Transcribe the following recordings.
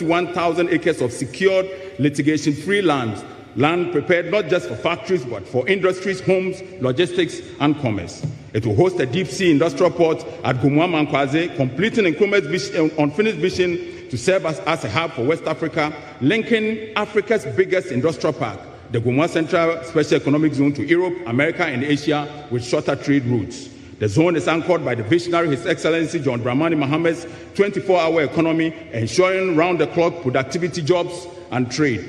151,000 acres of secured litigation-free land prepared not just for factories, but for industries, homes, logistics, and commerce. It will host a deep-sea industrial port at Gomoa Mankwaze, completing Nkrumah's unfinished vision to serve as a hub for West Africa, linking Africa's biggest industrial park, the Gomoa Central Special Economic Zone, to Europe, America, and Asia with shorter trade routes. The zone is anchored by the visionary His Excellency John Dramani Mohammed's 24-hour economy, ensuring round-the-clock productivity, jobs, and trade.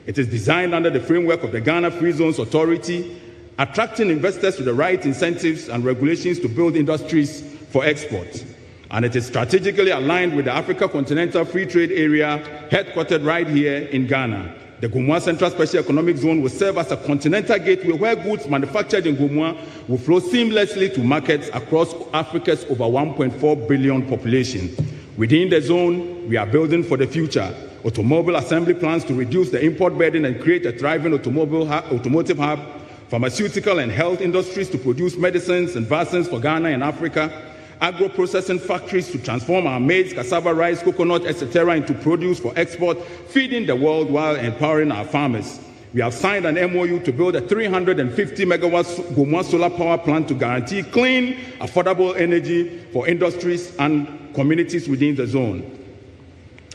It is designed under the framework of the Ghana Free Zones Authority, attracting investors with the right incentives and regulations to build industries for export. And it is strategically aligned with the Africa Continental Free Trade Area, headquartered right here in Ghana. The Gomoa Central Special Economic Zone will serve as a continental gateway where goods manufactured in Gomoa will flow seamlessly to markets across Africa's over 1.4 billion population. Within the zone, we are building for the future. Automobile assembly plans to reduce the import burden and create a thriving automotive hub, pharmaceutical and health industries to produce medicines and vaccines for Ghana and Africa, agro-processing factories to transform our maize, cassava, rice, coconut, etc. into produce for export, feeding the world while empowering our farmers. We have signed an MOU to build a 350 megawatt Gomoa solar power plant to guarantee clean, affordable energy for industries and communities within the zone.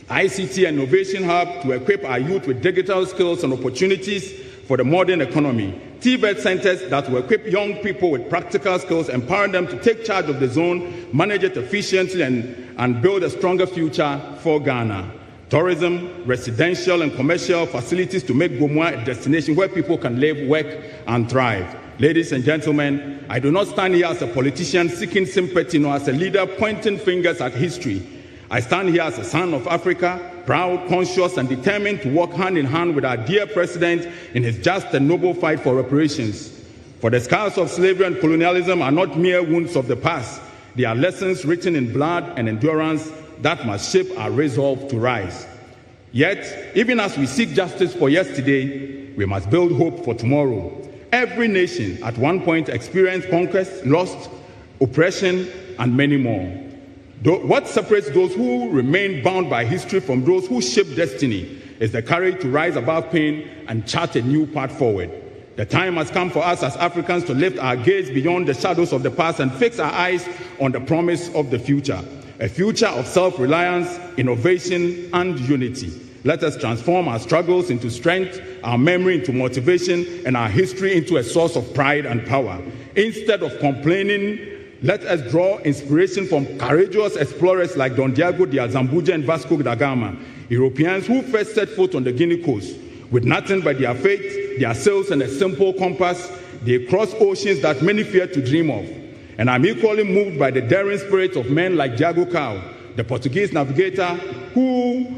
ICT and Innovation Hub to equip our youth with digital skills and opportunities for the modern economy. TVET centers that will equip young people with practical skills, empowering them to take charge of the zone, manage it efficiently, and build a stronger future for Ghana. Tourism, residential, and commercial facilities to make Gomoa a destination where people can live, work, and thrive. Ladies and gentlemen, I do not stand here as a politician seeking sympathy nor as a leader pointing fingers at history. I stand here as a son of Africa, proud, conscious, and determined to work hand in hand with our dear president in his just and noble fight for reparations. For the scars of slavery and colonialism are not mere wounds of the past. They are lessons written in blood and endurance that must shape our resolve to rise. Yet, even as we seek justice for yesterday, we must build hope for tomorrow. Every nation at one point experienced conquest, loss, oppression, and many more. What separates those who remain bound by history from those who shape destiny is the courage to rise above pain and chart a new path forward. The time has come for us as Africans to lift our gaze beyond the shadows of the past and fix our eyes on the promise of the future, a future of self-reliance, innovation, and unity. Let us transform our struggles into strength, our memory into motivation, and our history into a source of pride and power. Instead of complaining, let us draw inspiration from courageous explorers like Don Diego de Alzambuja and Vasco da Gama, Europeans who first set foot on the Guinea coast. With nothing but their faith, their sails, and a simple compass, they crossed oceans that many fear to dream of. And I'm equally moved by the daring spirit of men like Diego Cao, the Portuguese navigator who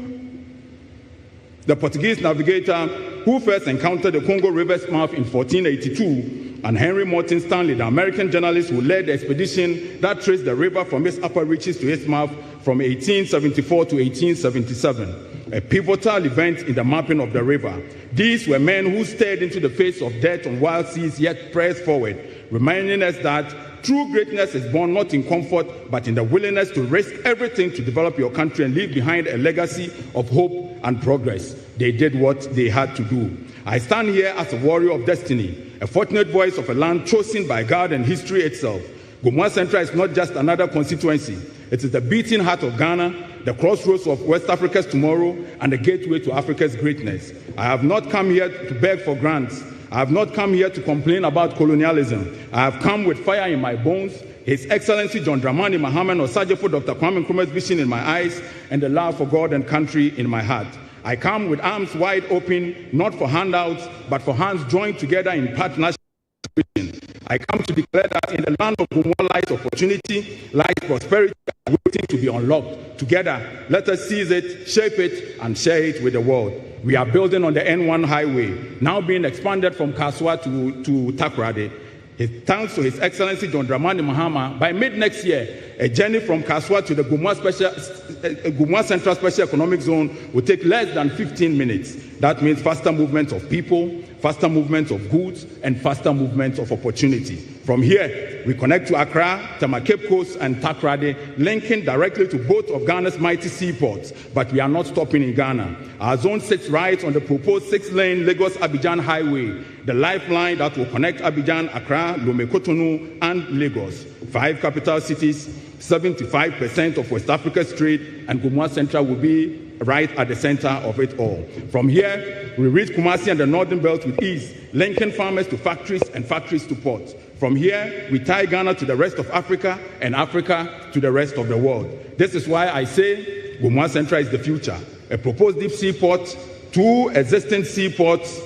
first encountered the Congo River's mouth in 1482, and Henry Morton Stanley, the American journalist who led the expedition that traced the river from its upper reaches to its mouth from 1874 to 1877, a pivotal event in the mapping of the river. These were men who stared into the face of death on wild seas yet pressed forward, reminding us that true greatness is born not in comfort, but in the willingness to risk everything to develop your country and leave behind a legacy of hope and progress. They did what they had to do. I stand here as a warrior of destiny, a fortunate voice of a land chosen by God and history itself. Gomoa Central is not just another constituency. It is the beating heart of Ghana, the crossroads of West Africa's tomorrow, and the gateway to Africa's greatness. I have not come here to beg for grants. I have not come here to complain about colonialism. I have come with fire in my bones, His Excellency John Dramani Mohammed Osajefo Dr. Kwame Nkrumah's vision in my eyes, and the love for God and country in my heart. I come with arms wide open, not for handouts, but for hands joined together in partnership. I come to declare that in the land of Gomoa lies opportunity, lies prosperity, waiting to be unlocked. Together, let us seize it, shape it, and share it with the world. We are building on the N1 highway, now being expanded from Kaswa to Takoradi. Thanks to His Excellency John Dramani Mahama, by mid-next year, a journey from Kaswa to the Gomoa Central Special Economic Zone will take less than 15 minutes. That means faster movement of people, faster movements of goods, and faster movements of opportunity. From here, we connect to Accra, Tema Cape Coast, and Takoradi, linking directly to both of Ghana's mighty seaports. But we are not stopping in Ghana. Our Zone 6 rides on the proposed 6-lane Lagos-Abidjan highway, the lifeline that will connect Abidjan, Accra, Lome, Cotonou, and Lagos. 5 capital cities, 75% of West Africa's trade, and Gomoa Central will be right at the center of it all. From here, we reach Kumasi and the Northern Belt with ease, linking farmers to factories and factories to ports. From here, we tie Ghana to the rest of Africa and Africa to the rest of the world. This is why I say Gomoa Central is the future. A proposed deep sea port, 2 existing seaports,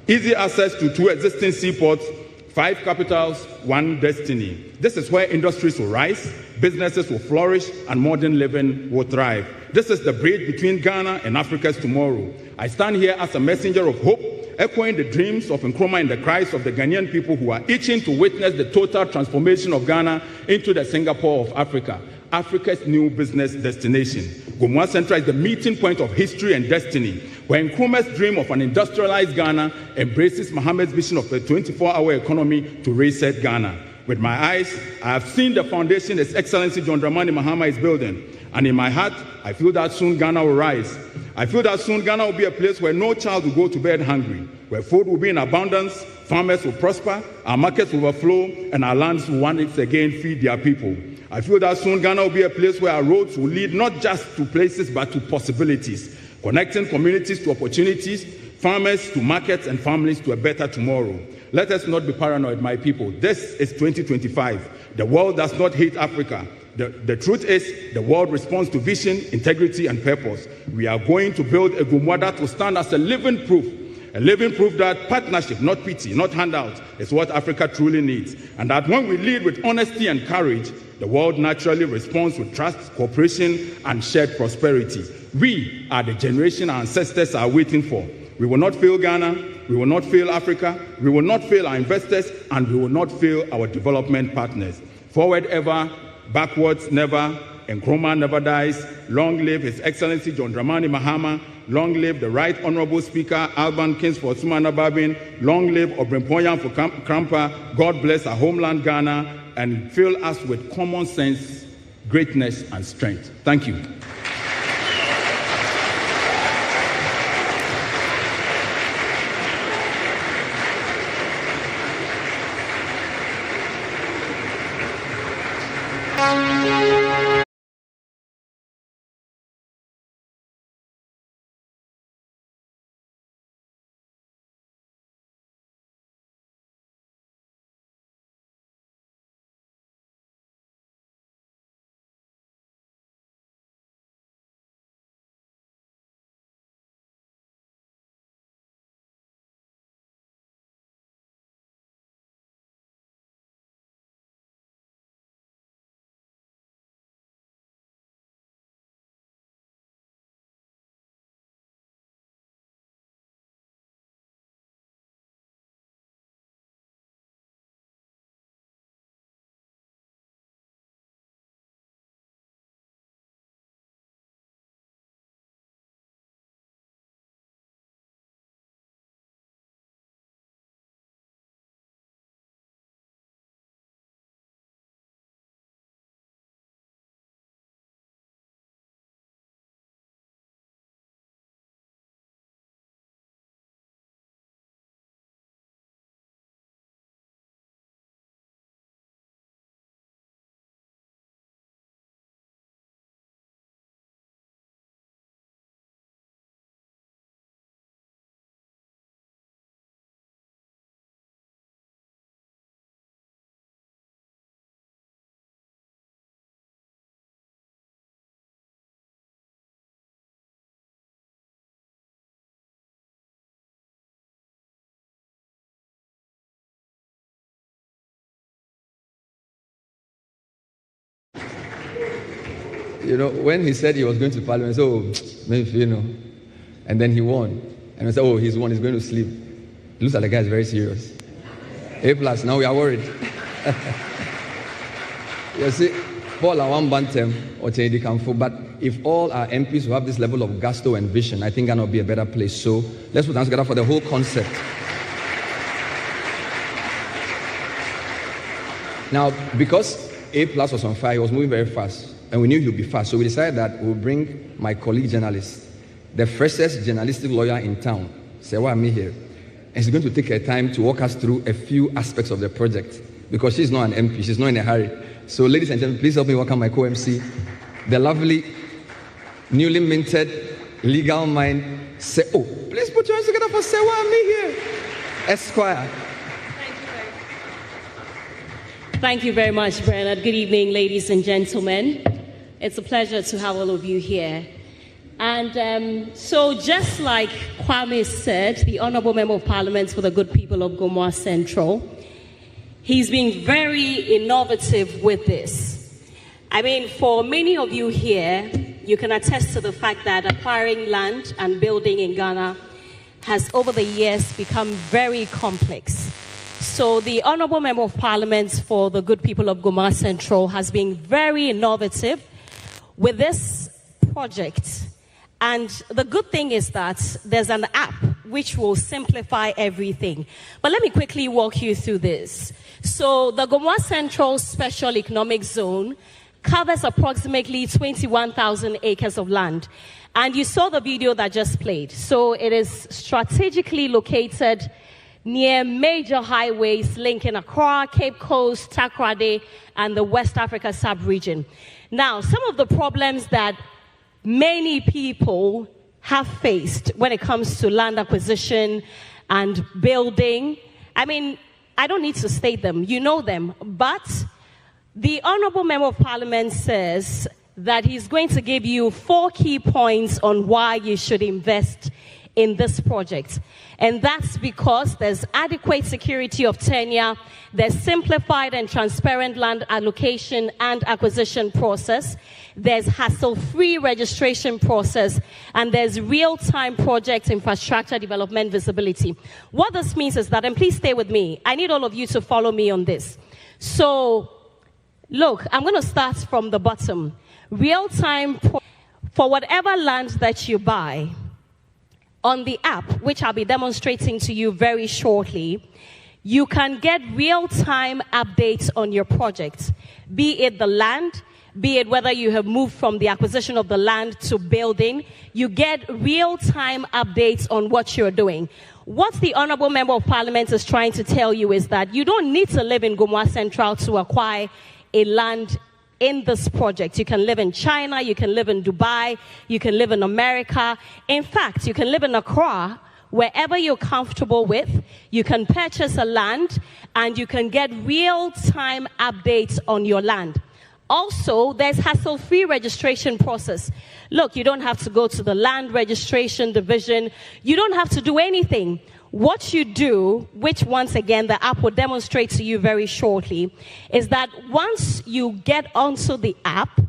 easy access to 2 existing seaports, 5 capitals, 1 destiny. This is where industries will rise, businesses will flourish, and modern living will thrive. This is the bridge between Ghana and Africa's tomorrow. I stand here as a messenger of hope, echoing the dreams of Nkrumah and the cries of the Ghanaian people who are itching to witness the total transformation of Ghana into the Singapore of Africa, Africa's new business destination. Gomoa Central is the meeting point of history and destiny, where Nkrumah's dream of an industrialized Ghana embraces Mohammed's vision of a 24-hour economy to reset Ghana. With my eyes, I have seen the foundation His Excellency GHOne Mahama is building. And in my heart, I feel that soon Ghana will rise. I feel that soon Ghana will be a place where no child will go to bed hungry, where food will be in abundance, farmers will prosper, our markets will overflow, and our lands will once again feed their people. I feel that soon Ghana will be a place where our roads will lead not just to places, but to possibilities, connecting communities to opportunities, farmers to markets, and families to a better tomorrow. Let us not be paranoid, my people. This is 2025. The world does not hate Africa. The truth is, the world responds to vision, integrity, and purpose. We are going to build a Gomoa that will stand as a living proof that partnership, not pity, not handout, is what Africa truly needs. And that when we lead with honesty and courage, the world naturally responds with trust, cooperation, and shared prosperity. We are the generation our ancestors are waiting for. We will not fail Ghana, we will not fail Africa, we will not fail our investors, and we will not fail our development partners. Forward ever, backwards never, Nkrumah never dies. Long live His Excellency GHOne Mahama. Long live the Right Honorable Speaker Alban Kingsford Sumana Babin. Long live Obrempoyan for Krampa. God bless our homeland Ghana and fill us with common sense, greatness, and strength. Thank you. You know, when he said he was going to Parliament, so maybe, you know, and then he won. And I said, oh, he's won, he's going to sleep. It looks like the guy is very serious. A+, now we are worried. You see, Paul and one bantem or Teddy Kamfu, but if all our MPs will have this level of gusto and vision, I think Ghana will be a better place. So let's put hands together for the whole concept. Now, because A+ was on fire, he was moving very fast, and we knew he would be fast, so we decided that we'll bring my colleague journalist, the freshest journalistic lawyer in town, Sewa Me here, and she's going to take her time to walk us through a few aspects of the project, because she's not an MP, she's not in a hurry. So, ladies and gentlemen, please help me welcome my co-MC, the lovely, newly minted legal mind. Oh, please put your hands together for Sewa Me here, Esquire. Thank you very much, Bernard. Good evening, ladies and gentlemen. It's a pleasure to have all of you here. And so just like Kwame said, the Honourable Member of Parliament for the good people of Gomoa Central, he's been very innovative with this. I mean, for many of you here, you can attest to the fact that acquiring land and building in Ghana has over the years become very complex. So the Honourable Member of Parliament for the good people of Gomoa Central has been very innovative with this project. And the good thing is that there's an app which will simplify everything. But let me quickly walk you through this. So the Gomoa Central Special Economic Zone covers approximately 21,000 acres of land. And you saw the video that just played. So it is strategically located near major highways linking Accra, Cape Coast, Takoradi, and the West Africa sub-region. Now, some of the problems that many people have faced when it comes to land acquisition and building, I mean, I don't need to state them, you know them, but the Honourable Member of Parliament says that he's going to give you 4 key points on why you should invest in this project. And that's because there's adequate security of tenure, there's simplified and transparent land allocation and acquisition process, there's hassle-free registration process, and there's real-time project infrastructure development visibility. What this means is that, and please stay with me, I need all of you to follow me on this. So, look, I'm going to start from the bottom. Real-time for whatever land that you buy, on the app, which I'll be demonstrating to you very shortly, you can get real-time updates on your project, be it the land, be it whether you have moved from the acquisition of the land to building. You get real-time updates on what you're doing. What the Honourable Member of Parliament is trying to tell you is that you don't need to live in Gomoa Central to acquire a land in this project. You can live in China, you can live in Dubai, you can live in America. In fact, you can live in Accra, wherever you're comfortable with. You can purchase a land and you can get real-time updates on your land. Also, there's hassle-free registration process. Look, you don't have to go to the land registration division. You don't have to do anything. What you do, which once again the app will demonstrate to you very shortly, is that once you get onto the app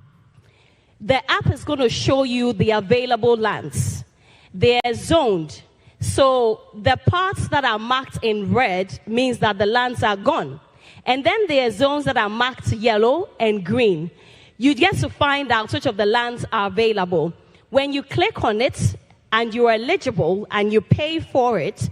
is going to show you the available lands. They are zoned. So the parts that are marked in red means that the lands are gone. And then there are zones that are marked yellow and green. You get to find out which of the lands are available. When you click on it and you are eligible and you pay for it,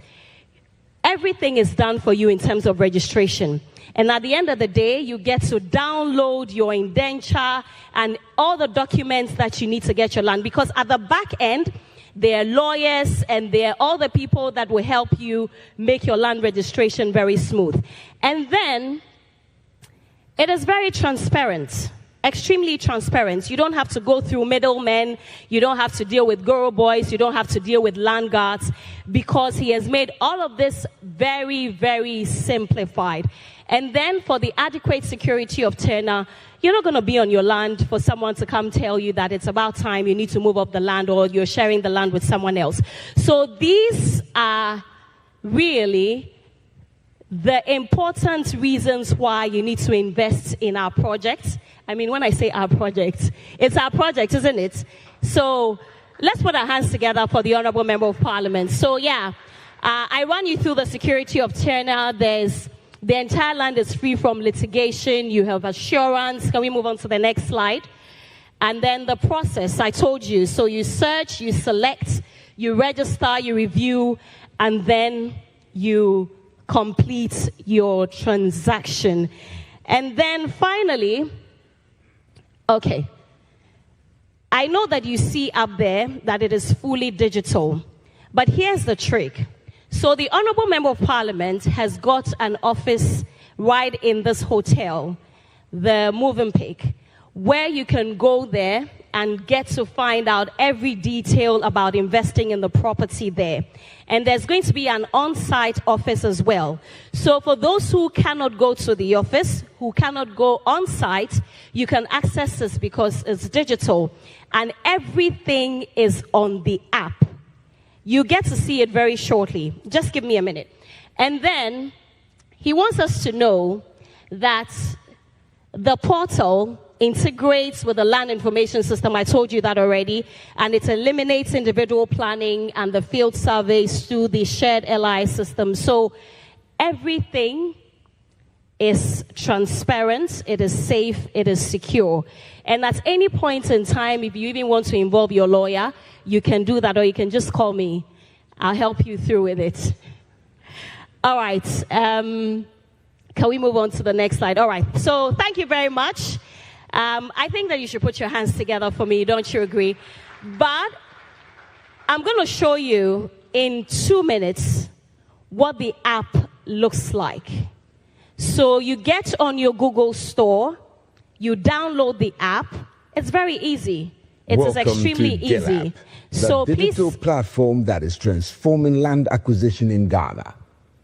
everything is done for you in terms of registration. And at the end of the day, you get to download your indenture and all the documents that you need to get your land. Because at the back end, there are lawyers and there are all the people that will help you make your land registration very smooth. And then, it is very transparent. Extremely transparent. You don't have to go through middlemen. You don't have to deal with guru boys. You don't have to deal with land guards, because he has made all of this very, very simplified. And then for the adequate security of tenure, you're not going to be on your land for someone to come tell you that it's about time you need to move off the land or you're sharing the land with someone else. So these are really the important reasons why you need to invest in our project. I mean, when I say our project, it's our project, isn't it? So let's put our hands together for the Honourable Member of Parliament. So yeah, I run you through the security of tenure. The entire land is free from litigation. You have assurance. Can we move on to the next slide? And then the process, I told you. So you search, you select, you register, you review, and then you complete your transaction. And then finally, okay, I know that you see up there that it is fully digital, but here's the trick. So the Honorable Member of Parliament has got an office right in this hotel, the Movenpick, where you can go there and get to find out every detail about investing in the property there. And there's going to be an on-site office as well. So for those who cannot go to the office, who cannot go on-site, you can access this because it's digital. And everything is on the app. You get to see it very shortly. Just give me a minute. And then he wants us to know that the portal integrates with the land information system. I told you that already. And it eliminates individual planning and the field surveys through the shared LI system. So everything is transparent, it is safe, it is secure. And at any point in time, if you even want to involve your lawyer, you can do that, or you can just call me. I'll help you through with it. All right. Can we move on to the next slide? All right. So thank you very much. I think that you should put your hands together for me. Don't you agree? But I'm going to show you in 2 minutes what the app looks like. So you get on your Google Store, you download the app. It's very easy. It is extremely easy. So the digital platform that is transforming land acquisition in Ghana.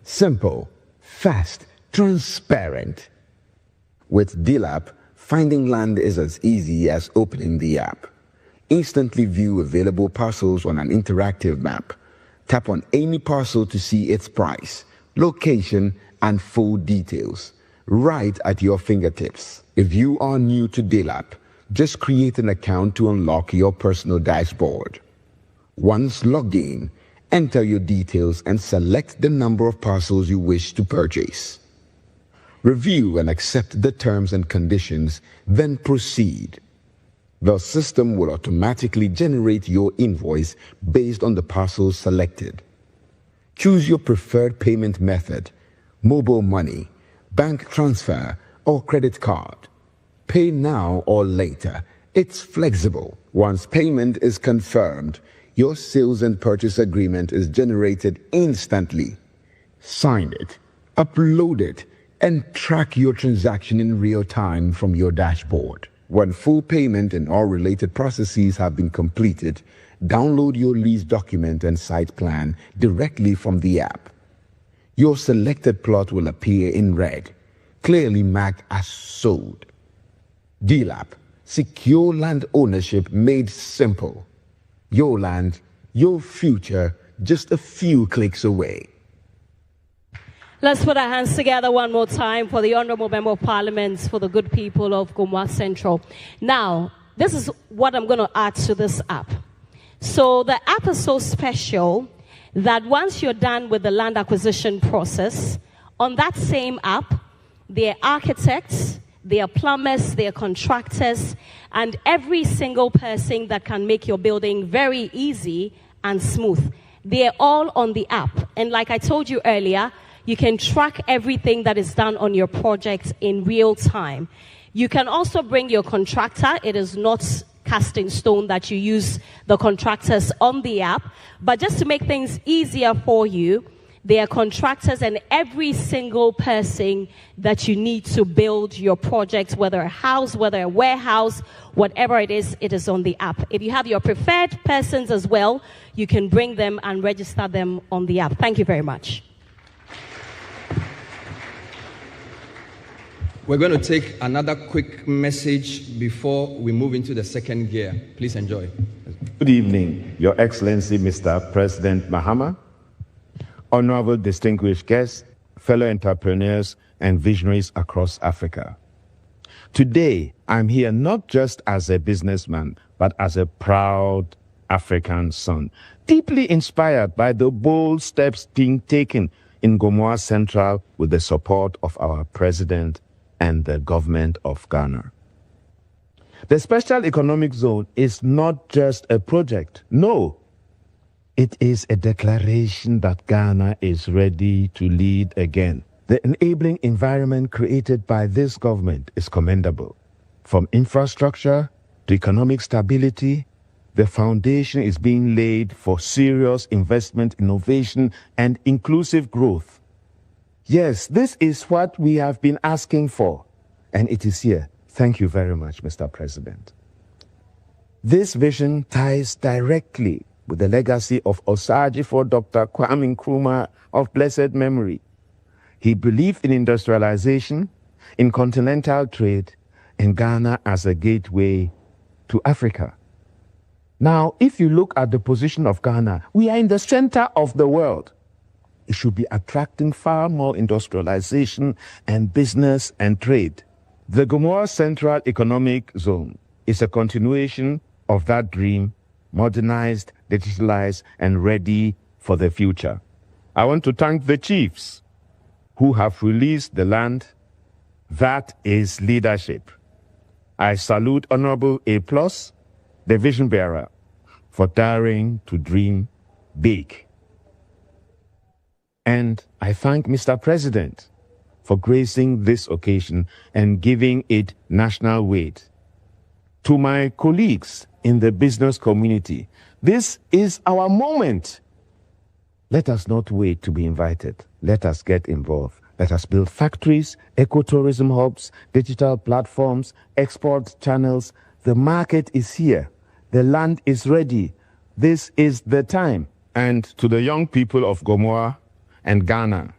Simple, fast, transparent. With DLAP, finding land is as easy as opening the app. Instantly view available parcels on an interactive map. Tap on any parcel to see its price, location, and full details, right at your fingertips. If you are new to DLAP, just create an account to unlock your personal dashboard. Once logged in, enter your details and select the number of parcels you wish to purchase. Review and accept the terms and conditions, then proceed. The system will automatically generate your invoice based on the parcels selected. Choose your preferred payment method: mobile money, bank transfer, or credit card. Pay now or later. It's flexible. Once payment is confirmed, your sales and purchase agreement is generated instantly. Sign it, upload it, and track your transaction in real time from your dashboard. When full payment and all related processes have been completed, download your lease document and site plan directly from the app. Your selected plot will appear in red, clearly marked as sold. DLAP, secure land ownership made simple. Your land, your future, just a few clicks away. Let's put our hands together one more time for the Honorable Member of Parliament for the good people of Gomoa Central. Now, this is what I'm going to add to this app. So the app is so special that once you're done with the land acquisition process, on that same app, there are architects, there are plumbers, there are contractors, and every single person that can make your building very easy and smooth. They're all on the app. And like I told you earlier, you can track everything that is done on your project in real time. You can also bring your contractor. It is not cast in stone that you use the contractors on the app. But just to make things easier for you, there are contractors and every single person that you need to build your project, whether a house, whether a warehouse, whatever it is on the app. If you have your preferred persons as well, you can bring them and register them on the app. Thank you very much. We're going to take another quick message before we move into the second gear. Please enjoy. Good evening, Your Excellency, Mr. President Mahama, honorable distinguished guests, fellow entrepreneurs, and visionaries across Africa. Today, I'm here not just as a businessman, but as a proud African son, deeply inspired by the bold steps being taken in Gomoa Central with the support of our president and the government of Ghana. The Special Economic Zone is not just a project. No, it is a declaration that Ghana is ready to lead again. The enabling environment created by this government is commendable. From infrastructure to economic stability, the foundation is being laid for serious investment, innovation, and inclusive growth. Yes, this is what we have been asking for, and it is here. Thank you very much, Mr. President. This vision ties directly with the legacy of Osagyefo Dr. Kwame Nkrumah of blessed memory. He believed in industrialization, in continental trade, and Ghana as a gateway to Africa. Now, if you look at the position of Ghana, we are in the center of the world. It should be attracting far more industrialization and business and trade. The Gomoa Central Economic Zone is a continuation of that dream, modernized, digitalized, and ready for the future. I want to thank the chiefs who have released the land. That is leadership. I salute Honorable A+, the vision bearer, for daring to dream big. And I thank Mr. President for gracing this occasion and giving it national weight. To my colleagues in the business community, this is our moment. Let us not wait to be invited. Let us get involved. Let us build factories, ecotourism hubs, digital platforms, export channels. The market is here. The land is ready. This is the time. And to the young people of Gomoa and Ghana,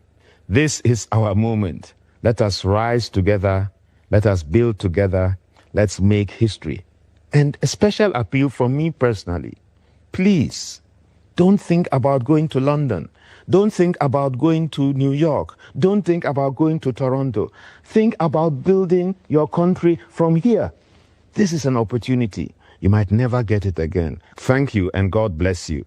this is our moment. Let us rise together. Let us build together. Let's make history. And a special appeal from me personally. Please, don't think about going to London. Don't think about going to New York. Don't think about going to Toronto. Think about building your country from here. This is an opportunity. You might never get it again. Thank you, and God bless you.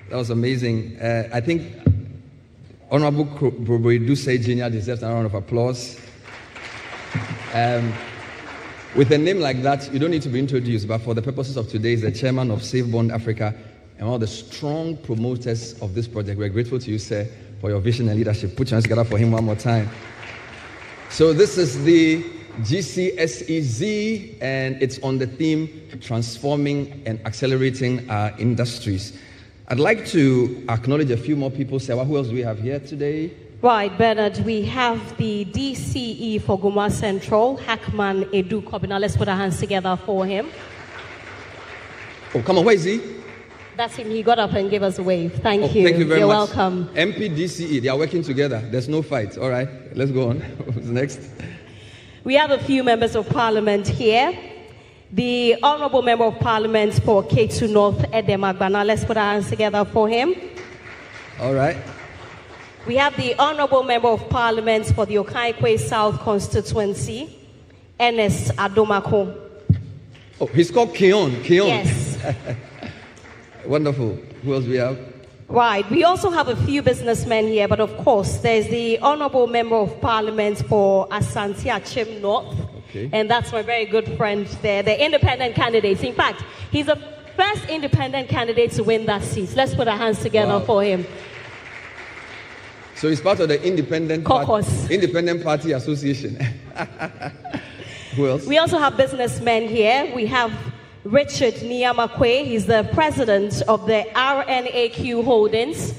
That was amazing. I think Honorable Broboidu Sejenya deserves a round of applause. With a name like that, you don't need to be introduced, but for the purposes of today, he's the chairman of Safe Bond Africa and one of the strong promoters of this project. We're grateful to you, sir, for your vision and leadership. Put your hands together for him one more time. So this is the GCSEZ, and it's on the theme, transforming and accelerating our industries. I'd like to acknowledge a few more people. Sarah, who else do we have here today? Right, Bernard, we have the DCE for Gomoa Central, Hackman Edu Kobina. Let's put our hands together for him. Oh, come on, where is he? That's him. He got up and gave us a wave. Thank you. Thank you very You're much. welcome. MP DCE, they are working together. There's no fight. All right, let's go on. What's next? We have a few members of parliament here. The Honorable Member of Parliament for K2 North, Edem Agbana. Let's put our hands together for him. All right. We have the Honorable Member of Parliament for the Okaikwe South Constituency, Ernest Adomako. Oh, he's called GHOne. Yes. Wonderful. Who else we have? Right. We also have a few businessmen here, but of course, there's the Honorable Member of Parliament for Asante Achim North. Okay. And that's my very good friend there, the independent candidates. In fact, he's the first independent candidate to win that seat. Let's put our hands together for him. So he's part of the Independent Party Association. Who else? We also have businessmen here. We have Richard Niyamakwe. He's the president of the RNAQ Holdings.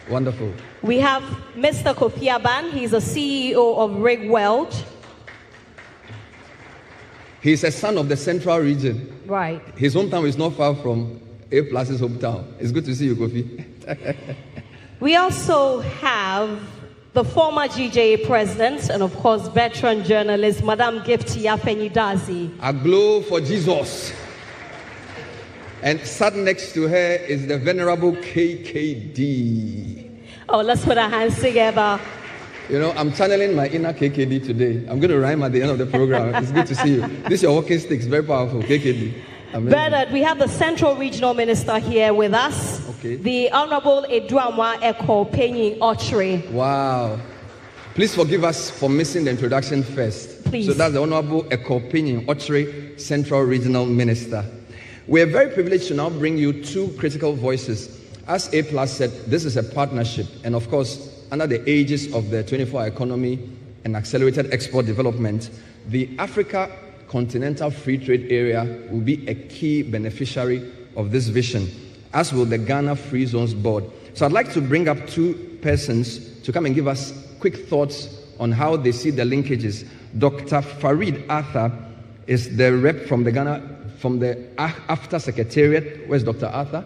Wonderful. We have Mr. Kofi Aban. He's the CEO of Rig World. He's a son of the Central Region. Right. His hometown is not far from A+'s hometown. It's good to see you, Kofi. We also have the former GJA president and, of course, veteran journalist, Madame Gifty Afenidazi. A glow for Jesus. And sat next to her is the venerable KKD. Oh, let's put our hands together. You know, I'm channeling my inner KKD today. I'm going to rhyme at the end of the program. It's good to see you. This is your walking stick. It's very powerful, KKD. Amazing. Bernard, we have the Central Regional Minister here with us. Okay. The Honorable Eduamwa Eko Penyin Ochre. Wow. Please forgive us for missing the introduction first. Please. So that's the Honorable Eko Penyin Ochre, Central Regional Minister. We're very privileged to now bring you two critical voices. As A Plus said, this is a partnership, and of course, under the aegis of the 24-hour economy and accelerated export development, the Africa Continental Free Trade Area will be a key beneficiary of this vision, as will the Ghana Free Zones Board. So I'd like to bring up two persons to come and give us quick thoughts on how they see the linkages. Dr. Farid Arthur is the rep from the AFTA Secretariat. Where's Dr. Arthur?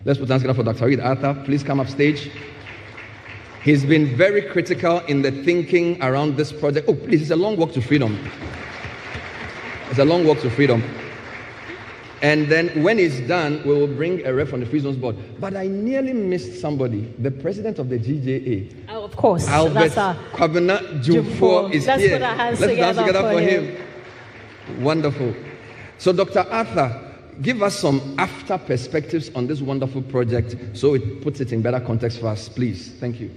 Let's put hands together for Dr. Farid Arthur. Please come up stage. He's been very critical in the thinking around this project. Oh, please, it's a long walk to freedom. It's a long walk to freedom. And then when it's done, we will bring a rep from the Free Zones Board. But I nearly missed somebody, the president of the GHA. Oh, of course. Albert Kwabena Jumfo is Let's here. Put our hands Let's dance together for him. him. Wonderful. So, Dr. Arthur, give us some after perspectives on this wonderful project so it puts it in better context for us, please. Thank you.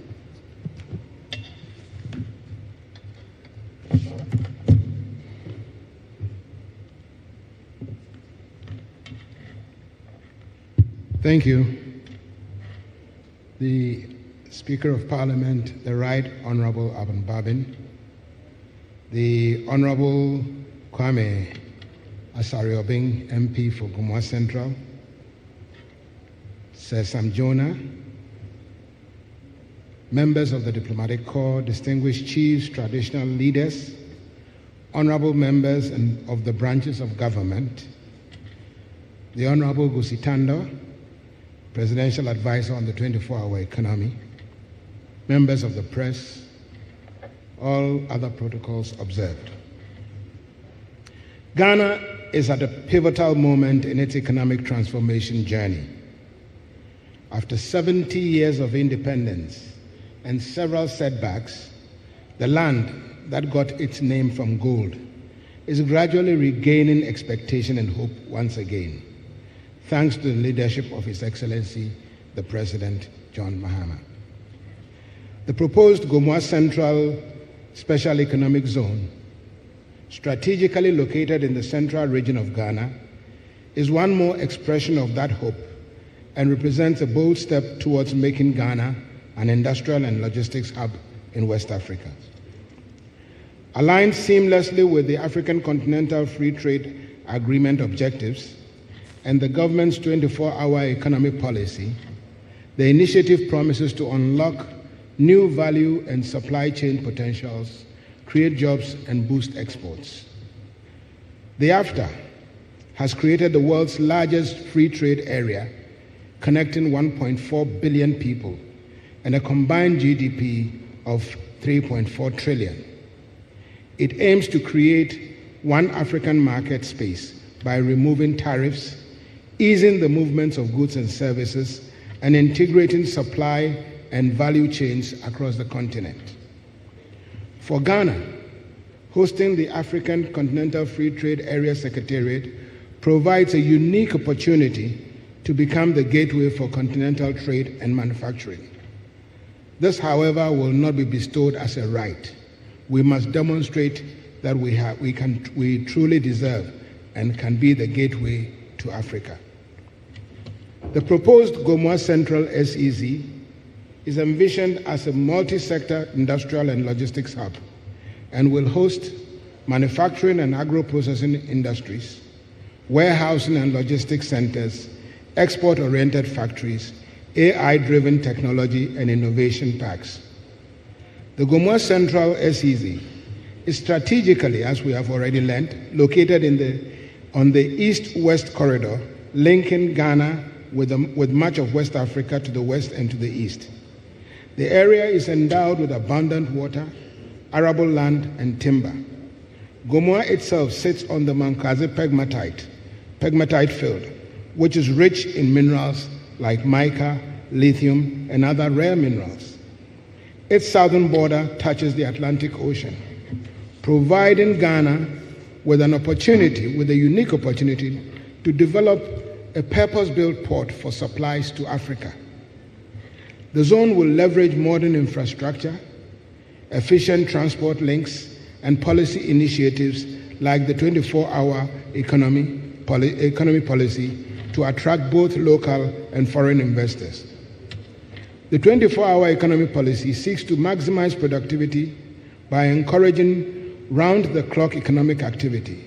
Thank you. The Speaker of Parliament, the Right Honourable Aban Babin, the Honourable Kwame Asariobing, MP for Gomoa Central, Sir Sam Jonah, members of the Diplomatic Corps, distinguished chiefs, traditional leaders, honourable members of the branches of government, the Honourable Gusitando, Presidential Advisor on the 24-hour economy, members of the press, all other protocols observed. Ghana is at a pivotal moment in its economic transformation journey. After 70 years of independence and several setbacks, the land that got its name from gold is gradually regaining expectation and hope once again, thanks to the leadership of His Excellency, the President, GHOne Mahama. The proposed Gomoa Central Special Economic Zone, strategically located in the central region of Ghana, is one more expression of that hope and represents a bold step towards making Ghana an industrial and logistics hub in West Africa. Aligned seamlessly with the African Continental Free Trade Agreement objectives and the government's 24-hour economy policy, the initiative promises to unlock new value and supply chain potentials, create jobs, and boost exports. The AFTA has created the world's largest free trade area, connecting 1.4 billion people and a combined GDP of 3.4 trillion. It aims to create one African market space by removing tariffs, easing the movements of goods and services, and integrating supply and value chains across the continent. For Ghana, hosting the African Continental Free Trade Area Secretariat provides a unique opportunity to become the gateway for continental trade and manufacturing. This, however, will not be bestowed as a right. We must demonstrate that we truly deserve and can be the gateway to Africa. The proposed Gomoa Central SEZ is envisioned as a multi-sector industrial and logistics hub and will host manufacturing and agro-processing industries, warehousing and logistics centers, export-oriented factories, AI-driven technology and innovation parks. The Gomoa Central SEZ is strategically, as we have already learned, located on the east-west corridor, linking Ghana with much of West Africa to the west and to the east. The area is endowed with abundant water, arable land, and timber. Gomoa itself sits on the Mankazi pegmatite field, which is rich in minerals like mica, lithium, and other rare minerals. Its southern border touches the Atlantic Ocean, providing Ghana with a unique opportunity to develop a purpose-built port for supplies to Africa. The zone will leverage modern infrastructure, efficient transport links, and policy initiatives like the 24-hour economy, economy policy to attract both local and foreign investors. The 24-hour economy policy seeks to maximize productivity by encouraging round-the-clock economic activity,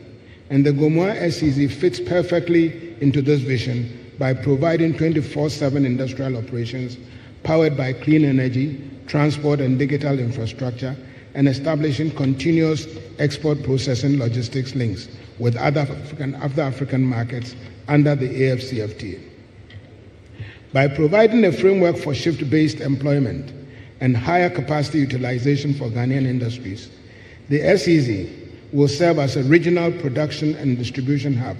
and the Gomoa SEZ fits perfectly into this vision by providing 24/7 industrial operations powered by clean energy, transport and digital infrastructure, and establishing continuous export processing logistics links with other African markets under the AFCFTA. By providing a framework for shift-based employment and higher capacity utilization for Ghanaian industries, the SEZ will serve as a regional production and distribution hub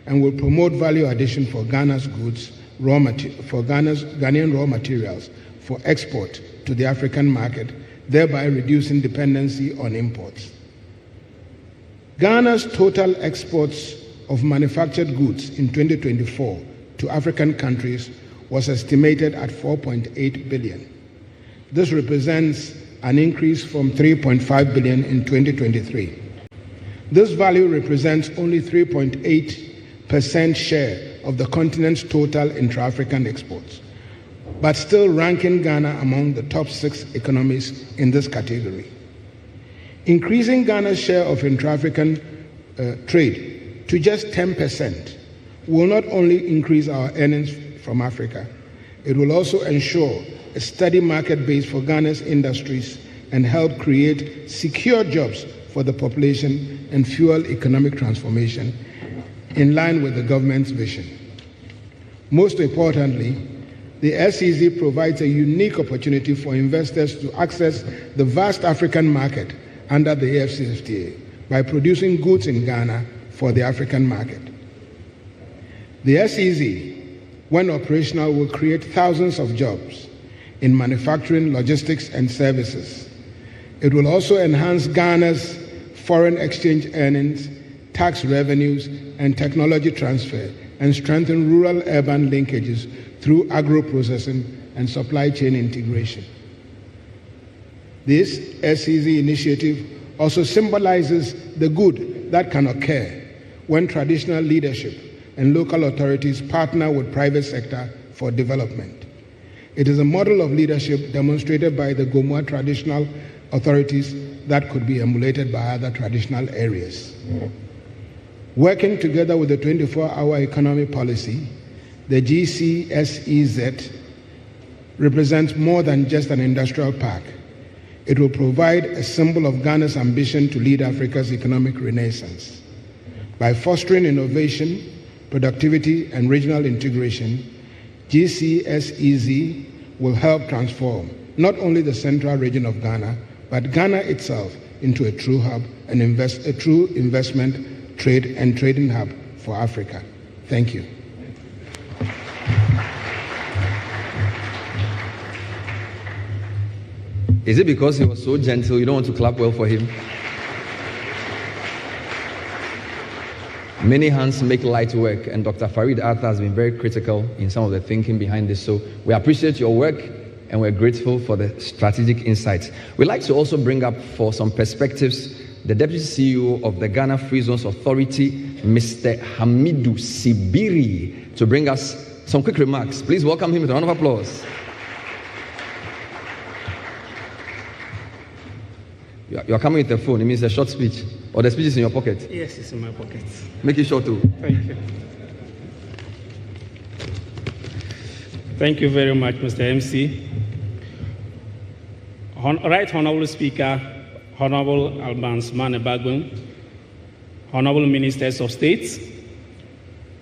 and will promote value addition for Ghana's goods, Ghanaian raw materials for export to the African market, thereby reducing dependency on imports. Ghana's total exports of manufactured goods in 2024 to African countries was estimated at 4.8 billion. This represents an increase from 3.5 billion in 2023. This value represents only 3.8% share of the continent's total intra-African exports, but still ranking Ghana among the top 6 economies in this category. Increasing Ghana's share of intra-African trade to just 10% will not only increase our earnings from Africa, it will also ensure a steady market base for Ghana's industries and help create secure jobs for the population and fuel economic transformation in line with the government's vision. Most importantly, the SEZ provides a unique opportunity for investors to access the vast African market under the AFCFTA by producing goods in Ghana for the African market. The SEZ, when operational, will create thousands of jobs in manufacturing, logistics, and services. It will also enhance Ghana's foreign exchange earnings, tax revenues, and technology transfer, and strengthen rural-urban linkages through agro-processing and supply chain integration. This SEZ initiative also symbolizes the good that can occur when traditional leadership and local authorities partner with private sector for development. It is a model of leadership demonstrated by the Gomoa traditional authorities that could be emulated by other traditional areas. Working together with the 24-hour economy policy, the GCSEZ represents more than just an industrial park. It will provide a symbol of Ghana's ambition to lead Africa's economic renaissance. By fostering innovation, productivity, and regional integration, GCSEZ will help transform not only the central region of Ghana, but Ghana itself into a true hub and a true investment, trade, and trading hub for Africa. Thank you. Is it because he was so gentle you don't want to clap well for him? Many hands make light work, and Dr. Farid Arthur has been very critical in some of the thinking behind this. So we appreciate your work, and we're grateful for the strategic insights. We'd like to also bring up for some perspectives the Deputy CEO of the Ghana Free Zones Authority, Mr. Hamidu Sibiri, to bring us some quick remarks. Please welcome him with a round of applause. You are coming with a phone. It means a short speech. Or the speech is in your pocket? Yes, it's in my pocket. Make it short too. Thank you. Thank you very much, Mr. MC. Right Honorable Speaker, Honorable Albans Manebagun, Honorable Ministers of State,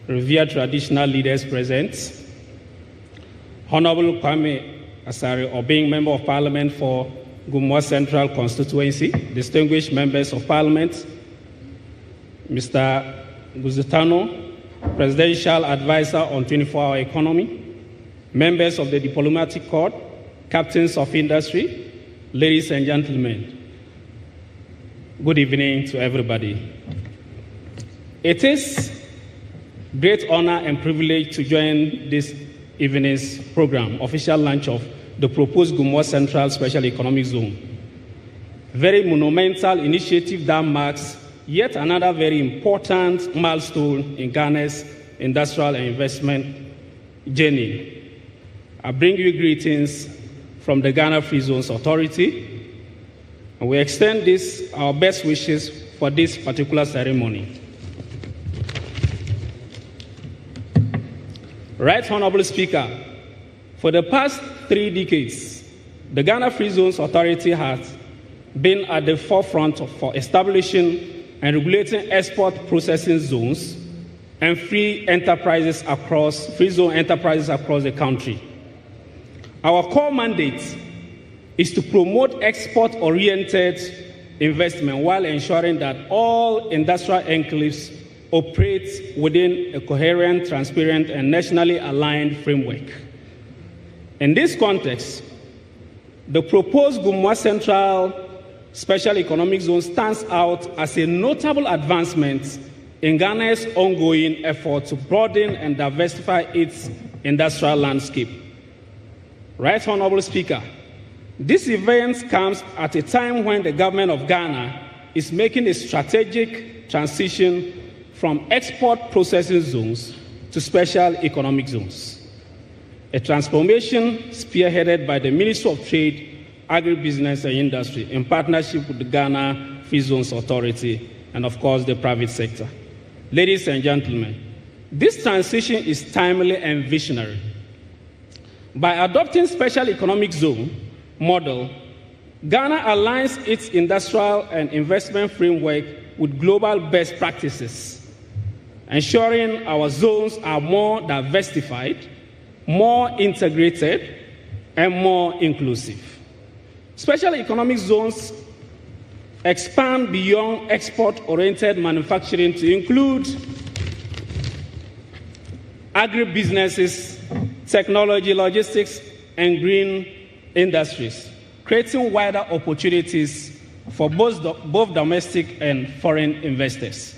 revered traditional leaders present, Honorable Kwame Asare, obeying Member of Parliament for Gomoa Central Constituency, distinguished members of Parliament, Mr. Guzitano, Presidential Advisor on 24-hour economy, members of the Diplomatic Corps, captains of industry, ladies and gentlemen, good evening to everybody. It is great honor and privilege to join this evening's program, official launch of the proposed Gomoa Central Special Economic Zone. Very monumental initiative that marks yet another very important milestone in Ghana's industrial and investment journey. I bring you greetings from the Ghana Free Zones Authority, and we extend our best wishes for this particular ceremony. Right Honorable Speaker, for the past 3 decades, the Ghana Free Zones Authority has been at the forefront for establishing and regulating export processing zones and free zone enterprises across the country. Our core mandate is to promote export-oriented investment while ensuring that all industrial enclaves operate within a coherent, transparent, and nationally aligned framework. In this context, the proposed Gomoa Central Special Economic Zone stands out as a notable advancement in Ghana's ongoing effort to broaden and diversify its industrial landscape. Right Honorable Speaker, this event comes at a time when the government of Ghana is making a strategic transition from export processing zones to special economic zones, a transformation spearheaded by the Ministry of Trade, Agribusiness and Industry in partnership with the Ghana Free Zones Authority and, of course, the private sector. Ladies and gentlemen, this transition is timely and visionary. By adopting special economic zone model, Ghana aligns its industrial and investment framework with global best practices, ensuring our zones are more diversified, more integrated, and more inclusive. Special economic zones expand beyond export-oriented manufacturing to include agribusinesses, technology, logistics, and green industries, creating wider opportunities for both domestic and foreign investors.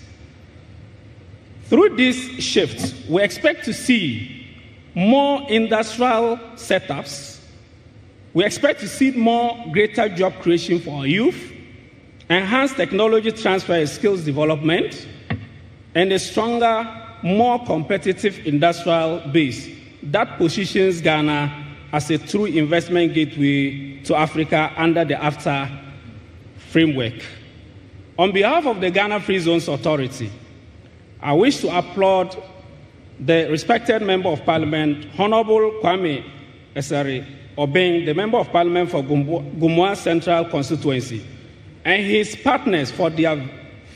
Through this shift, we expect to see more industrial setups. We expect to see greater job creation for our youth, enhanced technology transfer and skills development, and a stronger, more competitive industrial base that positions Ghana as a true investment gateway to Africa under the AFTA framework. On behalf of the Ghana Free Zones Authority, I wish to applaud the respected Member of Parliament, Honorable Kwame Esari Obeng, the Member of Parliament for Gomoa Central Constituency, and his partners for their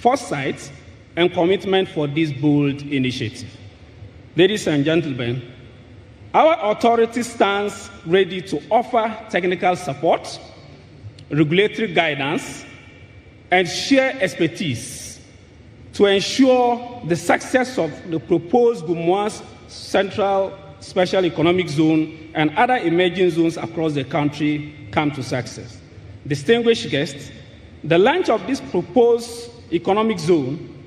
foresight and commitment for this bold initiative. Ladies and gentlemen, our authority stands ready to offer technical support, regulatory guidance, and share expertise to ensure the success of the proposed Gomoa Central Special Economic Zone and other emerging zones across the country come to success. Distinguished guests, the launch of this proposed economic zone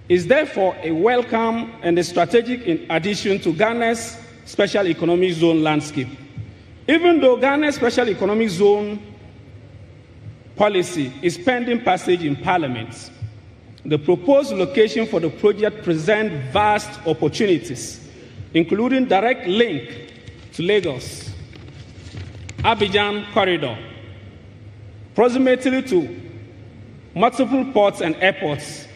is therefore a welcome and a strategic addition to Ghana's Special Economic Zone landscape. Even though Ghana's Special Economic Zone policy is pending passage in Parliament, the proposed location for the project presents vast opportunities, including direct link to Lagos, Abidjan corridor, proximity to multiple ports and airports,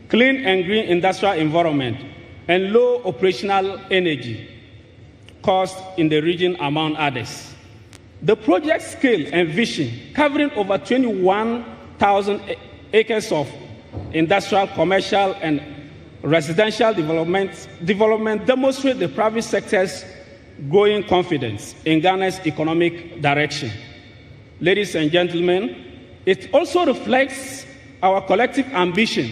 clean and green industrial environment, and low operational energy cost in the region, among others. The project scale and vision, covering over 21,000 acres of industrial, commercial, and residential development demonstrate the private sector's growing confidence in Ghana's economic direction. Ladies and gentlemen, it also reflects our collective ambition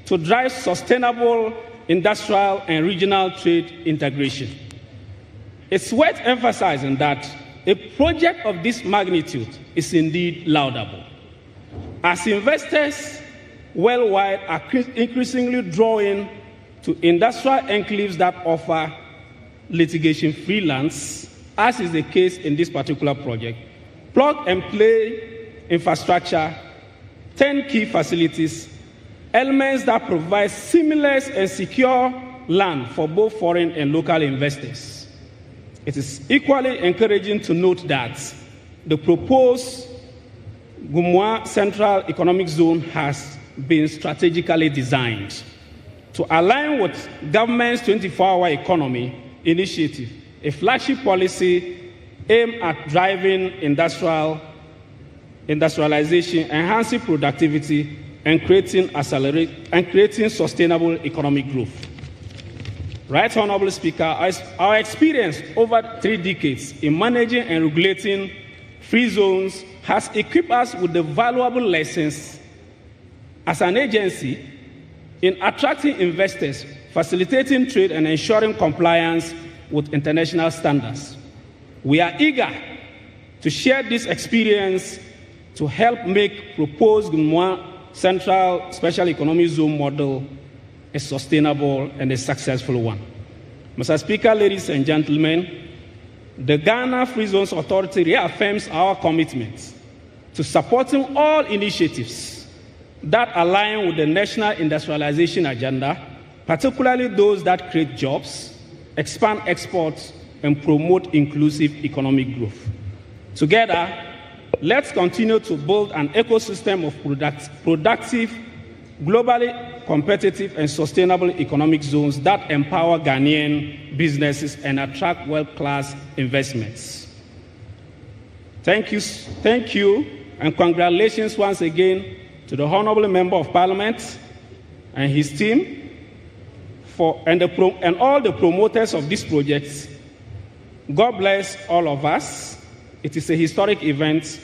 to drive sustainable industrial and regional trade integration. It's worth emphasizing that a project of this magnitude is indeed laudable, as investors worldwide are increasingly drawing to industrial enclaves that offer litigation-free lands, as is the case in this particular project, plug-and-play infrastructure, 10 key facilities, elements that provide seamless and secure land for both foreign and local investors. It is equally encouraging to note that the proposed Gomoa Central Economic Zone has been strategically designed to align with government's 24-hour economy initiative, a flagship policy aimed at driving industrialization, enhancing productivity, and creating sustainable economic growth. Right Honorable Speaker, our experience over 3 decades in managing and regulating free zones has equipped us with the valuable lessons as an agency in attracting investors, facilitating trade, and ensuring compliance with international standards. We are eager to share this experience to help make proposed Gomoa Central Special Economic Zone model a sustainable and a successful one. Mr. Speaker, ladies and gentlemen, the Ghana Free Zones Authority reaffirms our commitment to supporting all initiatives that align with the national industrialization agenda, particularly those that create jobs, expand exports, and promote inclusive economic growth. Together, let's continue to build an ecosystem of productive, globally competitive, and sustainable economic zones that empower Ghanaian businesses and attract world-class investments. Thank you, and congratulations once again to the Honorable Member of Parliament and his team and all the promoters of this project. God bless all of us. It is a historic event,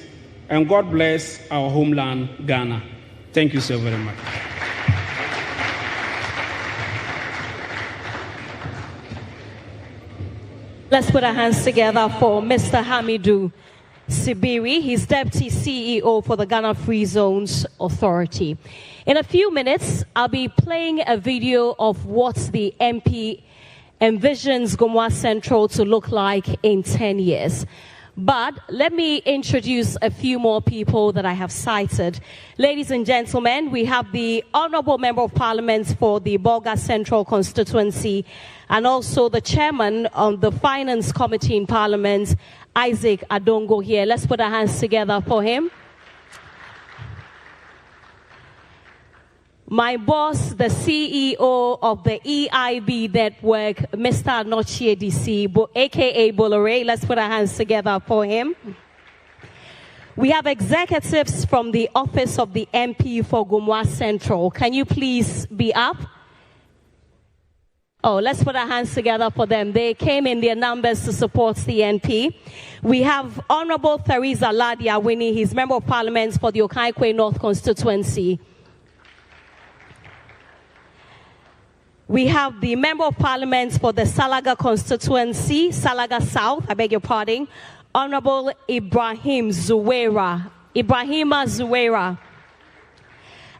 and God bless our homeland, Ghana. Thank you so very much. Let's put our hands together for Mr. Hamidou Sibiri. He's Deputy CEO for the Ghana Free Zones Authority. In a few minutes, I'll be playing a video of what the MP envisions Gomoa Central to look like in 10 years. But let me introduce a few more people that I have cited. Ladies and gentlemen, we have the Honorable Member of Parliament for the Bolga Central constituency and also the Chairman of the Finance Committee in Parliament, Isaac Adongo, here. Let's put our hands together for him. My boss, the CEO of the EIB network, Mr. Nochie DC, aka Bolore. Let's put our hands together for him. We have executives from the Office of the MP for Gomoa Central. Can you please be up? Oh, let's put our hands together for them. They came in their numbers to support the NP. We have Honorable Theresa Ladia Winnie. He's Member of Parliament for the Okaikwe North constituency. We have the Member of Parliament for the Salaga constituency, Salaga South, I beg your pardon, Honorable Ibrahima Zuwera.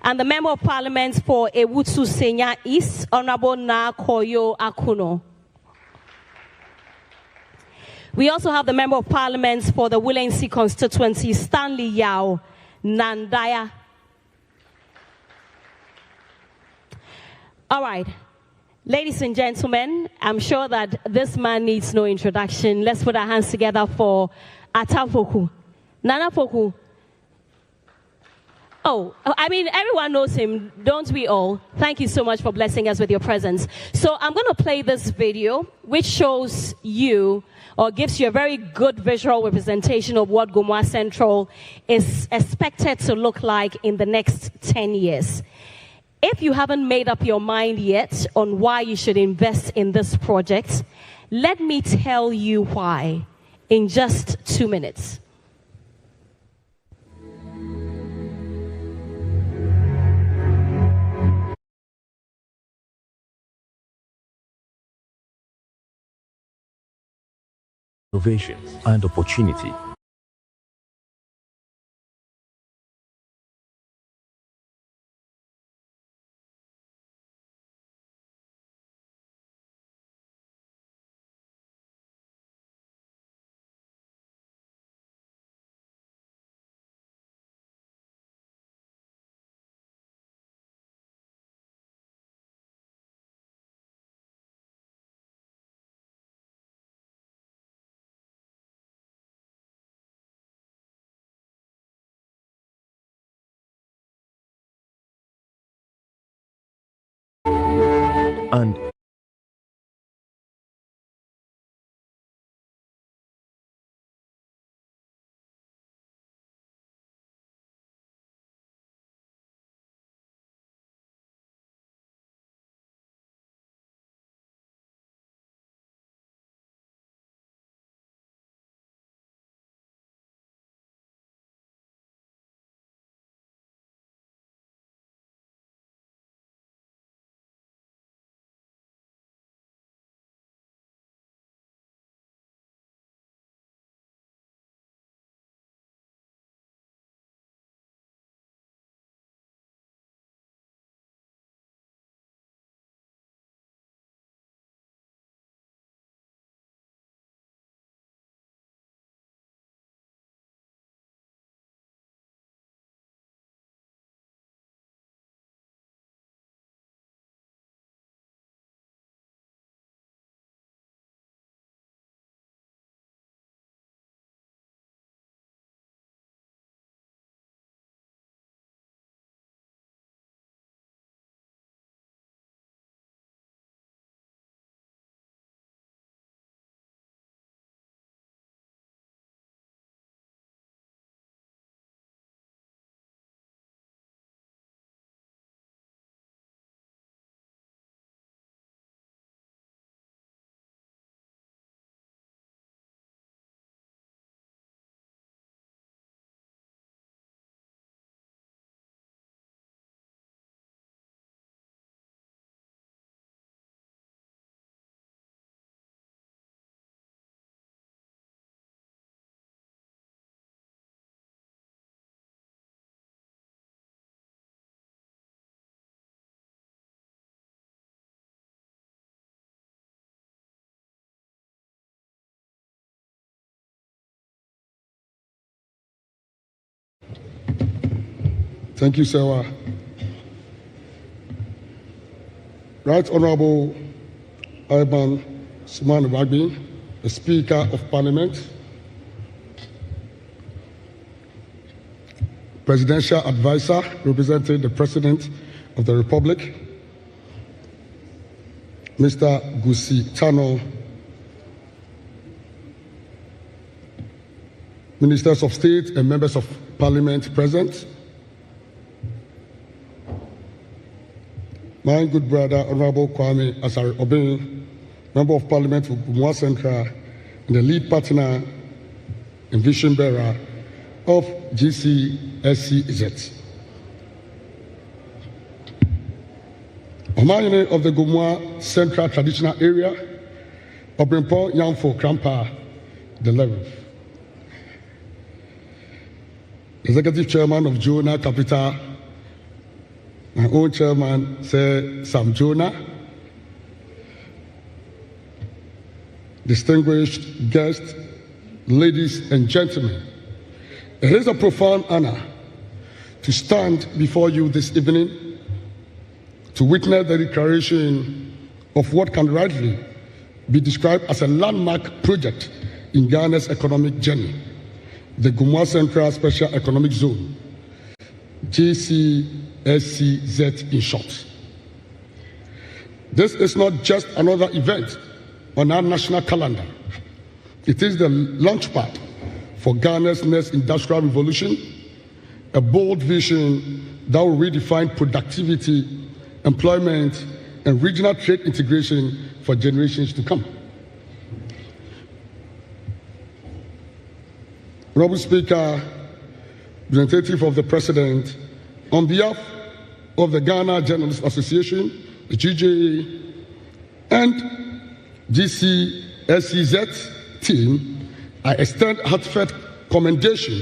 And the Member of Parliament for Ewutu Senya East, Honorable Na Koyo Akuno. We also have the Member of Parliament for the Willensi constituency, Stanley Yao Nandaya. All right. Ladies and gentlemen, I'm sure that this man needs no introduction. Let's put our hands together for Atafoku. Nana Foku. Oh, I mean, everyone knows him, don't we all? Thank you so much for blessing us with your presence. So I'm going to play this video, which shows you, or gives you a very good visual representation of what Gomoa Central is expected to look like in the next 10 years. If you haven't made up your mind yet on why you should invest in this project, let me tell you why in just 2 minutes. Innovation and opportunity. and Thank you, sir. Right Honorable Alban Suman Bagbi, the Speaker of Parliament, Presidential Advisor representing the President of the Republic, Mr. Gusi Tano, Ministers of State and Members of Parliament present, my good brother, Honorable Kwame Asare Obeng, Member of Parliament for Gomoa Central, and the lead partner and vision bearer of GCSEZ. Omayene of the Gomoa Central Traditional Area, Obrimpo Yamfo Krampa, the 11th. Executive Chairman of GHOne Capital, my own chairman, Sir Sam Jonah, distinguished guests, ladies and gentlemen, it is a profound honor to stand before you this evening to witness the declaration of what can rightly be described as a landmark project in Ghana's economic journey, the Gomoa Central Special Economic Zone, GCSEZ in short. This is not just another event on our national calendar. It is the launchpad for Ghana's next industrial revolution, a bold vision that will redefine productivity, employment, and regional trade integration for generations to come. Honorable Speaker, representative of the President, on behalf of the Ghana Journalists Association, the GHOne, and GCSEZ team, I extend heartfelt commendation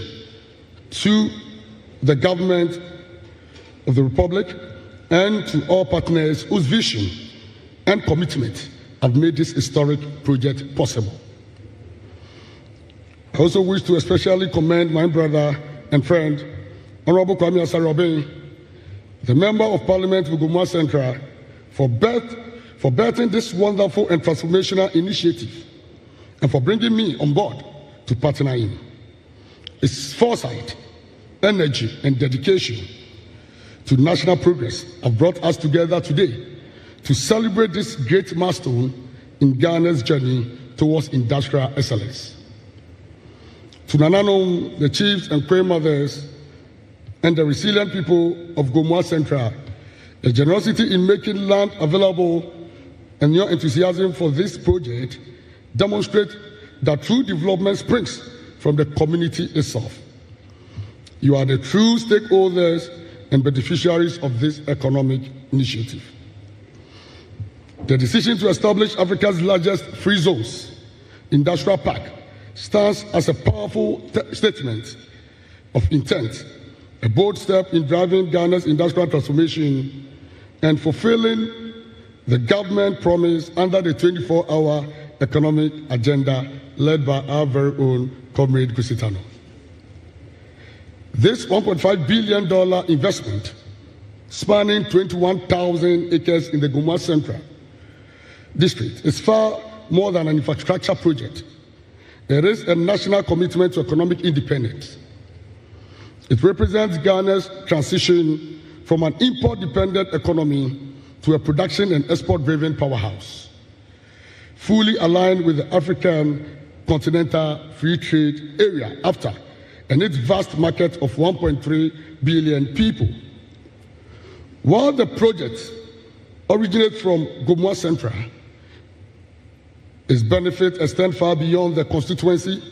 to the government of the Republic and to all partners whose vision and commitment have made this historic project possible. I also wish to especially commend my brother and friend, Honorable Kwame Asare Obeng, the Member of Parliament for Gomoa Central, for birthing this wonderful and transformational initiative and for bringing me on board to partner in. Its foresight, energy, and dedication to national progress have brought us together today to celebrate this great milestone in Ghana's journey towards industrial excellence. To Nananom, the chiefs and queen mothers, and the resilient people of Gomoa Central, the generosity in making land available and your enthusiasm for this project demonstrate that true development springs from the community itself. You are the true stakeholders and beneficiaries of this economic initiative. The decision to establish Africa's largest free zones industrial park stands as a powerful statement of intent, a bold step in driving Ghana's industrial transformation and fulfilling the government promise under the 24-hour economic agenda led by our very own Comrade Kusitano. This $1.5 billion investment, spanning 21,000 acres in the Gomoa Central District, is far more than an infrastructure project. It is a national commitment to economic independence. It represents Ghana's transition from an import-dependent economy to a production and export-driven powerhouse, fully aligned with the African continental free trade area after and its vast market of 1.3 billion people. While the project originates from Gomoa Central, its benefits extend far beyond the constituency.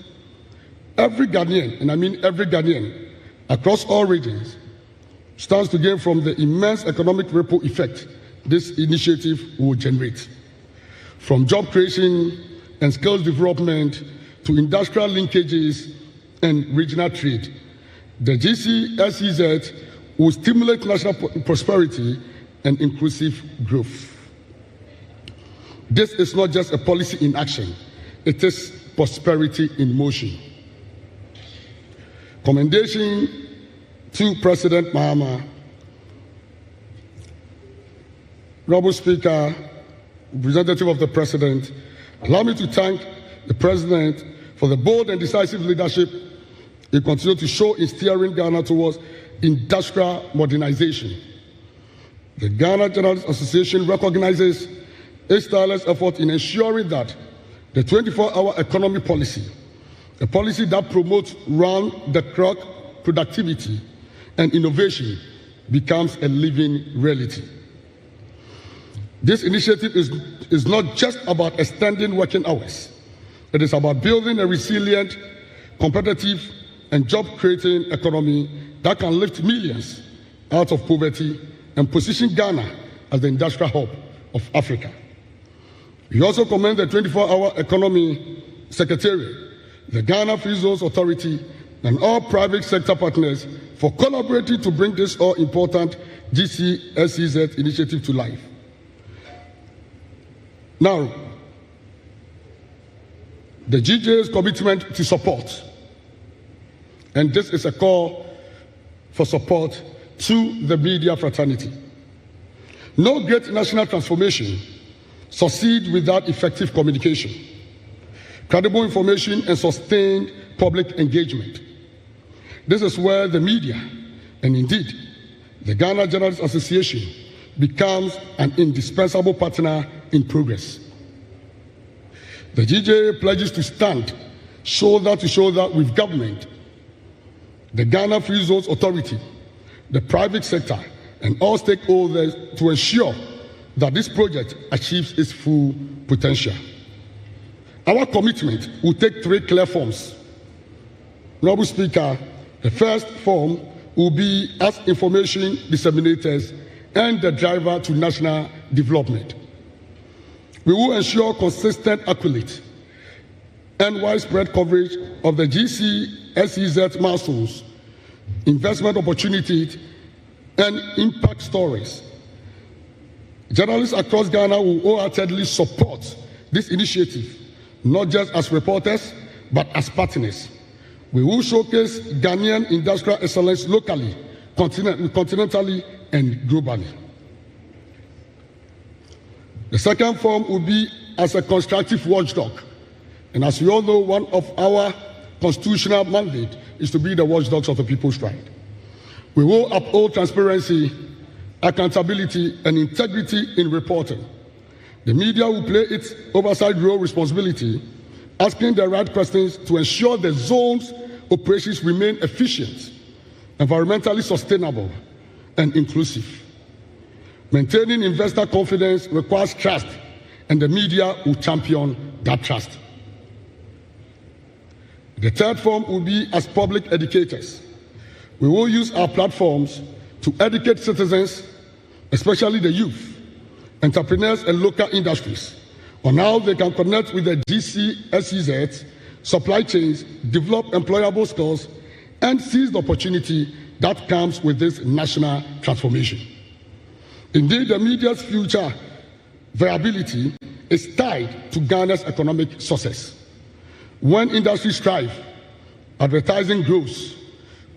Every Ghanaian, and I mean every Ghanaian, across all regions, stands to gain from the immense economic ripple effect this initiative will generate. From job creation and skills development to industrial linkages and regional trade, the GCSEZ will stimulate national prosperity and inclusive growth. This is not just a policy in action, it is prosperity in motion. Commendation to President Mahama. Honorable Speaker, representative of the President, allow me to thank the President for the bold and decisive leadership he continues to show in steering Ghana towards industrial modernization. The Ghana Journalists Association recognizes its tireless effort in ensuring that the 24-hour economy policy, a policy that promotes round-the-clock productivity and innovation, becomes a living reality. This initiative is not just about extending working hours. It is about building a resilient, competitive, and job-creating economy that can lift millions out of poverty and position Ghana as the industrial hub of Africa. We also commend the 24-hour Economy Secretariat, the Ghana Free Zones Authority, and all private sector partners for collaborating to bring this all-important GCSEZ initiative to life. Now, the GJ's commitment to support, and this is a call for support to the media fraternity. No great national transformation succeeds without effective communication, credible information, and sustained public engagement. This is where the media, and indeed the Ghana Journalists Association, becomes an indispensable partner in progress. The GJA pledges to stand shoulder to shoulder with government, the Ghana Free Zones Authority, the private sector, and all stakeholders to ensure that this project achieves its full potential. Our commitment will take three clear forms. Honorable Speaker, the first form will be as information disseminators and the driver to national development. We will ensure consistent, accurate, and widespread coverage of the GCSEZ milestones, investment opportunities, and impact stories. Journalists across Ghana will wholeheartedly support this initiative, not just as reporters, but as partners. We will showcase Ghanaian industrial excellence locally, continentally, and globally. The second form will be as a constructive watchdog. And as we all know, one of our constitutional mandate is to be the watchdogs of the people's right. We will uphold transparency accountability, and integrity in reporting. The media will play its oversight role responsibility, asking the right questions to ensure the zone's operations remain efficient, environmentally sustainable, and inclusive. Maintaining investor confidence requires trust, and the media will champion that trust. The third form will be as public educators. We will use our platforms to educate citizens, especially the youth, entrepreneurs, and local industries on how they can connect with the GCSEZ supply chains, develop employable skills, and seize the opportunity that comes with this national transformation. Indeed, the media's future viability is tied to Ghana's economic success. When industries thrive, advertising grows,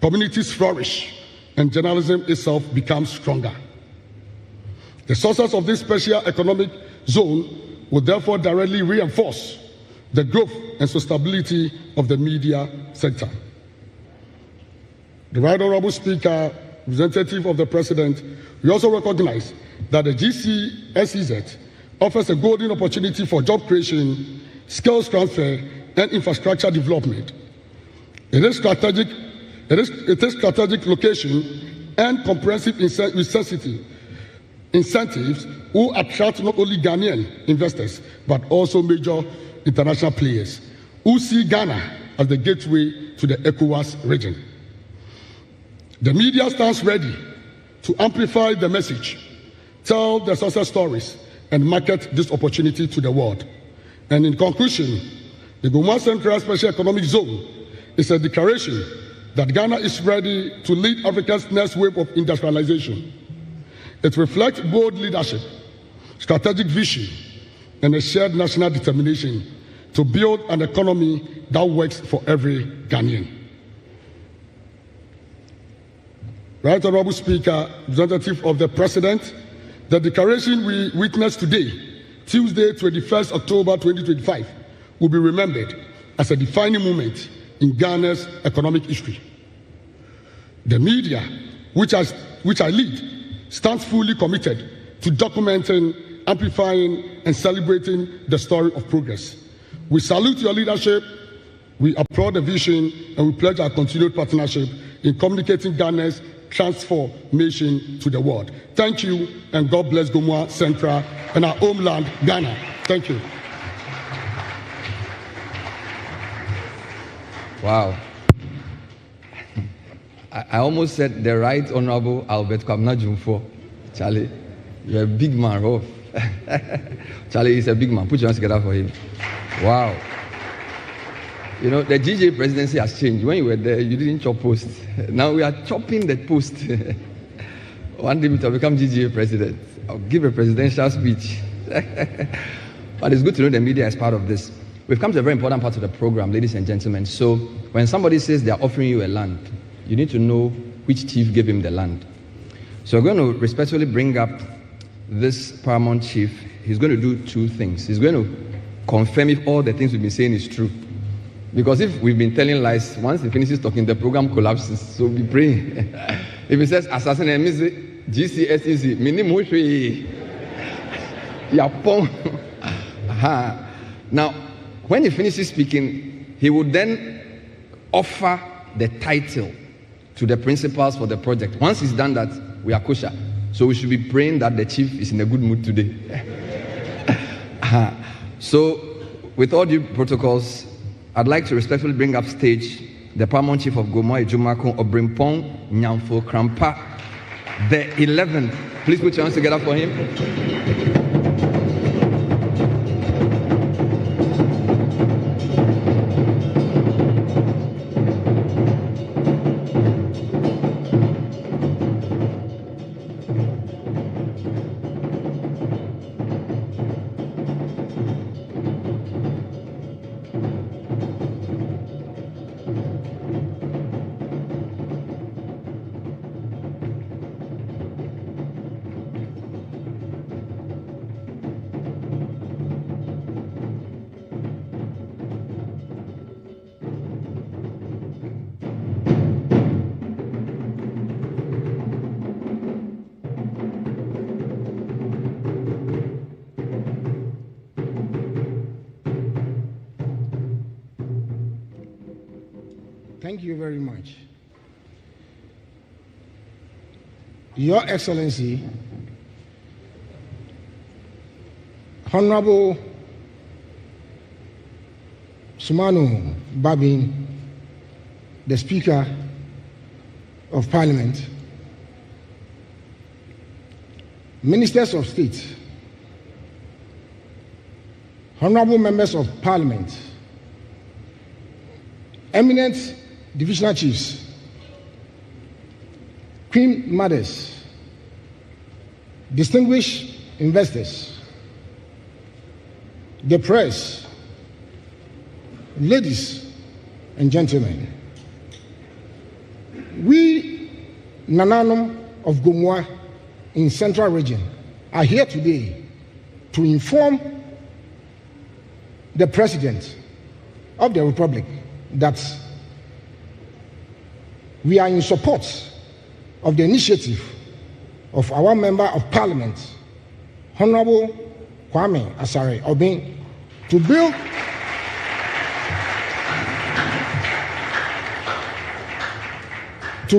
communities flourish, and journalism itself becomes stronger. The success of this special economic zone will therefore directly reinforce the growth and sustainability of the media sector. The Right Honourable Speaker, representative of the President, we also recognize that the GCSEZ offers a golden opportunity for job creation, skills transfer, and infrastructure development. It is strategic location and comprehensive incentives will attract not only Ghanaian investors, but also major international players who see Ghana as the gateway to the ECOWAS region. The media stands ready to amplify the message, tell the success stories, and market this opportunity to the world. And in conclusion, the Gomoa Central Special Economic Zone is a declaration that Ghana is ready to lead Africa's next wave of industrialization. It reflects bold leadership, strategic vision, and a shared national determination to build an economy that works for every Ghanaian. Right Honourable Speaker, representative of the President, the declaration we witnessed today, Tuesday, 21st October 2025, will be remembered as a defining moment in Ghana's economic history. The media, which I lead, stands fully committed to documenting, amplifying, and celebrating the story of progress. We salute your leadership, we applaud the vision, and we pledge our continued partnership in communicating Ghana's transformation to the world. Thank you, and God bless Gomoa Central and our homeland, Ghana. Thank you. Wow. I almost said the Right Honourable Albert Kwabena Jumfo. Charlie, you're a big man, Rolf. Charlie is a big man. Put your hands together for him. Wow. You know, the GJ presidency has changed. When you were there, you didn't chop post. Now we are chopping the post. One day to become GGA president. I'll give a presidential speech. But it's good to know the media is part of this. We've come to a very important part of the program, ladies and gentlemen. So when somebody says they're offering you a land, you need to know which chief gave him the land. So we're going to respectfully bring up this paramount chief. He's going to do two things. He's going to confirm if all the things we've been saying is true. Because if we've been telling lies, once he finishes talking, the program collapses. So be praying. If he says, assassin, GCSEZ, minimum. Now, when he finishes speaking, he would then offer the title to the principals for the project. Once he's done that, we are kosher. So we should be praying that the chief is in a good mood today. So, with all due protocols, I'd like to respectfully bring up stage the paramount chief of Gomoa Ejumako Obrimpong Nyamfo Krampa, the 11th. Please put your hands together for him. Thank you very much. Your Excellency, Honorable Sumano Babin, the Speaker of Parliament, Ministers of State, Honorable Members of Parliament, eminent divisional chiefs, Queen mothers, distinguished investors, the press, ladies and gentlemen, we Nananom of Gomoa in Central Region are here today to inform the President of the Republic that we are in support of the initiative of our Member of Parliament, Honorable Kwame Asare Obin, to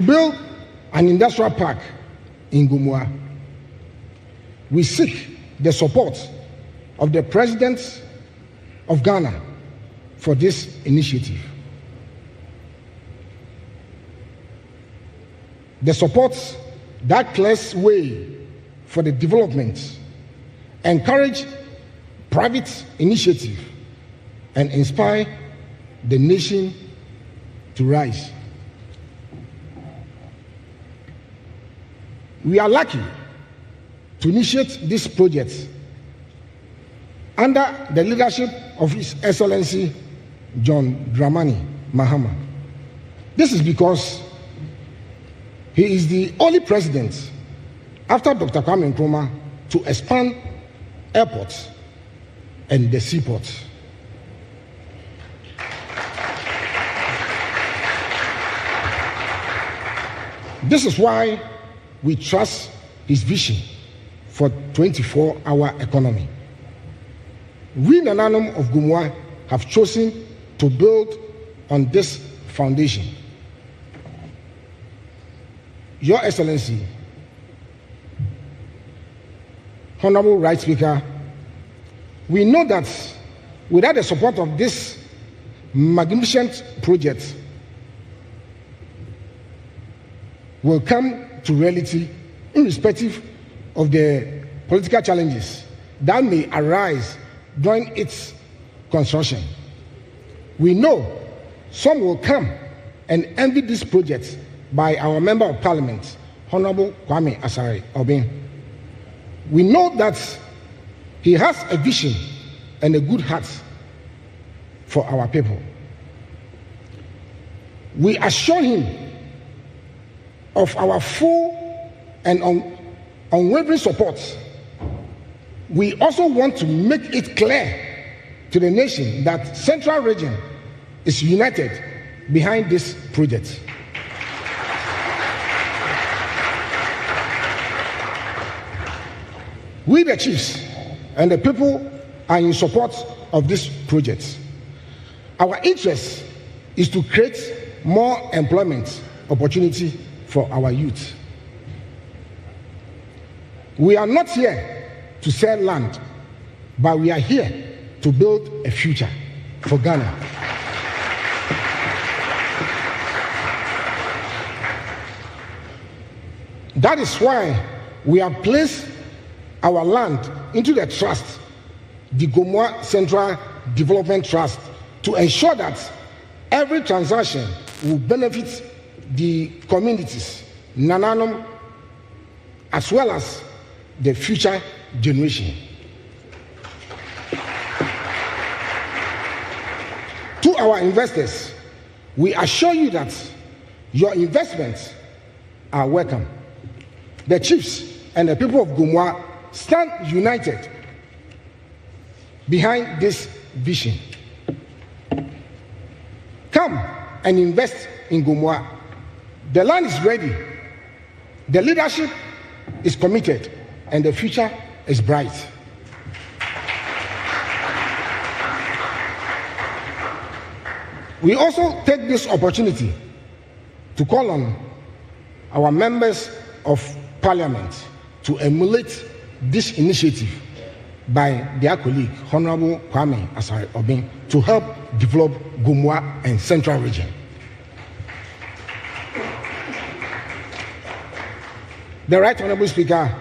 build an industrial park in Gomoa. We seek the support of the President of Ghana for this initiative. The support that clears way for the development, encourage private initiative, and inspire the nation to rise. We are lucky to initiate this project under the leadership of His Excellency John Dramani Mahama. This is because he is the only president after Dr. Kwame Nkrumah to expand airports and the seaports. This is why we trust his vision for 24-hour economy. We Nananom of Gomoa have chosen to build on this foundation. Your Excellency, Honorable Right Speaker, we know that without the support of this magnificent project will come to reality irrespective of the political challenges that may arise during its construction. We know some will come and envy this project by our Member of Parliament, Honorable Kwame Asare Obin. We know that he has a vision and a good heart for our people. We assure him of our full and unwavering support. We also want to make it clear to the nation that Central Region is united behind this project. We, the chiefs and the people, are in support of this project. Our interest is to create more employment opportunity for our youth. We are not here to sell land, but we are here to build a future for Ghana. That is why we have placed our land into the trust, the Gomoa Central Development Trust, to ensure that every transaction will benefit the communities, Nananom, as well as the future generation. To our investors, we assure you that your investments are welcome. The chiefs and the people of Gomoa stand united behind this vision. Come and invest in Gomoa. The land is ready, the leadership is committed, and the future is bright. We also take this opportunity to call on our members of parliament to emulate this initiative by their colleague, Honorable Kwame Asare-Obing, to help develop Gomoa and Central Region. The Right Honorable Speaker,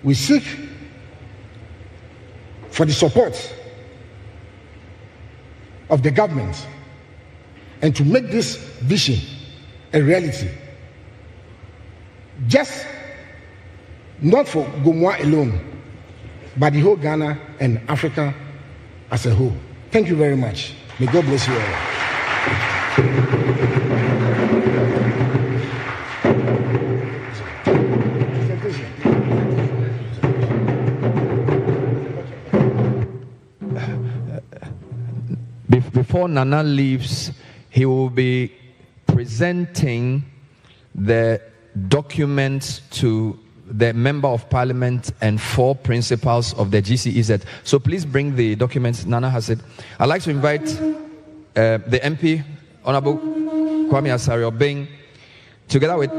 we seek for the support of the government and to make this vision a reality. Just not for Gomoa alone, but the whole Ghana and Africa as a whole. Thank you very much. May God bless you all. Before Nana leaves, he will be presenting the documents to the Member of Parliament and 4 principals of the GCEZ. So please bring the documents. Nana has it. I'd like to invite the MP, Honorable Kwame Asare-Obing, together with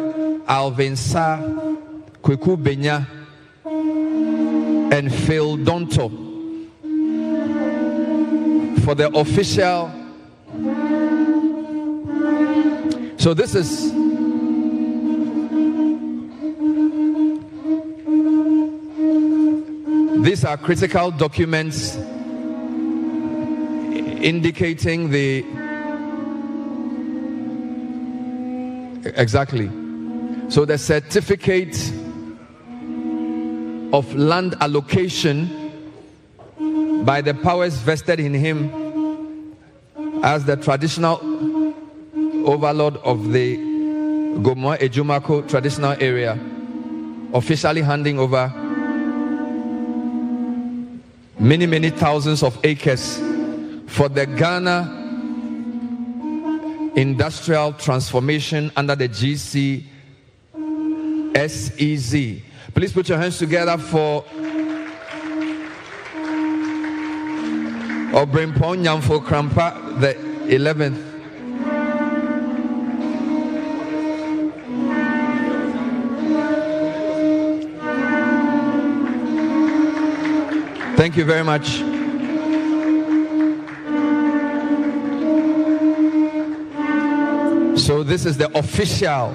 Alvin Sa, Kweku Benya, and Phil Donto, for the official. So this is these are critical documents indicating the exactly. So the certificate of land allocation by the powers vested in him as the traditional overlord of the Gomoa Ejumako traditional area, officially handing over many thousands of acres for the Ghana industrial transformation under the GCSEZ. Please put your hands together for Obrimpon Nyamfo Krampa the 11th. Thank you very much. So this is the official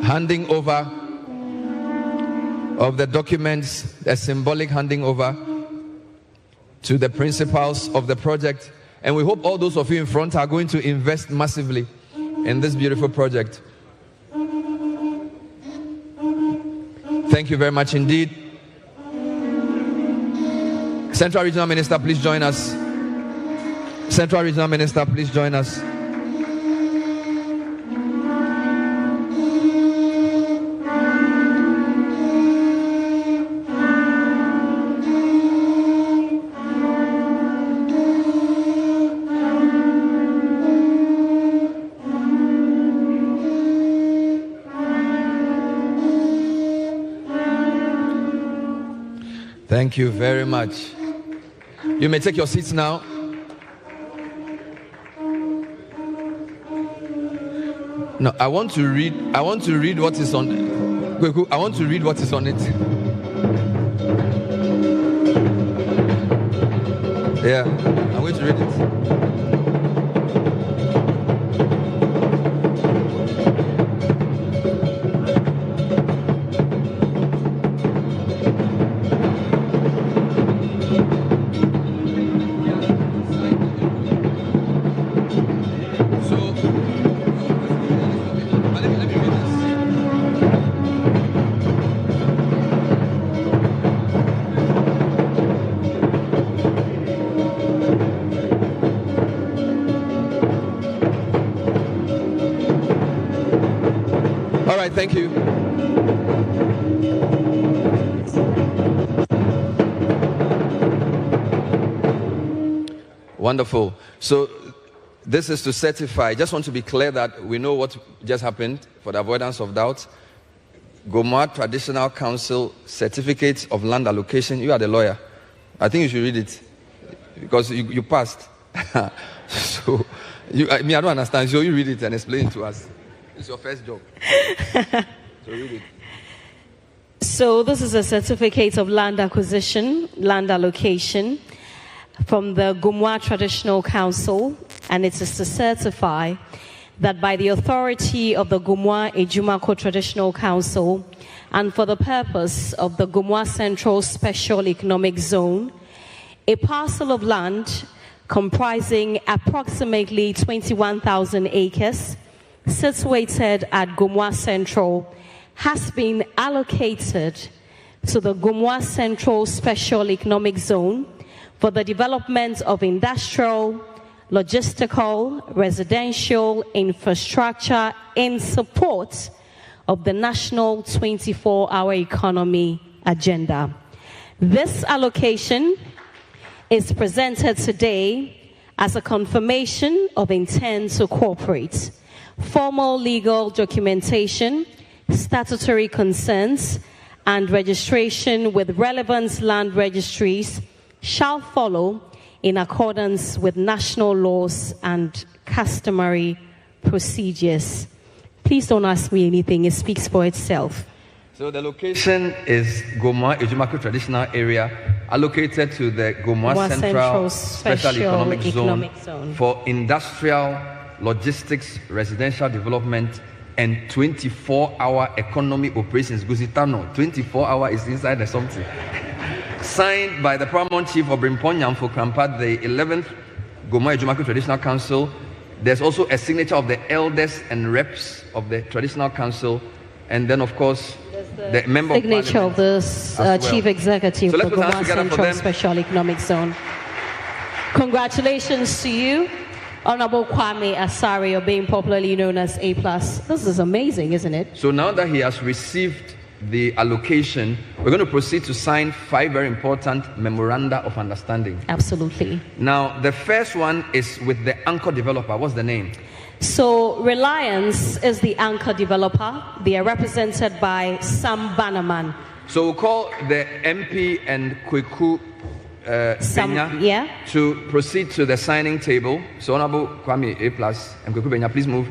handing over of the documents, a symbolic handing over to the principals of the project. And we hope all those of you in front are going to invest massively in this beautiful project. Thank you very much indeed. Central Regional Minister, please join us. Central Regional Minister, please join us. Thank you very much. You may take your seats now. No, I want to read what is on it. I want to read what is on it. Yeah, I'm going to read it. Thank you. Wonderful. So this is to certify. I just want to be clear that we know what just happened for the avoidance of doubt. Gomoa Traditional Council Certificate of Land Allocation. You are the lawyer. I think you should read it. because you passed. So, I don't understand. So you read it and explain it to us. It's your first job. So read it. So this is a certificate of land acquisition, land allocation from the Gomoa Traditional Council, and it is to certify that by the authority of the Gomoa Ejumako Traditional Council and for the purpose of the Gomoa Central Special Economic Zone, a parcel of land comprising approximately 21,000 acres situated at Gomoa Central has been allocated to the Gomoa Central Special Economic Zone for the development of industrial, logistical, residential infrastructure in support of the national 24-hour economy agenda. This allocation is presented today as a confirmation of intent to cooperate. Formal legal documentation, statutory concerns, and registration with relevant land registries shall follow in accordance with national laws and customary procedures. Please don't ask me anything, it speaks for itself. So the location is Gomoa Ejumako Traditional Area, allocated to the Gomoa Central Special Economic Zone for industrial, logistics, residential development, and 24-hour economy operations. Gusitano, 24-hour is inside the something. Signed by the Paramount Chief of Brimpon Nyamfo Krampa, the 11th Gomoa Ejumako Traditional Council. There's also a signature of the elders and reps of the Traditional Council, and then, of course, the member signature of the Chief Executive of the Gomoa Central Special Economic Zone. Congratulations to you, Honorable Kwame Asare, being popularly known as A+. This is amazing, isn't it? So now that he has received the allocation, we're going to proceed to sign 5 very important memoranda of understanding. Absolutely. Now, the first one is with the anchor developer. What's the name? So Reliance is the anchor developer. They are represented by Sam Bannerman. So we'll call the MP and Kweku Benya to proceed to the signing table. So Honorable Kwame A+ and Kweku Benya, please move.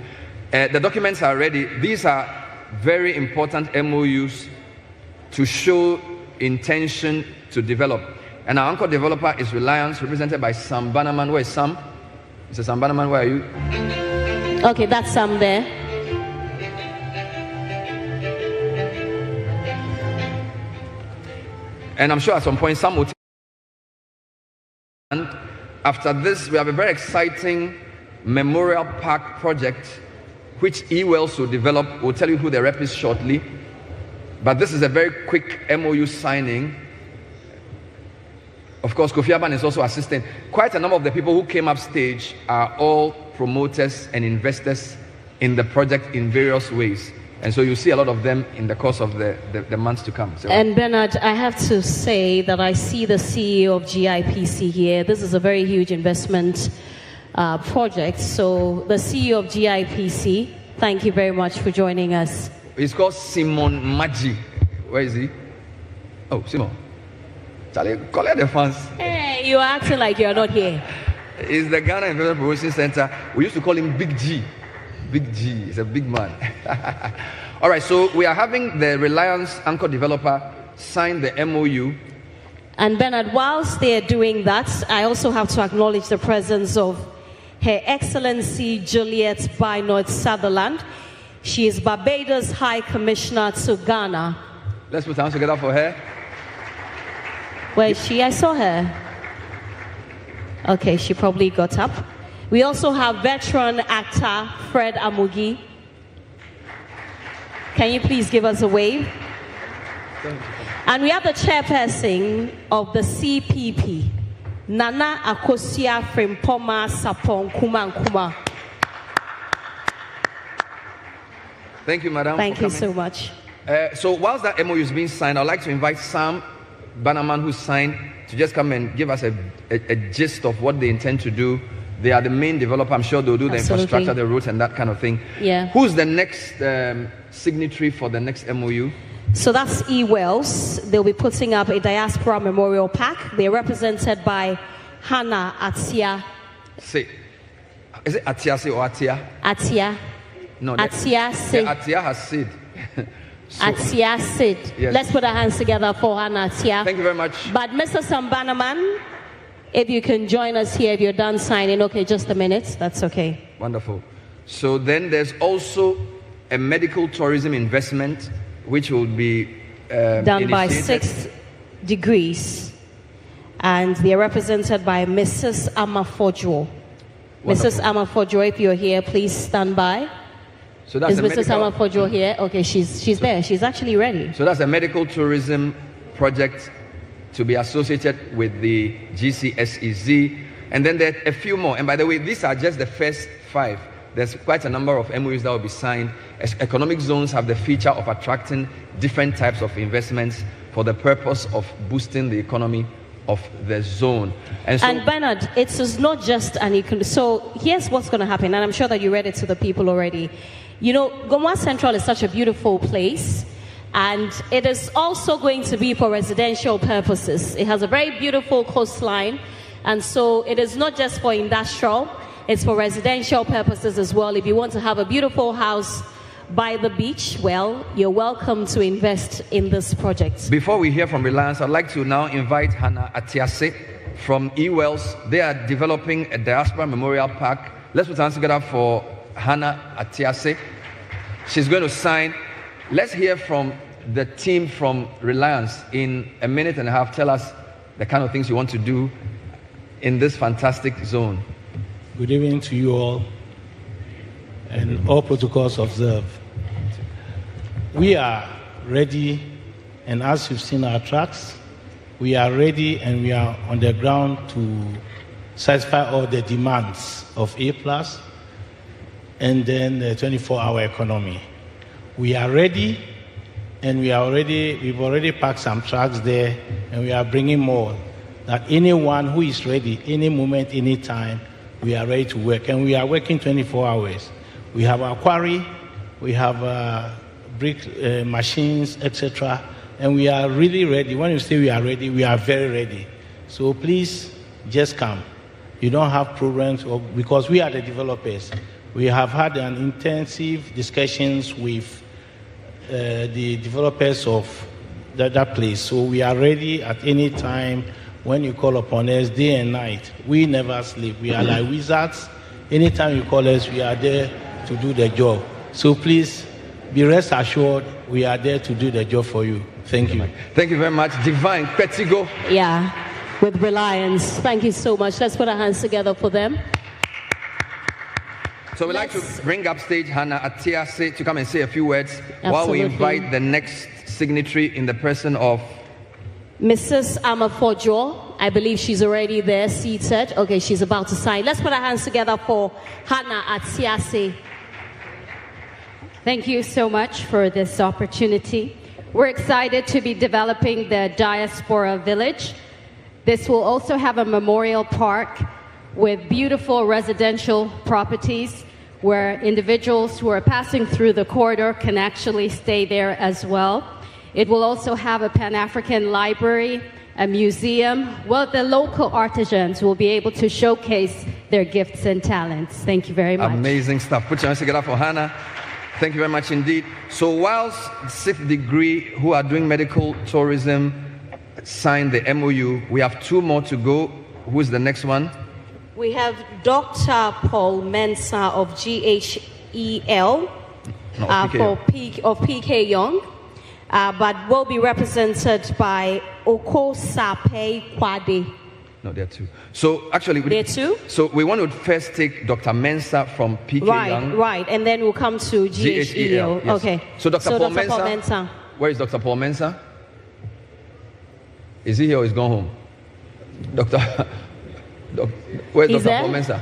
The documents are ready. These are very important MOUs to show intention to develop. And our anchor developer is Reliance, represented by Sam Bannerman. Where is Sam? Mr. Sam Bannerman, where are you? Okay, that's Sam there. And I'm sure at some point Sam will. And after this, we have a very exciting memorial park project which eWells will develop. We'll tell you who the rep is shortly. But this is a very quick MOU signing. Of course, Kofi Aban is also assisting. Quite a number of the people who came up stage are all promoters and investors in the project in various ways. And so you see a lot of them in the course of the months to come. So. And Bernard, I have to say that I see the CEO of GIPC here. This is a very huge investment project. So the CEO of GIPC, thank you very much for joining us. He's called Simon Maggi. Where is he? Oh, Simon. Charlie, call out the fans. Hey, you're acting like you're not here. He's the Ghana Investment Promotion Center. We used to call him Big G. Big G. He's a big man. All right, so we are having the Reliance anchor developer sign the MOU. And Bernard, whilst they're doing that, I also have to acknowledge the presence of Her Excellency Juliet Bynot Sutherland. She is Barbados High Commissioner to Ghana. Let's put hands together for her. Where is she? I saw her. Okay, she probably got up. We also have veteran actor Fred Amugi. Can you please give us a wave? And we have the chairperson of the CPP, Nana Akosia Frimpoma Sapon Kumankuma. Thank you, madam. Thank you so much. So whilst that MOU is being signed, I'd like to invite Sam Bannerman, who signed, to just come and give us a gist of what they intend to do. They are the main developer. I'm sure they'll do the infrastructure, the roads, and that kind of thing. Yeah. Who's the next signatory for the next MOU? So that's eWells. They'll be putting up a diaspora memorial park. They're represented by Hannah Atia. Say, is it Atia say or Atia? Atia. No, Atia Sid. Atia has Sid. Atia Sid. Yes. Let's put our hands together for Hannah Atia. Thank you very much. But Mr. Sambanaman, if you can join us here, if you're done signing, okay, just a minute, that's okay. Wonderful. So then there's also a medical tourism investment, which will be done by initiated. 6 degrees. And they are represented by Mrs. Amafojo. Mrs. Amafojo, if you're here, please stand by. So that's Is a Mrs. medical, Amafojo here? Okay, she's there. She's actually ready. So that's a medical tourism project to be associated with the GCSEZ. And then there are a few more. And by the way, these are just the first 5. There's quite a number of MOUs that will be signed. Economic zones have the feature of attracting different types of investments for the purpose of boosting the economy of the zone. And Bernard, it is not just so here's what's going to happen, and I'm sure that you read it to the people already. You know, Gomoa Central is such a beautiful place, and it is also going to be for residential purposes. It has a very beautiful coastline, and so it is not just for industrial, it's for residential purposes as well. If you want to have a beautiful house by the beach, well, you're welcome to invest in this project. Before we hear from Reliance, I'd like to now invite Hannah Atiase from eWells. They are developing a diaspora memorial park. Let's put our hands together for Hannah Atiase. She's going to sign. Let's hear from the team from Reliance in a minute and a half. Tell us the kind of things you want to do in this fantastic zone. Good evening to you all, and all protocols observed. We are ready, and as you've seen our tracks, we are ready and we are on the ground to satisfy all the demands of A+, and then the 24-hour economy. We are ready, and we've already packed some tracks there, and we are bringing more. That anyone who is ready, any moment, any time, we are ready to work, and we are working 24 hours. We have our quarry, we have brick machines, etc., and we are really ready. When you say we are ready, we are very ready. So please, just come. You don't have problems, because we are the developers. We have had an intensive discussions with the developers of that place. So we are ready at any time when you call upon us, day and night. We never sleep. We are like wizards. Anytime you call us, we are there to do the job. So please, be rest assured, we are there to do the job for you. Thank you. Thank you very much. Divine Petigo. Yeah, with Reliance. Thank you so much. Let's put our hands together for them. So we'd like to bring up stage Hannah Atiase to come and say a few words. Absolutely. While we invite the next signatory in the person of Mrs. Amafojo. I believe she's already there, seated. Okay, she's about to sign. Let's put our hands together for Hannah Atiase. Thank you so much for this opportunity. We're excited to be developing the Diaspora Village. This will also have a memorial park with beautiful residential properties where individuals who are passing through the corridor can actually stay there as well. It will also have a Pan-African library, a museum, where the local artisans will be able to showcase their gifts and talents. Thank you very much. Amazing stuff. Put your hands together for Hannah. Thank you very much indeed. So whilst 6th degree who are doing medical tourism signed the MOU, we have 2 more to go. Who's the next one? We have Dr. Paul Mensah of GHEL of PK Young, but will be represented by Oko Sape Kwade. No, there are 2. So actually, there are 2. So we want to first take Dr. Mensah from PK Young. Right, and then we'll come to GHEL. Yes. Okay. So Dr. Paul Mensah. Where is Dr. Paul Mensah? Is he here or is gone home? Where's Dr. Paul Mensah?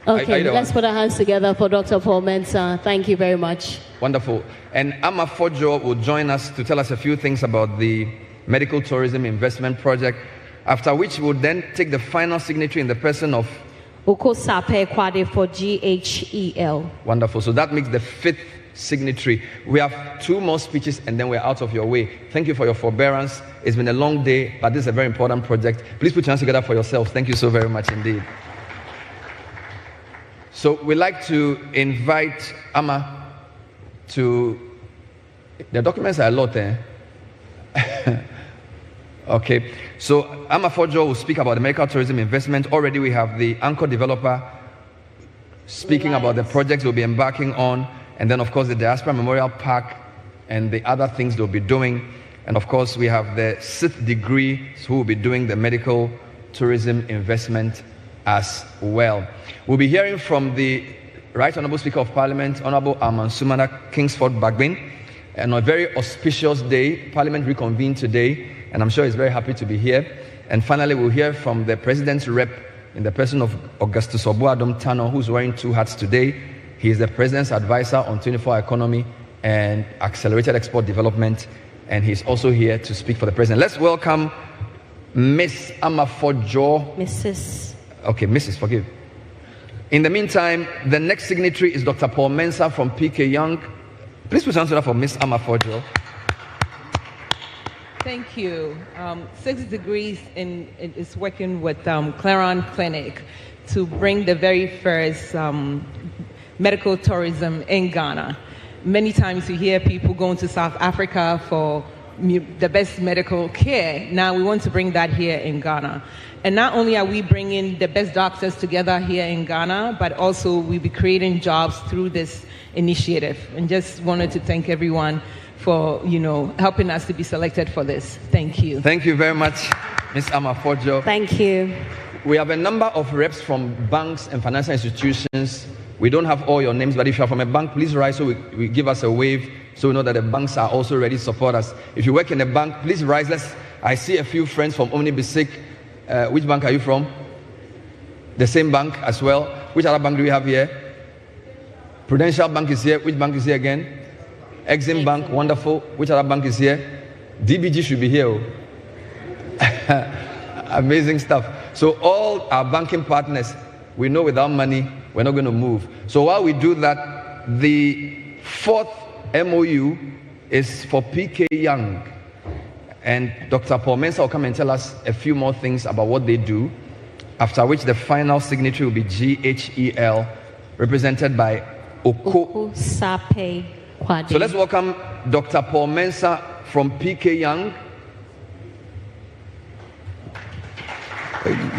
Okay, let's put our hands together for Dr. Paul Mensah. Thank you very much. Wonderful. And Amafojo will join us to tell us a few things about the medical tourism investment project, after which we'll then take the final signature in the person of Oko Sape Kwade for GHEL. Wonderful. So that makes the 5th signatory. We have 2 more speeches and then we're out of your way. Thank you for your forbearance. It's been a long day, but this is a very important project. Please put your hands together for yourself. Thank you so very much indeed. So we'd like to invite Ama to... The documents are a lot, eh? Okay, so Ama Fojo will speak about the medical tourism investment. Already we have the anchor developer speaking about the projects we'll be embarking on, and then of course the Diaspora Memorial Park and the other things they'll be doing. And of course we have the 6th degrees who will be doing the medical tourism investment as well. We'll be hearing from the Right Honourable Speaker of Parliament, Honourable Arman Sumana Kingsford Bagbin. And on a very auspicious day, Parliament reconvened today, and I'm sure he's very happy to be here. And finally, we'll hear from the President's rep in the person of Augustus Obuadom Tano, who's wearing 2 hats today. He is the President's advisor on 24-hour economy and accelerated export development, and he's also here to speak for the President. Let's welcome Miss Ama Fojo. Mrs. Okay, Mrs. Forgive. In the meantime, the next signatory is Dr. Paul Mensah from PK Young. Please put your hands up for Miss Ama Fojo. Thank you. 6 Degrees is working with Claron Clinic to bring the very first medical tourism in Ghana. Many times you hear people going to South Africa for the best medical care. Now we want to bring that here in Ghana. And not only are we bringing the best doctors together here in Ghana, but also we'll be creating jobs through this initiative. And just wanted to thank everyone for, helping us to be selected for this. Thank you. Thank you very much, Ms. Ama Fojo. Thank you. We have a number of reps from banks and financial institutions. We don't have all your names, but if you're from a bank, please rise so we give us a wave so we know that the banks are also ready to support us. If you work in a bank, please rise. I see a few friends from Omni Basic. Which bank are you from? The same bank as well. Which other bank do we have here? Prudential Bank is here. Which bank is here again? Exim Bank, wonderful. Which other bank is here? DBG should be here. Amazing stuff. So all our banking partners, we know without money, we're not going to move. So while we do that, the 4th MOU is for PK Young. And Dr. Paul Mensah will come and tell us a few more things about what they do, after which the final signatory will be GHEL, represented by Oko Sape Kwade. So let's welcome Dr. Paul Mensah from PK Young.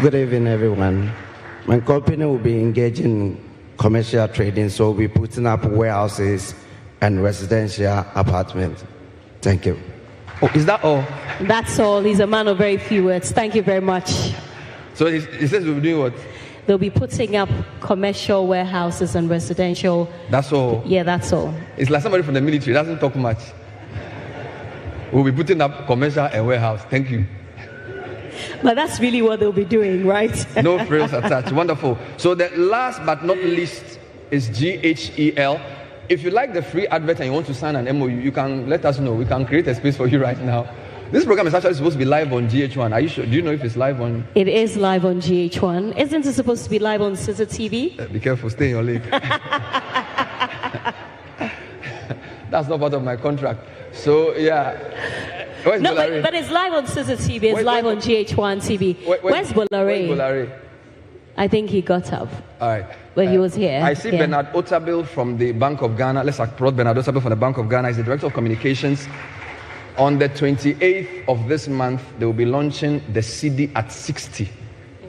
Good evening, everyone. My company will be engaging in commercial trading, so we'll be putting up warehouses and residential apartments. Thank you. Oh, is that all? That's all. He's a man of very few words. Thank you very much. So he says we'll be doing what? They'll be putting up commercial warehouses and residential. That's all? Yeah, that's all. It's like somebody from the military. Doesn't talk much. We'll be putting up commercial and warehouse. Thank you. But that's really what they'll be doing, right? No frills attached. Wonderful. So the last but not least is GHEL. If you like the free advert and you want to sign an MOU, you can let us know. We can create a space for you right now. This program is actually supposed to be live on GHOne. Are you sure? Do you know if it's live on? It is live on GHOne. Isn't it supposed to be live on Scissor TV? Be careful, stay in your lane. That's not part of my contract. So, yeah. Where's no, but it's live on Scissor TV. It's live on GHOne TV. Where's Bolare? I think he got up. All right. When he was here. I see Bernard Otabil from the Bank of Ghana. Let's applaud Bernard Otabil from the Bank of Ghana. He's the Director of Communications. On the 28th of this month, they will be launching the CD at 60.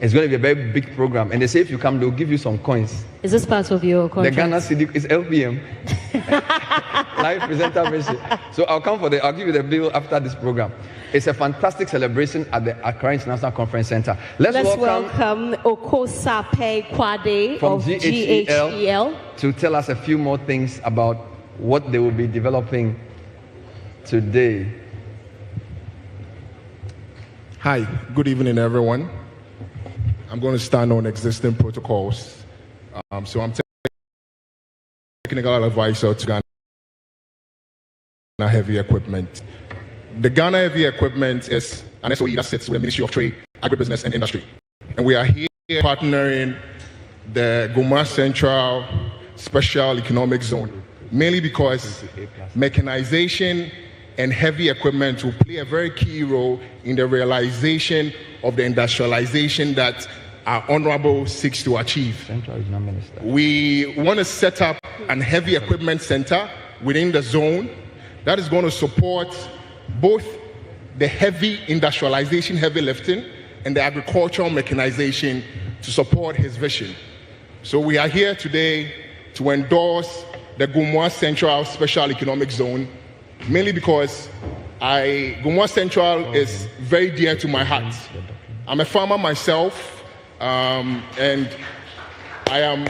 It's going to be a very big program. And they say if you come, they'll give you some coins. Is this part of your contract? The Ghana CD is LPM. Live presenter mission. So I'll give you the bill after this program. It's a fantastic celebration at the Accra International Conference Center. Let's welcome Oko Sape Kwade from of GHEL to tell us a few more things about what they will be developing today. Hi, good evening, everyone. I'm going to stand on existing protocols. So I'm technical advisor to Ghana Heavy Equipment. The Ghana Heavy Equipment is an SOE that sits with the Ministry of Trade, Agribusiness and Industry. And we are here partnering the Gomoa Central Special Economic Zone mainly because mechanization and heavy equipment will play a very key role in the realization of the industrialization that our honorable seeks to achieve. We want to set up an heavy equipment center within the zone that is going to support both the heavy industrialization, heavy lifting, and the agricultural mechanization to support his vision. So we are here today to endorse the Gomoa Central Special Economic Zone, mainly because Gomoa Central is very dear to my heart. I'm a farmer myself, and I am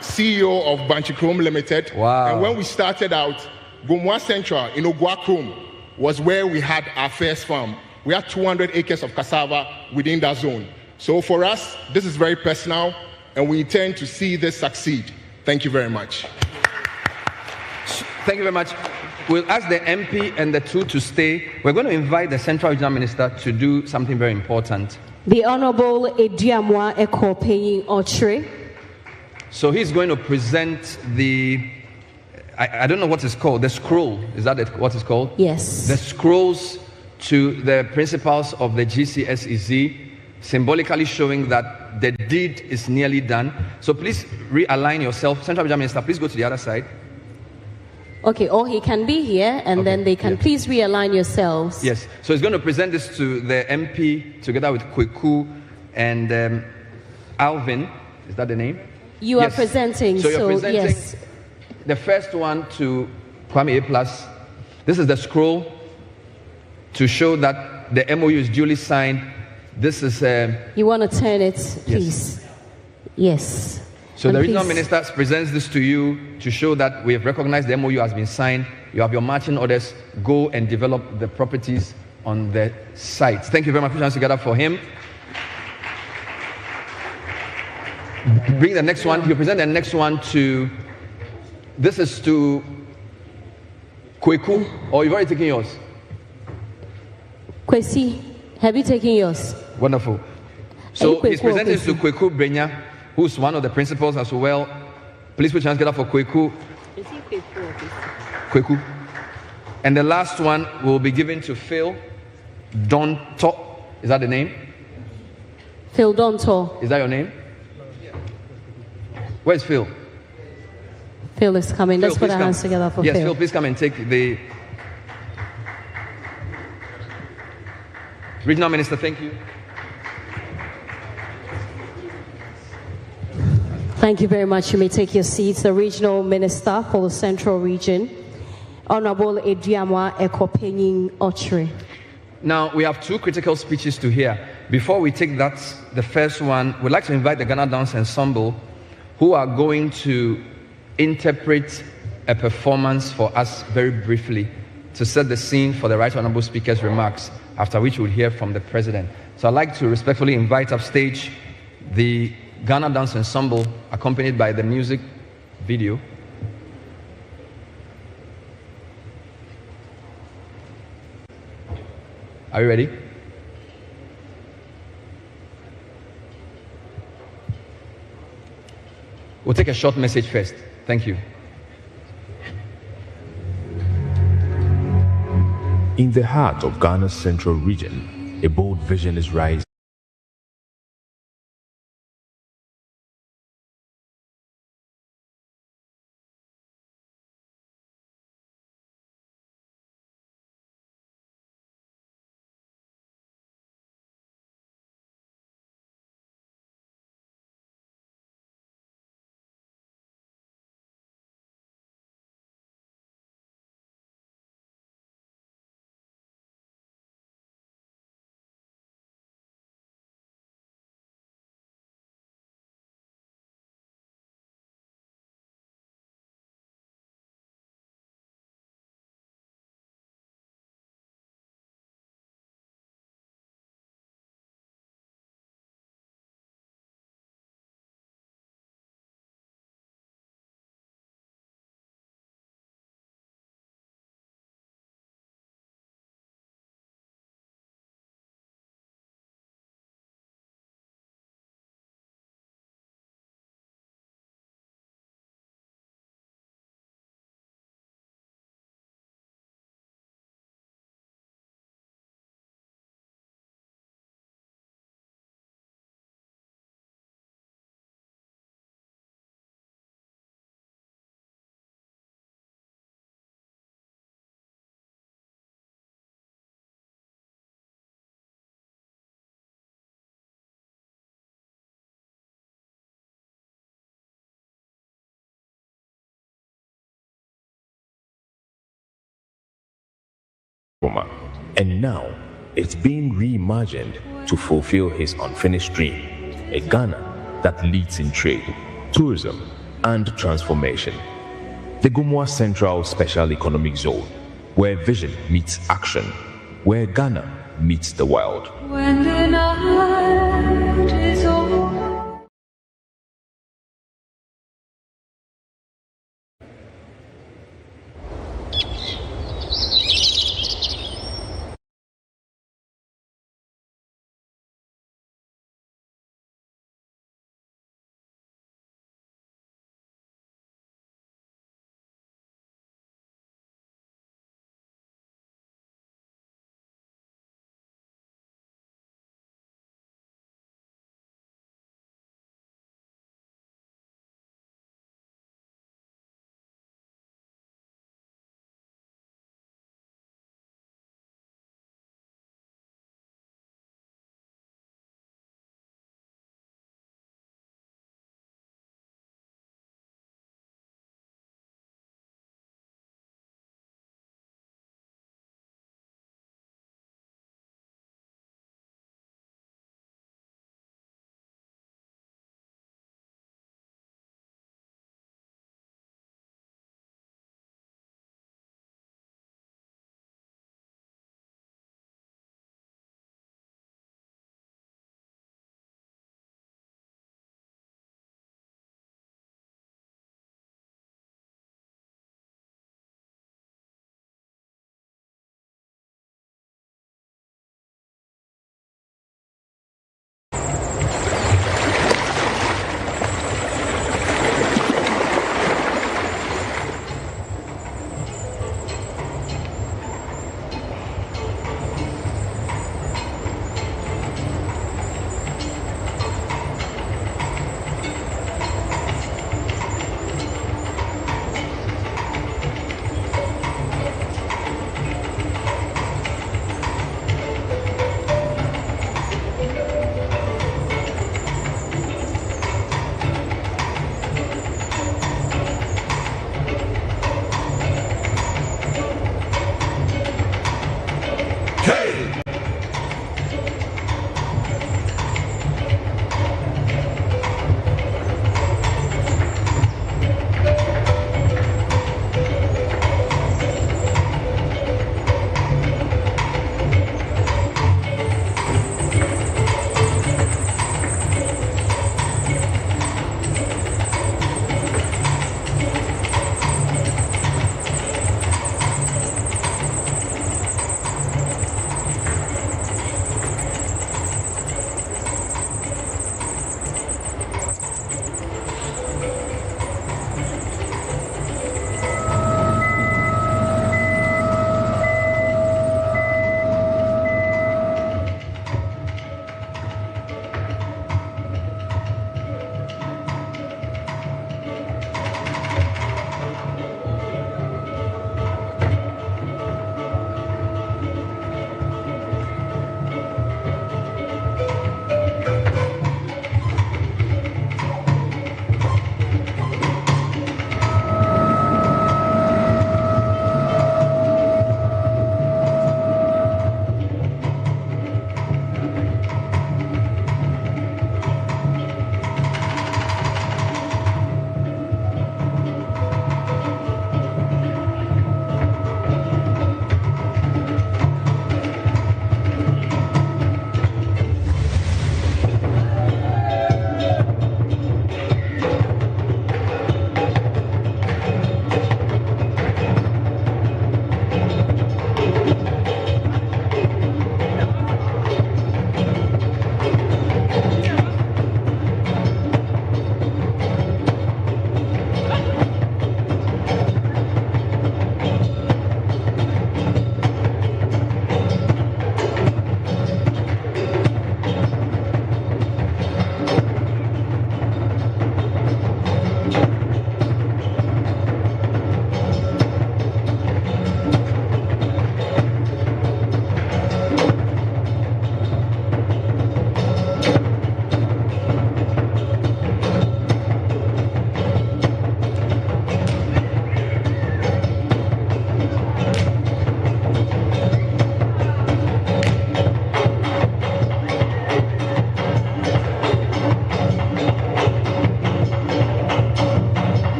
CEO of Banchi Chrome Limited. Wow. And when we started out, Gomoa Central in Ogwa Chrome was where we had our first farm. We had 200 acres of cassava within that zone. So for us, this is very personal, and we intend to see this succeed. Thank you very much. Thank you very much. We'll ask the MP and the two to stay. We're going to invite the Central Regional Minister to do something very important. The Honorable Ediamwa Ekopeyin Ochre. So he's going to present the, I don't know what it's called, the scroll. Is that what it's called? Yes. The scrolls to the principals of the GCSEZ, symbolically showing that the deed is nearly done. So please realign yourself. Central Regional Minister, please go to the other side. Okay, or he can be here, and then they can please realign yourselves. Yes, so he's going to present this to the MP together with Kweku and Alvin. Is that the name? You are presenting, so you're presenting yes. The first one to Kwame A+. This is the scroll to show that the MOU is duly signed. This is... you want to turn it, please? Yes. So the regional minister presents this to you to show that we have recognized the MOU has been signed. You have your marching orders. Go and develop the properties on the site. Thank you very much. Put your hands together for him. Bring the next one. You present the next one to... This is to Kweku. Or you've already taken yours? Kwesi, have you taken yours? Wonderful. So he's presenting to Kweku Brenya, who's one of the principals as well. Please put your hands together for Kweku. Kweku. And the last one will be given to Phil Donto. Is that the name? Phil Donto. Is that your name? Where's Phil? Phil is coming. Let's put our come. hands together for Yes, Phil. Phil, please come and take the... Regional Minister, thank you. Thank you very much. You may take your seats. The Regional Minister for the Central Region, Honorable Ediamwa Ekopeyin Ochre. Now, we have two critical speeches to hear. Before we take that, the first one, we'd like to invite the Ghana Dance Ensemble, who are going to interpret a performance for us very briefly to set the scene for the Right Honorable Speaker's remarks, after which we'll hear from the President. So I'd like to respectfully invite upstage the Ghana Dance Ensemble, accompanied by the music video. Are you ready? We'll take a short message first. Thank you. In the heart of Ghana's central region, a bold vision is rising. Gomoa, and now it's being reimagined to fulfill his unfinished dream, a Ghana that leads in trade, tourism, and transformation. The Gomoa Central Special Economic Zone, where vision meets action, where Ghana meets the world. When the night is over.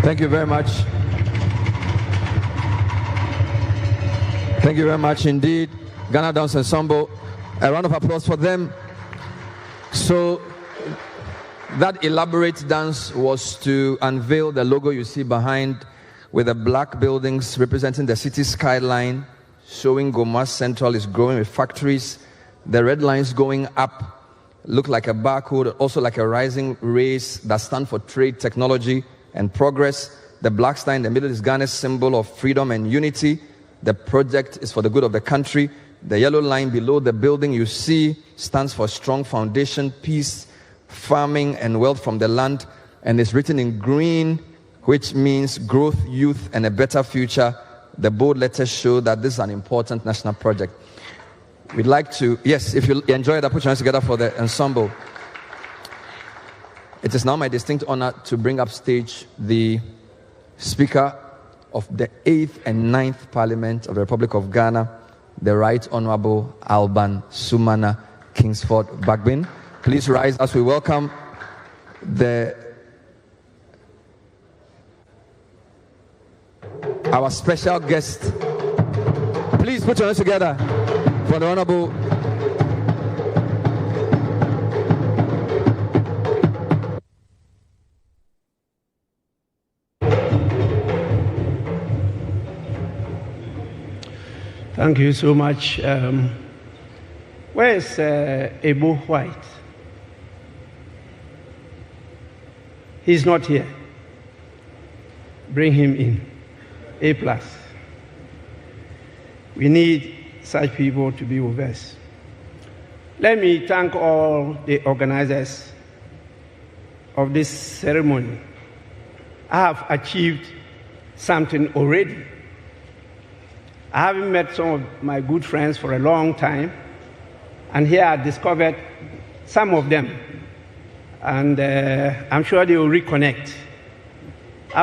Thank you very much. Thank you very much indeed. Ghana Dance Ensemble. A round of applause for them. So that elaborate dance was to unveil the logo you see behind, with the black buildings representing the city skyline, showing Gomoa Central is growing with factories. The red lines going up look like a barcode, also like a rising rays that stand for trade, technology, and progress. The black star in the middle is Ghana's symbol of freedom and unity. The project is for the good of the country. The yellow line below the building you see stands for strong foundation, peace, farming, and wealth from the land. And it's written in green, which means growth, youth, and a better future. The bold letters show that this is an important national project. We'd like to, yes, if you enjoy that, put your hands together for the ensemble. It is now my distinct honor to bring up stage the Speaker of the 8th and 9th Parliament of the Republic of Ghana, the Right Honorable Alban Sumana Kingsford Bagbin. Please rise as we welcome our special guest. Please put your hands together for the Honorable Thank you so much. Where is Ebo White? He's not here. Bring him in. A+. We need such people to be with us. Let me thank all the organizers of this ceremony. I have achieved something already. I haven't met some of my good friends for a long time, and here I discovered some of them, and I'm sure they will reconnect.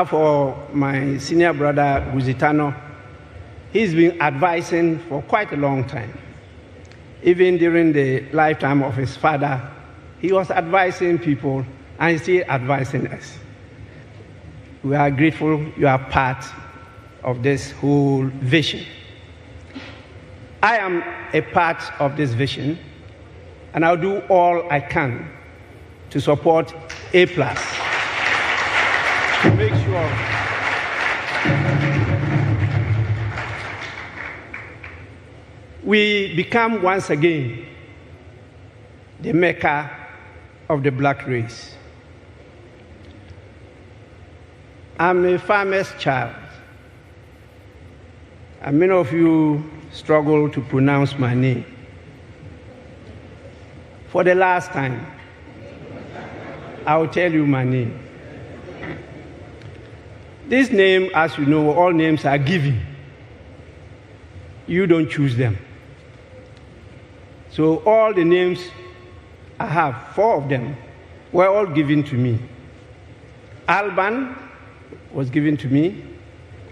For my senior brother, Guzitano, he's been advising for quite a long time. Even during the lifetime of his father, he was advising people, and he's still advising us. We are grateful you are part of this whole vision. I am a part of this vision, and I'll do all I can to support A+, to make sure we become once again the Mecca of the black race. I'm a farmer's child, and many of you struggle to pronounce my name. For the last time, I will tell you my name. This name, as you know, all names are given. You don't choose them. So all the names I have, 4 of them, were all given to me. Alban was given to me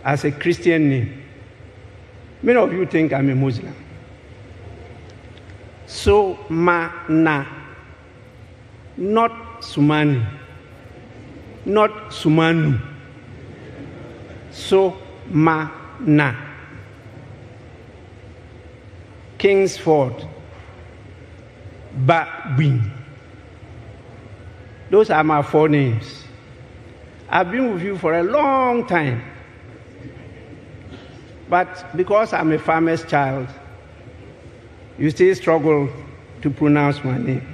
as a Christian name. Many of you think I'm a Muslim. So Mana, not Sumani, not Sumanu. Somana, Kingsford, Bawin. Those are my 4 names. I've been with you for a long time. But because I'm a farmer's child, you still struggle to pronounce my name.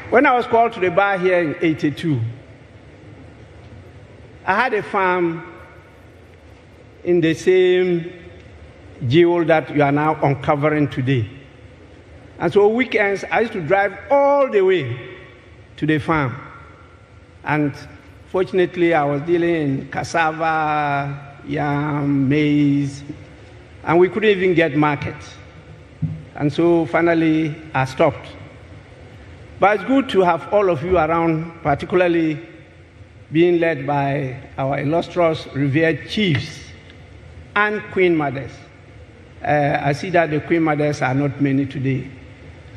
When I was called to the bar here in '82, I had a farm in the same GHOne that you are now uncovering today. And so weekends, I used to drive all the way to the farm. And fortunately, I was dealing in cassava, yam, maize, and we couldn't even get markets. And so finally, I stopped. But it's good to have all of you around, particularly being led by our illustrious, revered chiefs and queen mothers. I see that the queen mothers are not many today.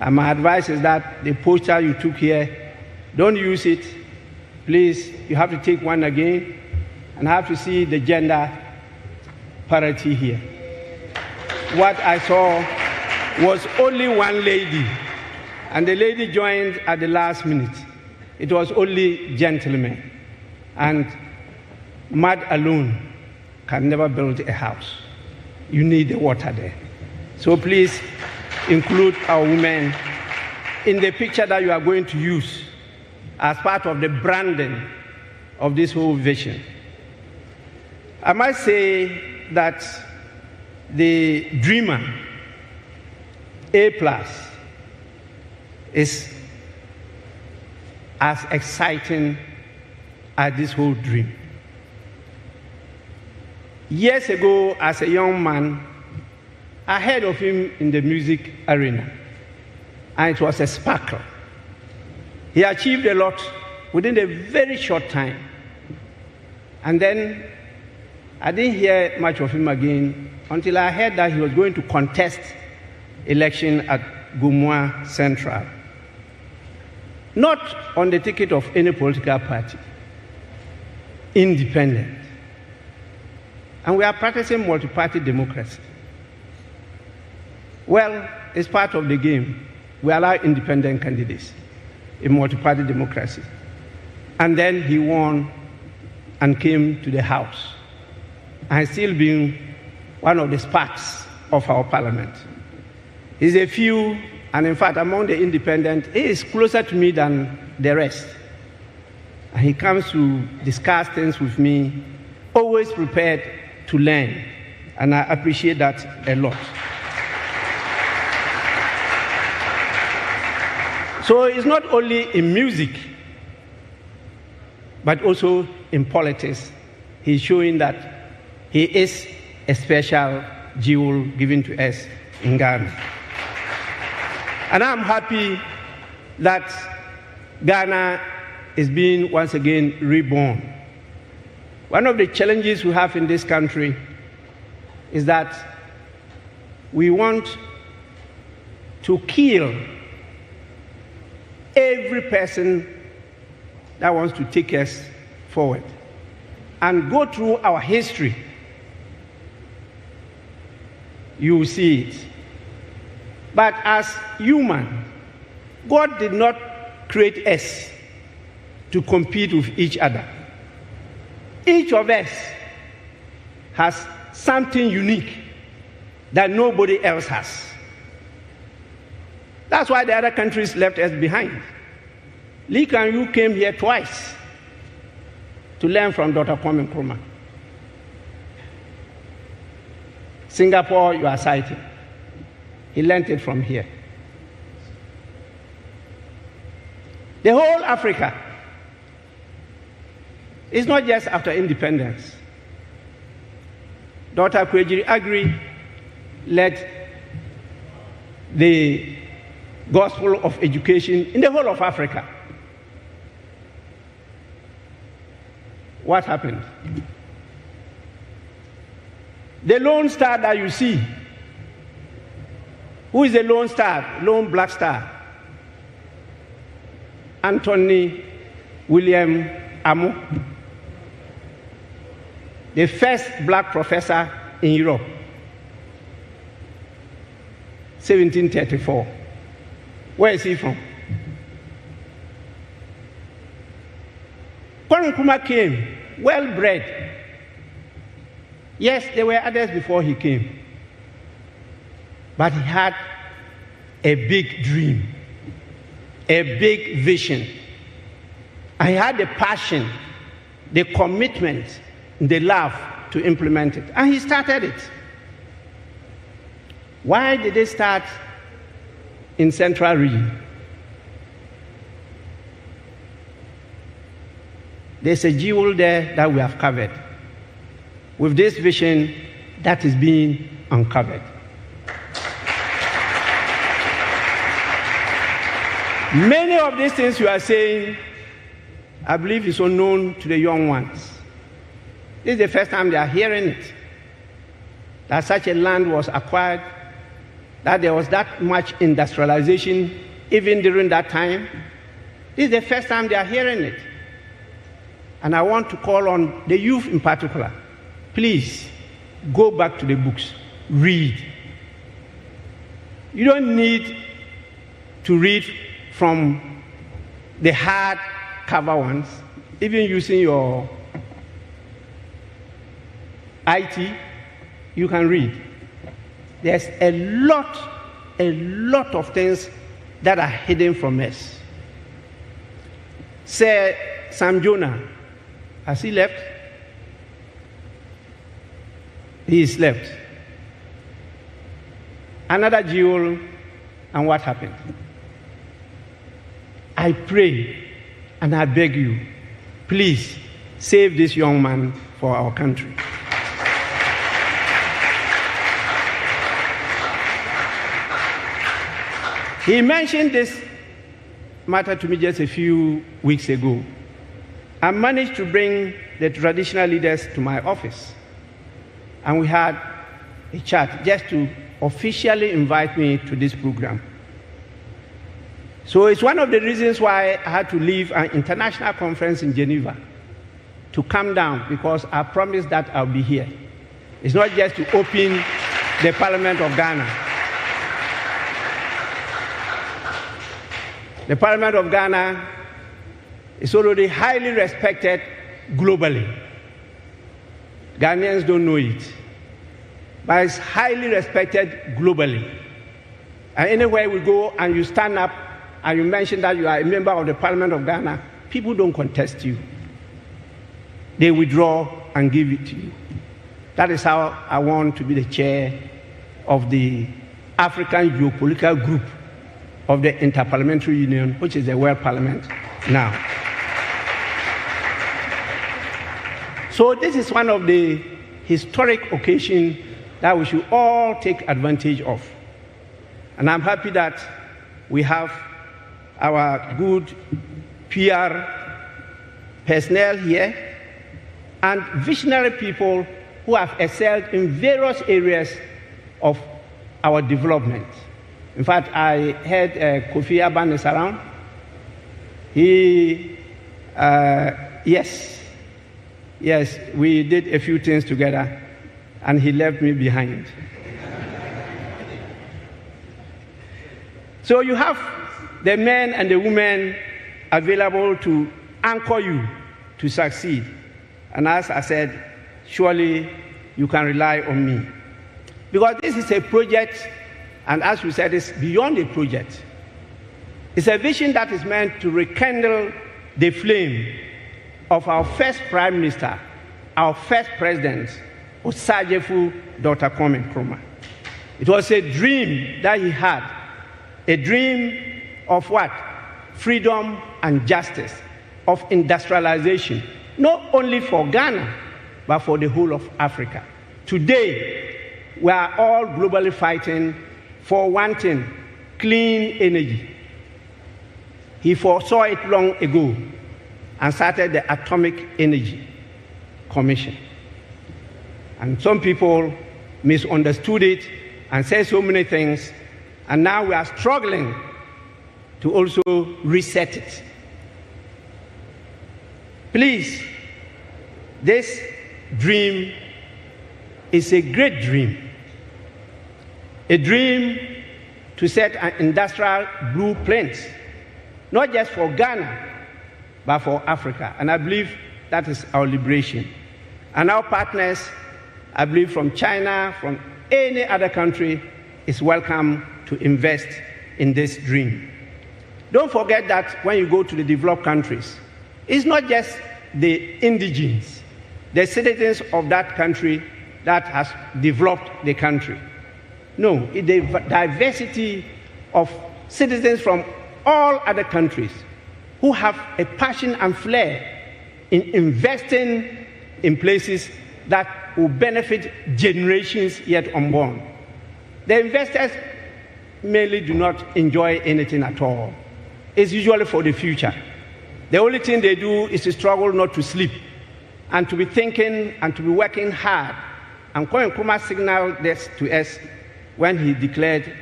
And my advice is that the poster you took here, don't use it. Please, you have to take one again and have to see the gender parity here. What I saw was only one lady, and the lady joined at the last minute. It was only gentlemen. And mud alone can never build a house. You need the water there. So please include our women in the picture that you are going to use as part of the branding of this whole vision. I must say that the dreamer, A+, is as exciting as this whole dream. Years ago, as a young man, I heard of him in the music arena, and it was a sparkle. He achieved a lot within a very short time. And then I didn't hear much of him again until I heard that he was going to contest election at Gomoa Central. Not on the ticket of any political party, independent. And we are practicing multi-party democracy. Well, it's part of the game. We allow independent candidates in multi-party democracy. And then he won and came to the House. And still being one of the sparks of our parliament. He's a few, and in fact, among the independent, he is closer to me than the rest. And he comes to discuss things with me, always prepared to learn. And I appreciate that a lot. So it's not only in music, but also in politics. He's showing that he is a special jewel given to us in Ghana. And I'm happy that Ghana is being once again reborn. One of the challenges we have in this country is that we want to kill every person that wants to take us forward and go through our history. You will see it. But as human, God did not create us to compete with each other. Each of us has something unique that nobody else has. That's why the other countries left us behind. Lee Kuan Yew came here twice to learn from Dr. Kwame Nkrumah. Singapore, you are citing. He learned it from here. The whole Africa is not just after independence. Dr. Kwejiri Agri led the gospel of education in the whole of Africa. What happened? The Lone Star that you see, who is the Lone Star, Lone Black Star? Anthony William Amo, the first black professor in Europe, 1734. Where is he from? Kwame Nkrumah came, well-bred. Yes, there were others before he came. But he had a big dream, a big vision. And he had the passion, the commitment, the love to implement it. And he started it. Why did they start in Central Region? There's a jewel there that we have covered, with this vision that is being uncovered. Many of these things you are saying, I believe, is unknown to the young ones. This is the first time they are hearing it, that such a land was acquired, that there was that much industrialization even during that time. This is the first time they are hearing it. And I want to call on the youth in particular, please go back to the books, read. You don't need to read from the hard cover ones, even using your IT, you can read. There's a lot of things that are hidden from us. Say, Sam Jonah, has he left? He is left. Another jewel, and what happened? I pray and I beg you, please save this young man for our country. He mentioned this matter to me just a few weeks ago. I managed to bring the traditional leaders to my office, and we had a chat just to officially invite me to this program. So it's one of the reasons why I had to leave an international conference in Geneva to come down, because I promised that I'll be here. It's not just to open the Parliament of Ghana. The Parliament of Ghana is already highly respected globally. Ghanaians don't know it, but it's highly respected globally. And anywhere we go and you stand up and you mention that you are a member of the Parliament of Ghana, people don't contest you. They withdraw and give it to you. That is how I want to be the chair of the African Geopolitical Group of the Interparliamentary Union, which is the World Parliament now. So this is one of the historic occasions that we should all take advantage of. And I'm happy that we have our good PR personnel here and visionary people who have excelled in various areas of our development. In fact, I heard Kofi Aban is around. Yes, we did a few things together, and he left me behind. So you have the men and the women available to anchor you to succeed. And as I said, surely you can rely on me. Because this is a project, and as we said, it's beyond a project. It's a vision that is meant to rekindle the flame of our first Prime Minister, our first President, Osagyefo Dr. Kwame Nkrumah. It was a dream that he had, a dream of what? Freedom and justice, of industrialization, not only for Ghana, but for the whole of Africa. Today, we are all globally fighting for one thing: clean energy. He foresaw it long ago and started the Atomic Energy Commission. And some people misunderstood it and said so many things, and now we are struggling to also reset it. Please, this dream is a great dream. A dream to set an industrial blueprint, not just for Ghana, but for Africa. And I believe that is our liberation. And our partners, I believe from China, from any other country, is welcome to invest in this dream. Don't forget that when you go to the developed countries, it's not just the indigenes, the citizens of that country that has developed the country. No, it's the diversity of citizens from all other countries who have a passion and flair in investing in places that will benefit generations yet unborn. The investors mainly do not enjoy anything at all. It's usually for the future. The only thing they do is to struggle not to sleep and to be thinking and to be working hard. And Kwame Nkrumah signaled this to us when he declared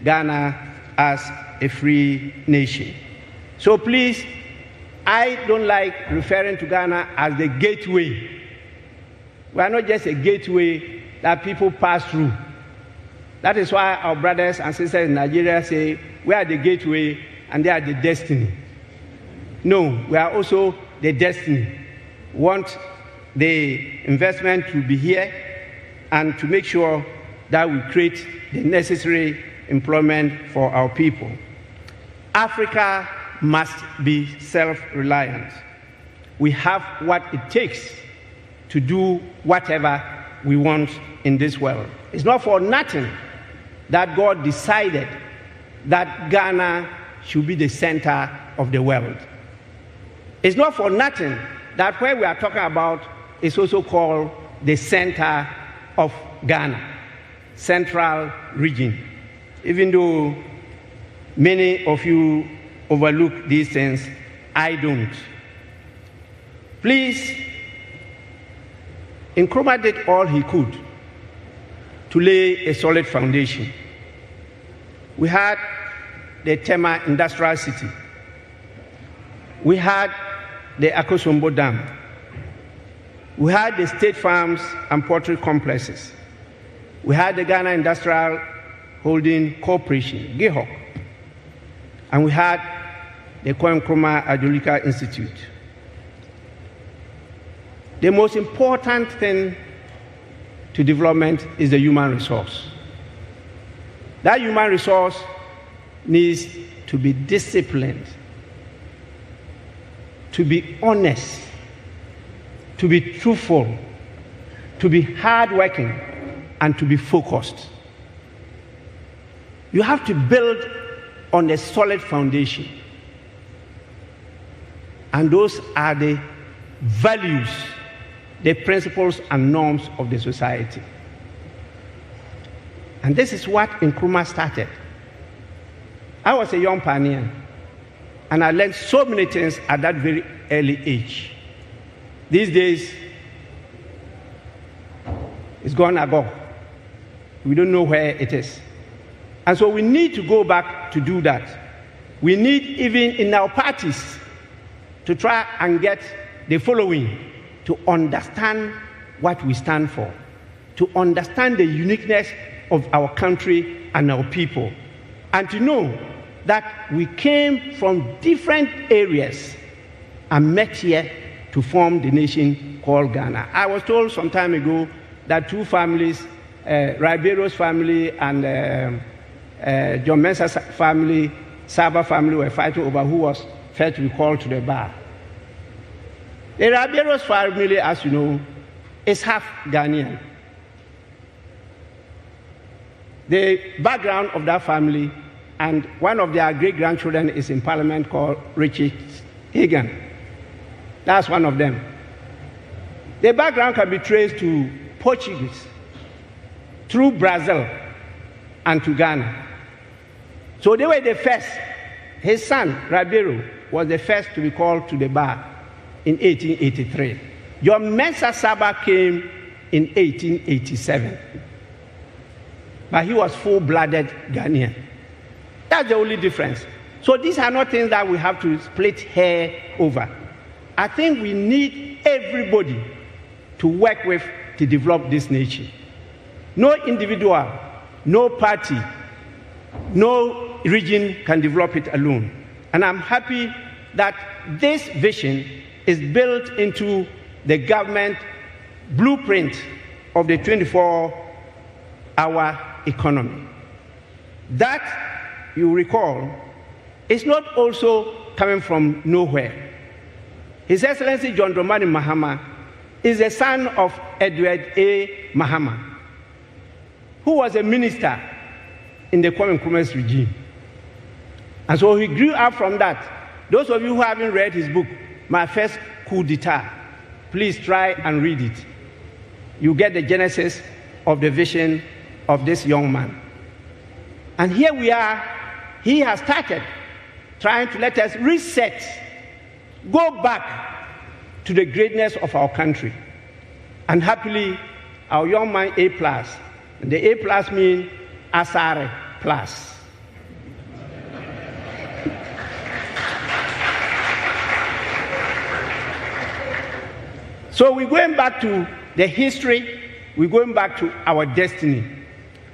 Ghana as a free nation. So please, I don't like referring to Ghana as the gateway. We are not just a gateway that people pass through. That is why our brothers and sisters in Nigeria say, we are the gateway and they are the destiny. No, we are also the destiny. We want the investment to be here and to make sure that we create the necessary employment for our people. Africa must be self-reliant. We have what it takes to do whatever we want in this world. It's not for nothing that God decided that Ghana should be the center of the world. It's not for nothing that where we are talking about is also called the center of Ghana, Central Region. Even though many of you overlook these things, I don't. Please, Nkrumah did all he could to lay a solid foundation. We had the Tema Industrial City. We had the Akosombo Dam. We had the state farms and poultry complexes. We had the Ghana Industrial Holding Corporation, GHOne. And we had the Kwame Nkrumah Adjolika Institute. The most important thing to development is the human resource. That human resource needs to be disciplined, to be honest, to be truthful, to be hardworking, and to be focused. You have to build on a solid foundation. And those are the values, the principles and norms of the society. And this is what Nkrumah started. I was a young pioneer, and I learned so many things at that very early age. These days, it's gone ago. We don't know where it is. And so we need to go back to do that. We need, even in our parties, to try and get the following, to understand what we stand for, to understand the uniqueness of our country and our people, and to know that we came from different areas and met here to form the nation called Ghana. I was told some time ago that two families, Ribeiro's family and John Mensah's family, Saba family, were fighting over who was first to be called to the bar. The Ribeiro's family, as you know, is half Ghanaian. The background of that family, and one of their great-grandchildren is in Parliament called Richard Hagan. That's one of them. The background can be traced to Portuguese, through Brazil, and to Ghana. So they were the first. His son, Ribeiro, was the first to be called to the bar in 1883. John Mensah Saba came in 1887. But he was full-blooded Ghanaian. That's the only difference. So these are not things that we have to split hair over. I think we need everybody to work with to develop this nation. No individual, no party, no region can develop it alone. And I'm happy that this vision is built into the government blueprint of the 24-hour economy. That, you recall, is not also coming from nowhere. His Excellency John Dramani Mahama is the son of Edward A. Mahama, who was a minister in the Kwame Nkrumah's regime. And so he grew up from that. Those of you who haven't read his book, My First Coup d'etat, please try and read it. You get the genesis of the vision of this young man. And here we are, he has started trying to let us reset, go back to the greatness of our country. And happily, our young man A+, and the A+ means Asare plus. So we're going back to the history, we're going back to our destiny.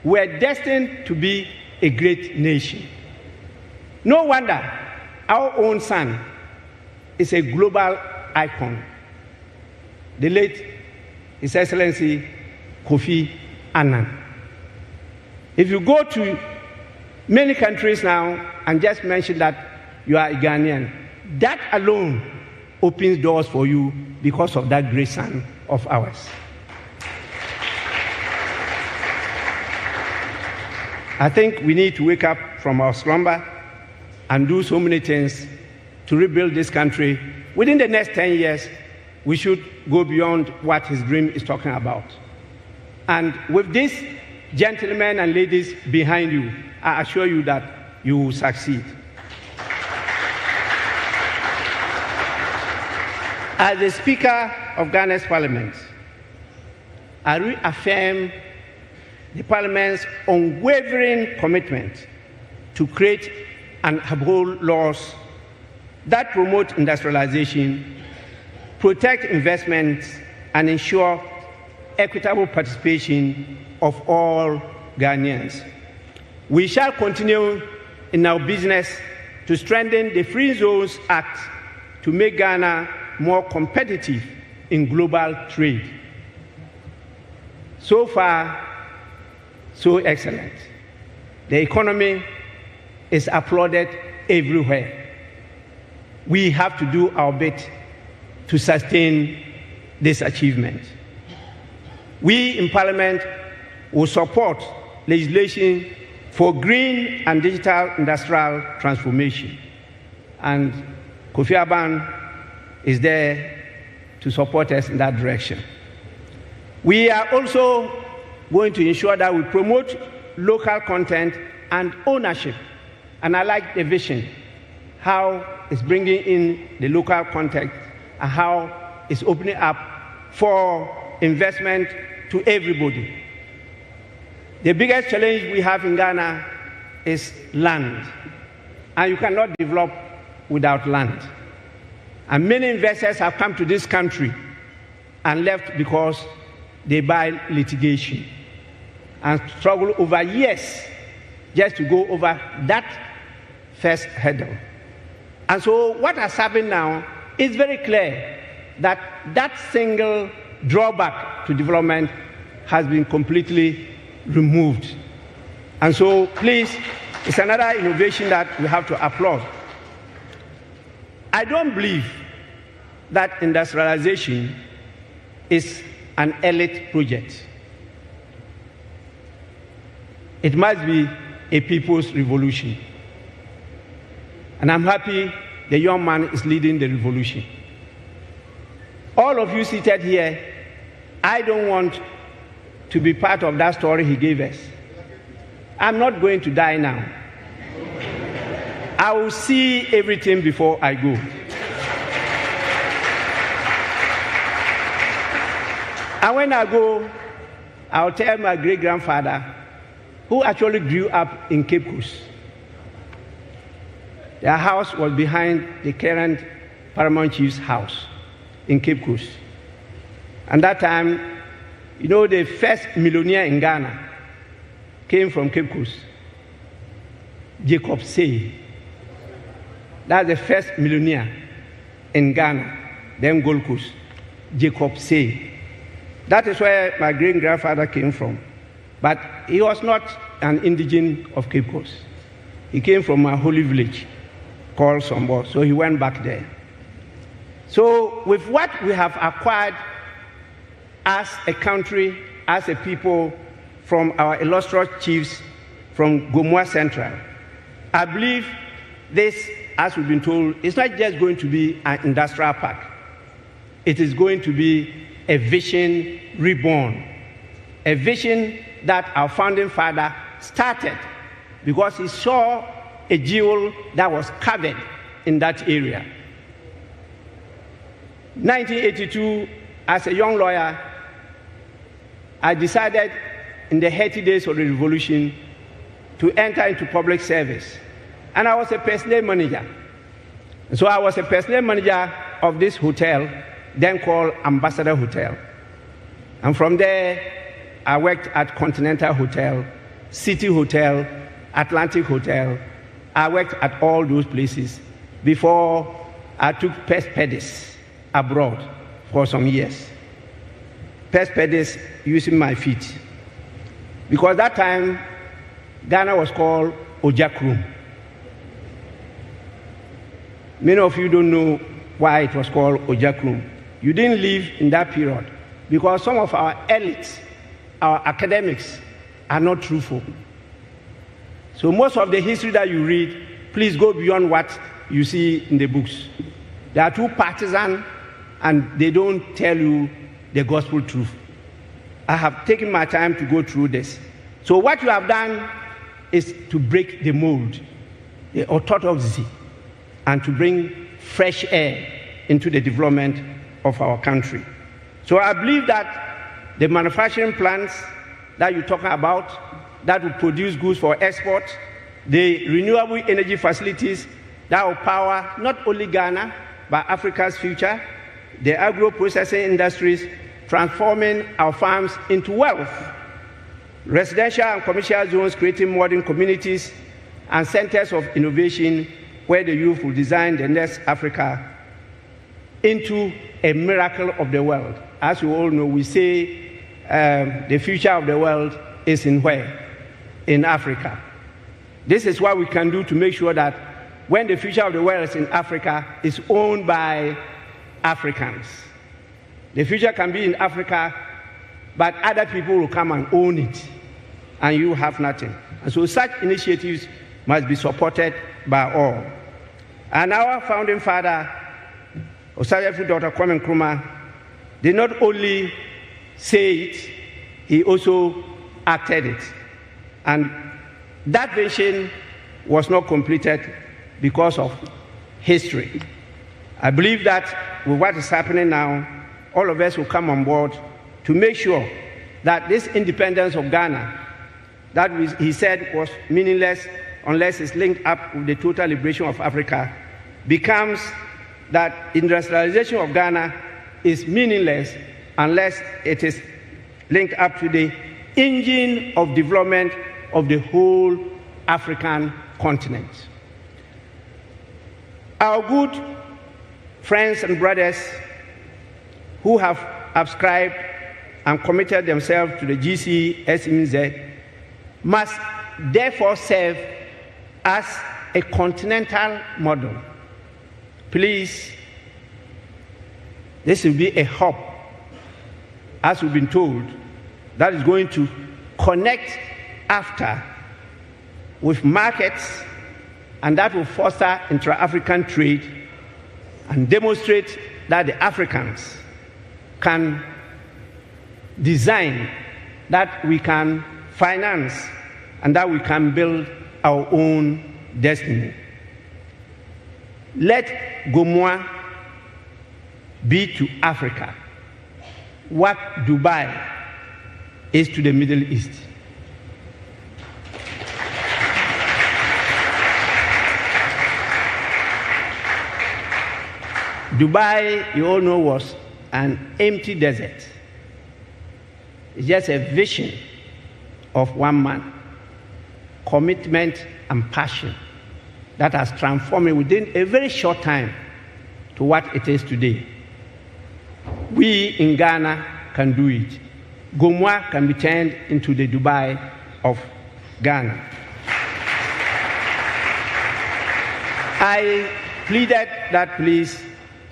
We're destined to be a great nation. No wonder our own son is a global icon. The late His Excellency Kofi Annan. If you go to many countries now and just mention that you are a Ghanaian, that alone opens doors for you because of that great son of ours. I think we need to wake up from our slumber and do so many things to rebuild this country. Within the next 10 years, we should go beyond what his dream is talking about. And with these gentlemen and ladies behind you, I assure you that you will succeed. As the Speaker of Ghana's Parliament, I reaffirm the Parliament's unwavering commitment to create and uphold laws that promote industrialization, protect investments, and ensure equitable participation of all Ghanaians. We shall continue in our business to strengthen the Free Zones Act to make Ghana more competitive in global trade. So far, so excellent. The economy is applauded everywhere. We have to do our bit to sustain this achievement. We in Parliament will support legislation for green and digital industrial transformation. And Kofi Aban is there to support us in that direction. We are also going to ensure that we promote local content and ownership. And I like the vision, how it's bringing in the local content and how it's opening up for investment to everybody. The biggest challenge we have in Ghana is land. And you cannot develop without land. And many investors have come to this country and left because they buy litigation and struggle over years just to go over that first hurdle. And so what has happened now is very clear that that single drawback to development has been completely removed. And so please, it's another innovation that we have to applaud. I don't believe that industrialization is an elite project. It must be a people's revolution. And I'm happy the young man is leading the revolution. All of you seated here, I don't want to be part of that story he gave us. I'm not going to die now. I will see everything before I go. And when I go, I'll tell my great-grandfather, who actually grew up in Cape Coast. Their house was behind the current Paramount Chief's house. in Cape Coast. And that time, you know, the first millionaire in Ghana came from Cape Coast, Jacob Say. That's the first millionaire in Ghana, then Gold Coast, Jacob Say. That is where my great-grandfather came from. But he was not an indigene of Cape Coast. He came from a holy village called Sombo, so he went back there. So with what we have acquired as a country, as a people, from our illustrious chiefs from Gomoa Central, I believe this, as we've been told, is not just going to be an industrial park. It is going to be a vision reborn, a vision that our founding father started because he saw a jewel that was covered in that area. 1982, as a young lawyer, I decided in the 30 days of the revolution to enter into public service. And I was a personnel manager. So I was a personnel manager of this hotel, then called Ambassador Hotel. And from there, I worked at Continental Hotel, City Hotel, Atlantic Hotel. I worked at all those places before I took Specialised abroad for some years. Specialised using my feet. Because that time, Ghana was called GHOne. Many of you don't know why it was called GHOne. You didn't live in that period because some of our elites, our academics, are not truthful. So most of the history that you read, please go beyond what you see in the books. They are too partisan and they don't tell you the gospel truth. I have taken my time to go through this. So what you have done is to break the mold, the orthodoxy, and to bring fresh air into the development of our country. So I believe that the manufacturing plants that you're talking about that will produce goods for export, the renewable energy facilities that will power not only Ghana, but Africa's future, the agro-processing industries, transforming our farms into wealth, residential and commercial zones creating modern communities, and centers of innovation where the youth will design the next Africa into a miracle of the world. As you all know, we say the future of the world is in where? In Africa. This is what we can do to make sure that when the future of the world is in Africa, it's owned by Africans. The future can be in Africa, but other people will come and own it, and you have nothing. And so such initiatives must be supported by all. And our founding father, Osagyefo Dr. Kwame Nkrumah, did not only say it, he also acted it. And that vision was not completed because of history. I believe that with what is happening now, all of us will come on board to make sure that this independence of Ghana, that he said was meaningless unless it's linked up with the total liberation of Africa, becomes that industrialization of Ghana is meaningless unless it is linked up to the engine of development of the whole African continent. Our good friends and brothers who have subscribed and committed themselves to the GCSMZ must therefore serve as a continental model. Please, this will be a hub, as we've been told, that is going to connect after with markets, and that will foster intra-African trade and demonstrate that the Africans can design, that we can finance, and that we can build our own destiny. Let Gomoa be to Africa what Dubai is to the Middle East. Dubai, you all know, was an empty desert. It's just a vision of one man, commitment and passion that has transformed it within a very short time to what it is today. We in Ghana can do it. Gomoa can be turned into the Dubai of Ghana. I pleaded that please,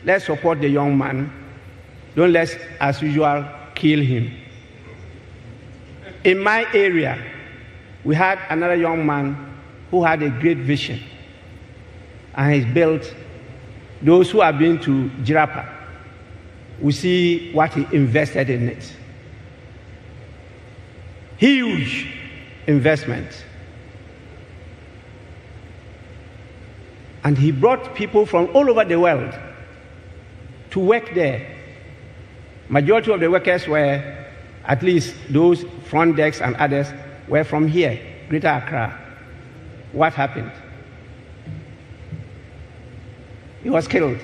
let's support the young man. Don't let's, as usual, kill him. In my area, we had another young man who had a great vision. And he's built, those who have been to Jirapa, we see what he invested in it. Huge investment. And he brought people from all over the world to work there. Majority of the workers were, at least those front desks and others, were from here, Greater Accra. What happened? He was killed.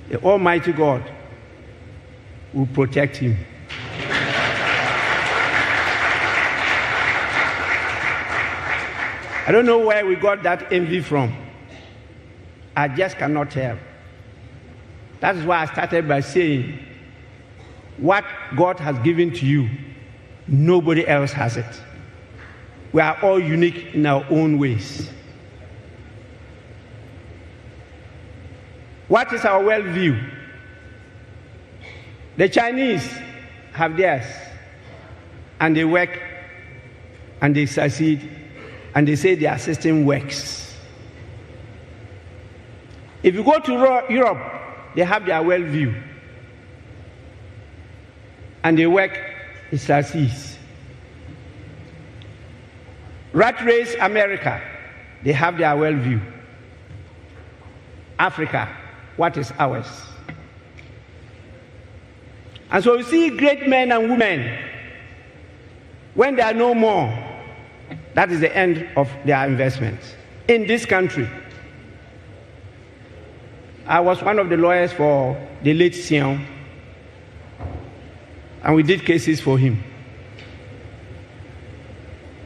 The Almighty God will protect him. I don't know where we got that envy from. I just cannot tell. That is why I started by saying, what God has given to you, nobody else has it. We are all unique in our own ways. What is our worldview? The Chinese have theirs, and they work, and they succeed, and they say their system works. If you go to Europe, they have their worldview, and they work, it succeeds. Rat race America, they have their worldview. Africa, what is ours? And so you see great men and women, when they are no more, that is the end of their investments. In this country, I was one of the lawyers for the late Sion, and we did cases for him.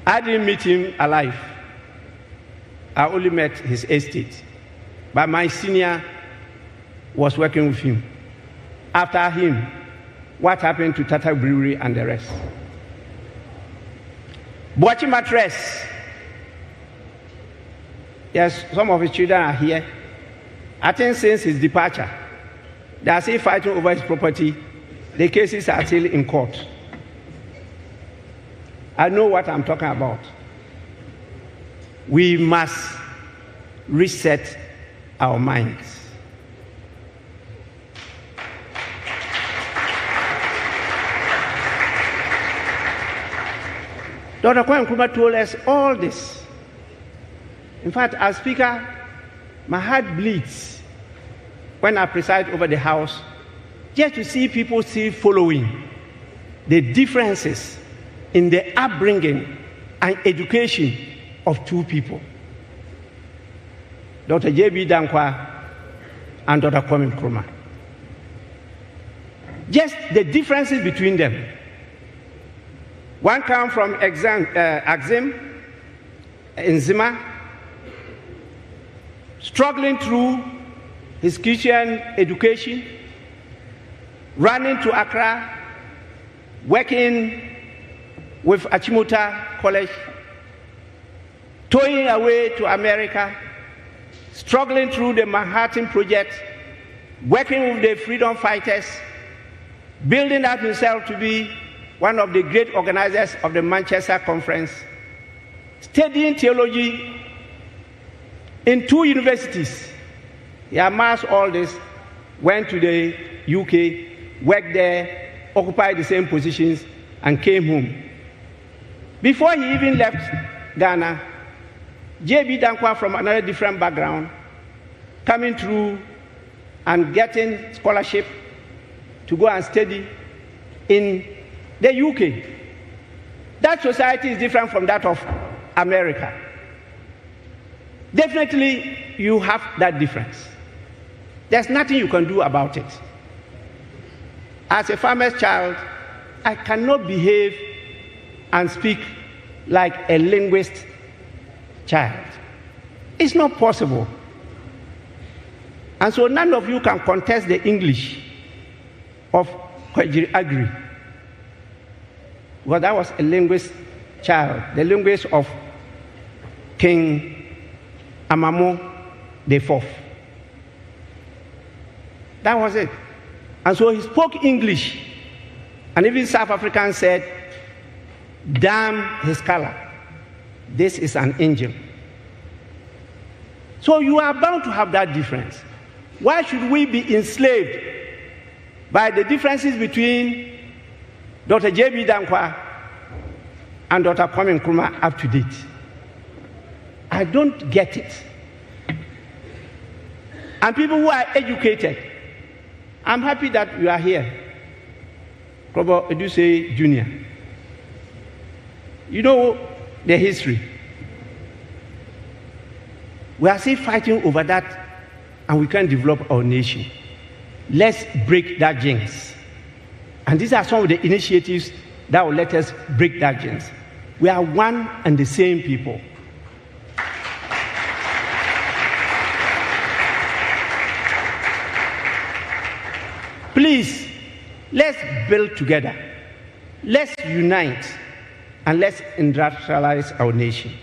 I didn't meet him alive. I only met his estate. But my senior was working with him. After him, what happened to Tata Brewery and the rest? Boachi Mattress. Yes, some of his children are here. I think since his departure, they are still fighting over his property. The cases are still in court. I know what I'm talking about. We must reset our minds. Dr. Kwame Nkrumah told us all this. In fact, as Speaker, my heart bleeds when I preside over the House just to see people still following the differences in the upbringing and education of two people, Dr. J.B. Dankwa and Dr. Kwame Nkrumah. Just the differences between them. One comes from Axim in Zima, struggling through his Christian education, running to Accra, working with Achimota College, towing away to America, struggling through the Manhattan Project, working with the freedom fighters, building up himself to be one of the great organizers of the Manchester Conference, studying theology in 2 universities. He amassed all this, went to the UK, worked there, occupied the same positions, and came home. Before he even left Ghana, J.B. Dankwa, from another different background, coming through and getting scholarship to go and study in the UK. That society is different from that of America. Definitely, you have that difference. There's nothing you can do about it. As a farmer's child, I cannot behave and speak like a linguist child. It's not possible. And so none of you can contest the English of Kwajiri Agri. Well, that was a linguist child, the linguist of King Amamo IV. That was it. And so he spoke English. And even South Africans said, damn his color. This is an angel. So you are bound to have that difference. Why should we be enslaved by the differences between Dr. J.B. Dankwa and Dr. Kwame Nkrumah up to date? I don't get it. And people who are educated, I'm happy that you are here. Klobo Eduse Jr. You know the history. We are still fighting over that, and we can't develop our nation. Let's break that jinx. And these are some of the initiatives that will let us break that jinx. We are one and the same people. Please, let's build together. Let's unite, and let's industrialize our nation.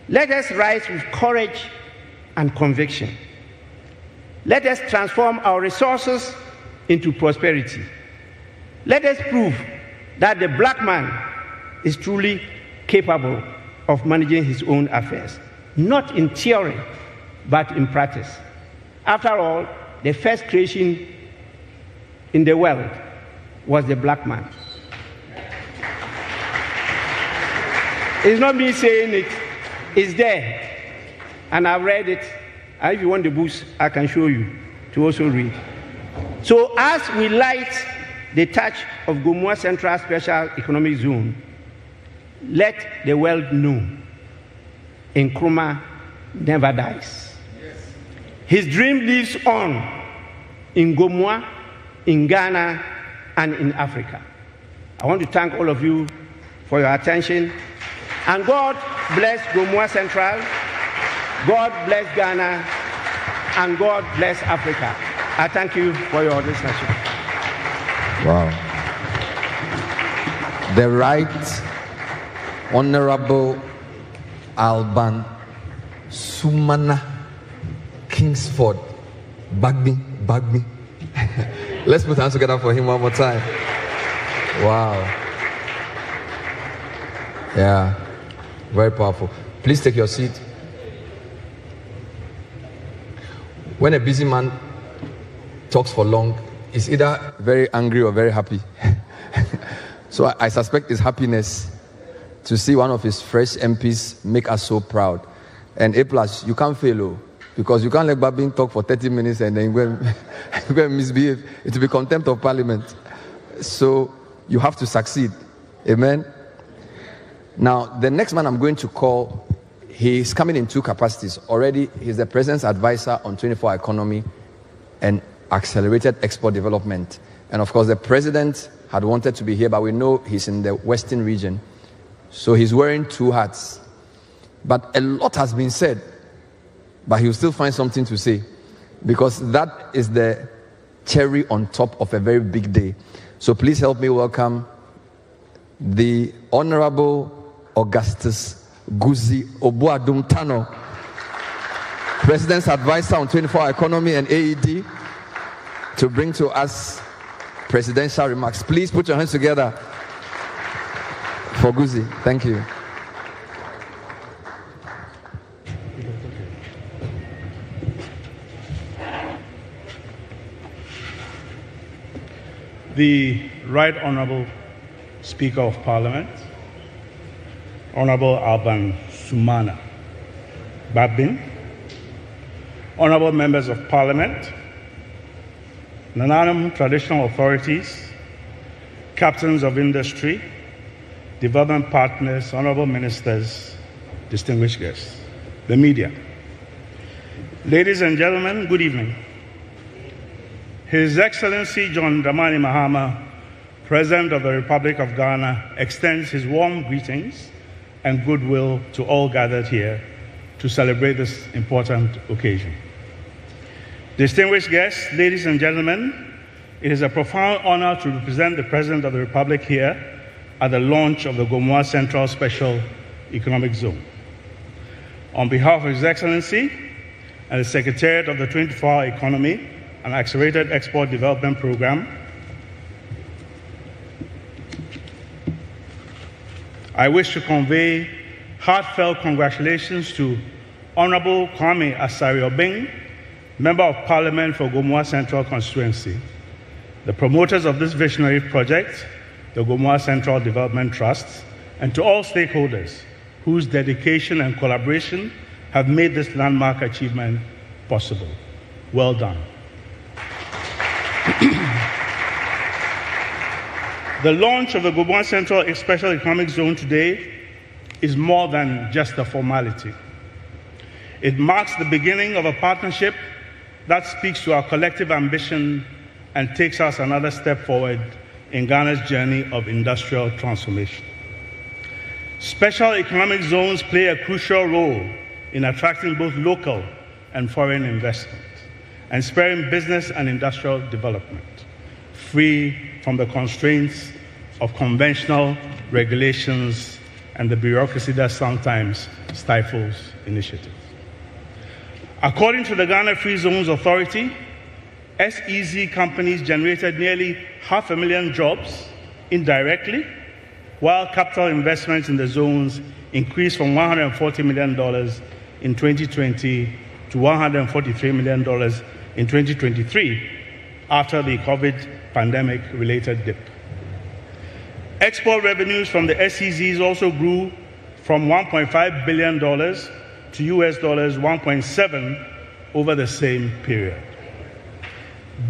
Let us rise with courage and conviction. Let us transform our resources into prosperity. Let us prove that the black man is truly capable of managing his own affairs, not in theory, but in practice. After all, the first creation in the world was the black man. It's not me saying it, it's there. And I've read it. And if you want the books, I can show you to also read. So as we light the touch of Gomoa Central Special Economic Zone, let the world know Nkrumah never dies. Yes. His dream lives on in Gomoa, in Ghana, and in Africa. I want to thank all of you for your attention. And God bless Gomoa Central, God bless Ghana, and God bless Africa. I thank you for your listenership. Wow. The Right Honorable Alban Sumana Kingsford Bagby. Let's put hands together for him one more time. Wow. Yeah. Very powerful. Please take your seat. When a busy man talks for long, he's either very angry or very happy. So I suspect it's happiness to see one of his fresh MPs make us so proud. And A+, you can't fail, because you can't let Babin talk for 30 minutes and then go and misbehave. It will be contempt of parliament. So you have to succeed. Amen. Now, the next man I'm going to call, he's coming in two capacities. Already, he's the President's advisor on 24-hour economy and accelerated export development. And of course, the President had wanted to be here, but we know he's in the Western region. So he's wearing two hats. But a lot has been said, but he'll still find something to say, because that is the cherry on top of a very big day. So please help me welcome the Honorable Augustus Guzi Obuadum Tano, President's advisor on 24-hour economy and AED, to bring to us presidential remarks. Please put your hands together for Guzi. Thank you. The Right Honorable Speaker of Parliament, Honorable Alban Sumana Babin, Honorable Members of Parliament, Nananum Traditional Authorities, Captains of Industry, Development Partners, Honorable Ministers, distinguished guests. the media. Ladies and gentlemen, good evening. His Excellency John Dramani Mahama, President of the Republic of Ghana, extends his warm greetings and goodwill to all gathered here to celebrate this important occasion. Distinguished guests, ladies and gentlemen, it is a profound honor to represent the President of the Republic here at the launch of the Gomoa Central Special Economic Zone. On behalf of His Excellency and the Secretariat of the 24-Hour Economy and Accelerated Export Development Program, I wish to convey heartfelt congratulations to Honorable Kwame Asari-Obeng, Member of Parliament for Gomoa Central Constituency, the promoters of this visionary project, the Gomoa Central Development Trust, and to all stakeholders whose dedication and collaboration have made this landmark achievement possible. Well done. The launch of the Gomoa Central Special Economic Zone today is more than just a formality. It marks the beginning of a partnership that speaks to our collective ambition and takes us another step forward in Ghana's journey of industrial transformation. Special economic zones play a crucial role in attracting both local and foreign investment and spurring business and industrial development, free from the constraints of conventional regulations and the bureaucracy that sometimes stifles initiatives. According to the Ghana Free Zones Authority, SEZ companies generated nearly 500,000 jobs indirectly, while capital investments in the zones increased from $140 million in 2020 to $143 million in 2023 after the COVID pandemic-related dip. Export revenues from the SEZs also grew from $1.5 billion to US $1.7 over the same period.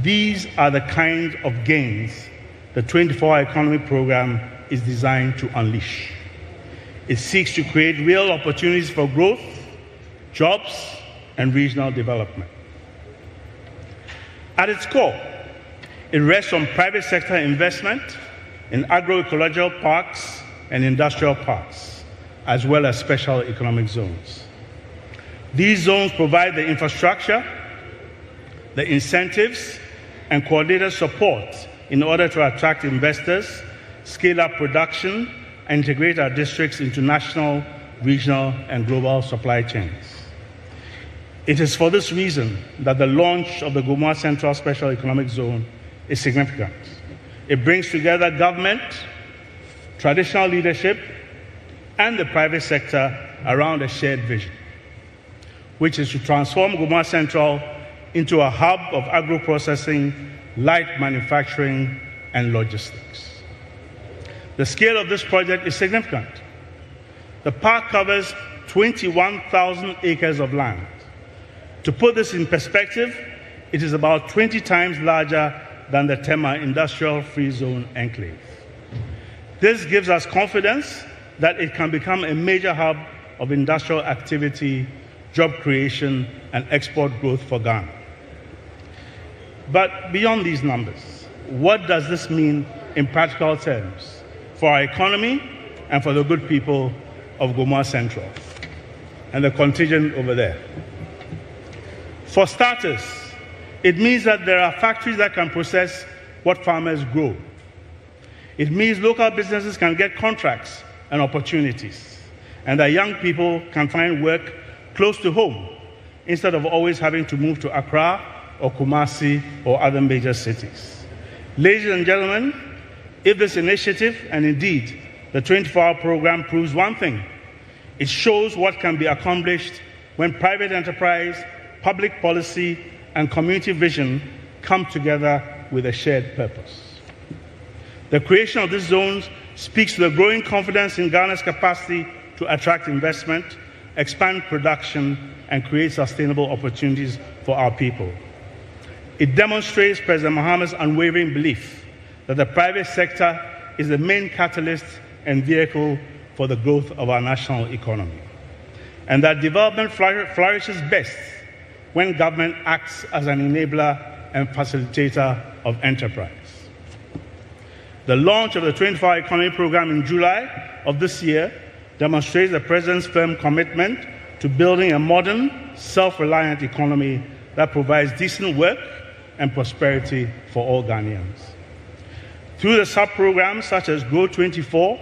These are the kind of gains the 24-Hour Economy Program is designed to unleash. It seeks to create real opportunities for growth, jobs, and regional development. At its core, it rests on private sector investment in agroecological parks and industrial parks, as well as special economic zones. These zones provide the infrastructure, the incentives, and coordinated support in order to attract investors, scale up production, and integrate our districts into national, regional, and global supply chains. It is for this reason that the launch of the Gomoa Central Special Economic Zone is significant. It brings together government, traditional leadership, and the private sector around a shared vision, which is to transform Gomoa Central into a hub of agro-processing, light manufacturing, and logistics. The scale of this project is significant. The park covers 21,000 acres of land. To put this in perspective, it is about 20 times larger than the Tema Industrial Free Zone Enclave. This gives us confidence that it can become a major hub of industrial activity, job creation, and export growth for Ghana. But beyond these numbers, what does this mean in practical terms for our economy and for the good people of Gomoa Central and the contingent over there? For starters, it means that there are factories that can process what farmers grow. It means local businesses can get contracts and opportunities, and that young people can find work close to home instead of always having to move to Accra or Kumasi or other major cities. Ladies and gentlemen, if this initiative, and indeed the 24-hour program, proves one thing, it shows what can be accomplished when private enterprise, public policy, and community vision come together with a shared purpose. The creation of these zones speaks to the growing confidence in Ghana's capacity to attract investment, expand production, and create sustainable opportunities for our people. It demonstrates President Mahama's unwavering belief that the private sector is the main catalyst and vehicle for the growth of our national economy. and that development flourishes best when government acts as an enabler and facilitator of enterprise. The launch of the 24-hour economy program in July of this year demonstrates the President's firm commitment to building a modern, self-reliant economy that provides decent work and prosperity for all Ghanaians. Through the sub-programs such as Grow24,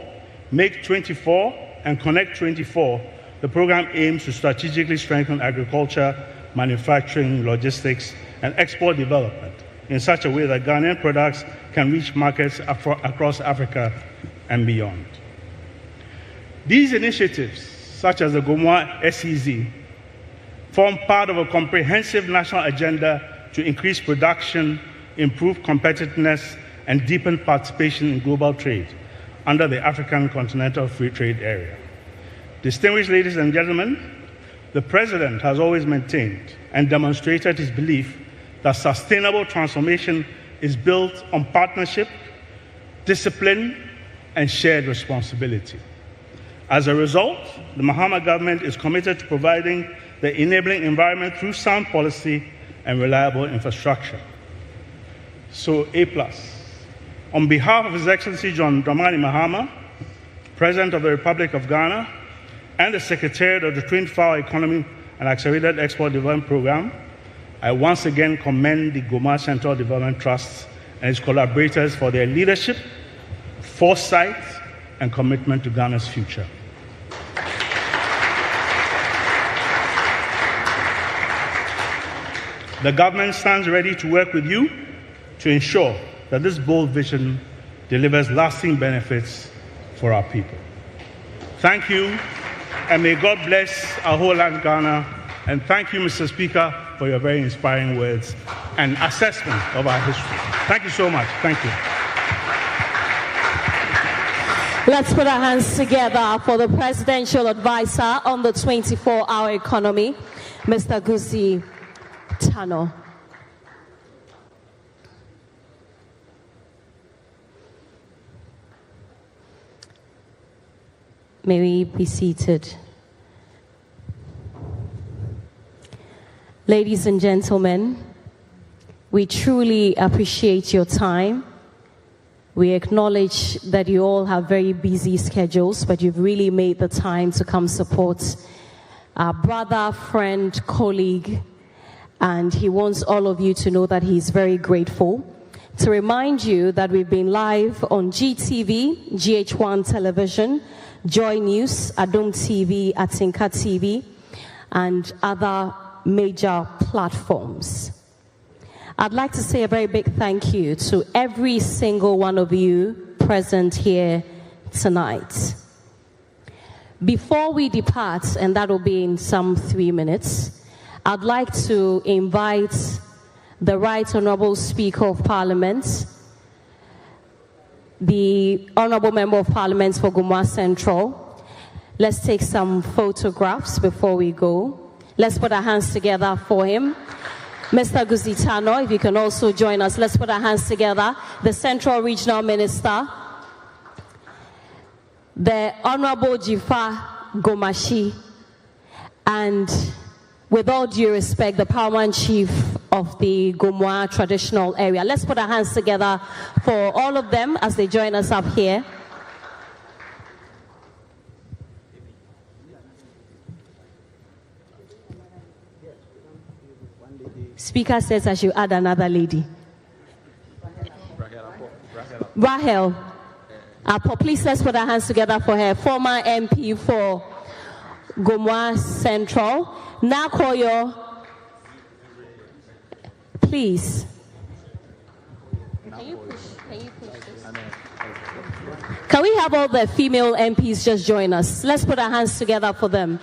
Make24, and Connect24, the program aims to strategically strengthen agriculture, manufacturing, logistics, and export development in such a way that Ghanaian products can reach markets across Africa and beyond. These initiatives, such as the Gomoa SEZ, form part of a comprehensive national agenda to increase production, improve competitiveness, and deepen participation in global trade under the African Continental Free Trade Area. Distinguished ladies and gentlemen, the President has always maintained and demonstrated his belief that sustainable transformation is built on partnership, discipline, and shared responsibility. As a result, the Mahama government is committed to providing the enabling environment through sound policy and reliable infrastructure. So, A+. On behalf of His Excellency John Dramani Mahama, President of the Republic of Ghana, and the Secretariat of the 24-hour Economy and Accelerated Export Development Program, I once again commend the Gomoa Central Development Trust and its collaborators for their leadership, foresight, and commitment to Ghana's future. The government stands ready to work with you to ensure that this bold vision delivers lasting benefits for our people. Thank you, and may God bless our whole land, Ghana. And thank you, Mr. Speaker, for your very inspiring words and assessment of our history. Thank you so much. Thank you. Let's put our hands together for the Presidential Advisor on the 24-hour economy, Mr. Gusi Tano. May we be seated. Ladies and gentlemen, we truly appreciate your time. We acknowledge that you all have very busy schedules, but you've really made the time to come support our brother, friend, colleague, and he wants all of you to know that he's very grateful. To remind you that we've been live on GTV, GHOne Television, Joy News, Adom TV, Atinka TV, and other major platforms. I'd like to say a very big thank you to every single one of you present here tonight. Before we depart, and that will be in some 3 minutes, I'd like to invite the Right Honourable Speaker of Parliament, the Honourable Member of Parliament for Gomoa Central. Let's take some photographs before we go. Let's put our hands together for him. Mr. Gusi Tano, if you can also join us. Let's put our hands together. The Central Regional Minister, the Honourable Jifa Gomashi, and with all due respect, the Paramount Chief of the Gomoa traditional area. Let's put our hands together for all of them as they join us up here. Speaker says I should add another lady. Rahel. Please let's put our hands together for her. Former MP for Gomoa Central. Nakoyo. Please. Can you push this? Can we have all the female MPs just join us? Let's put our hands together for them.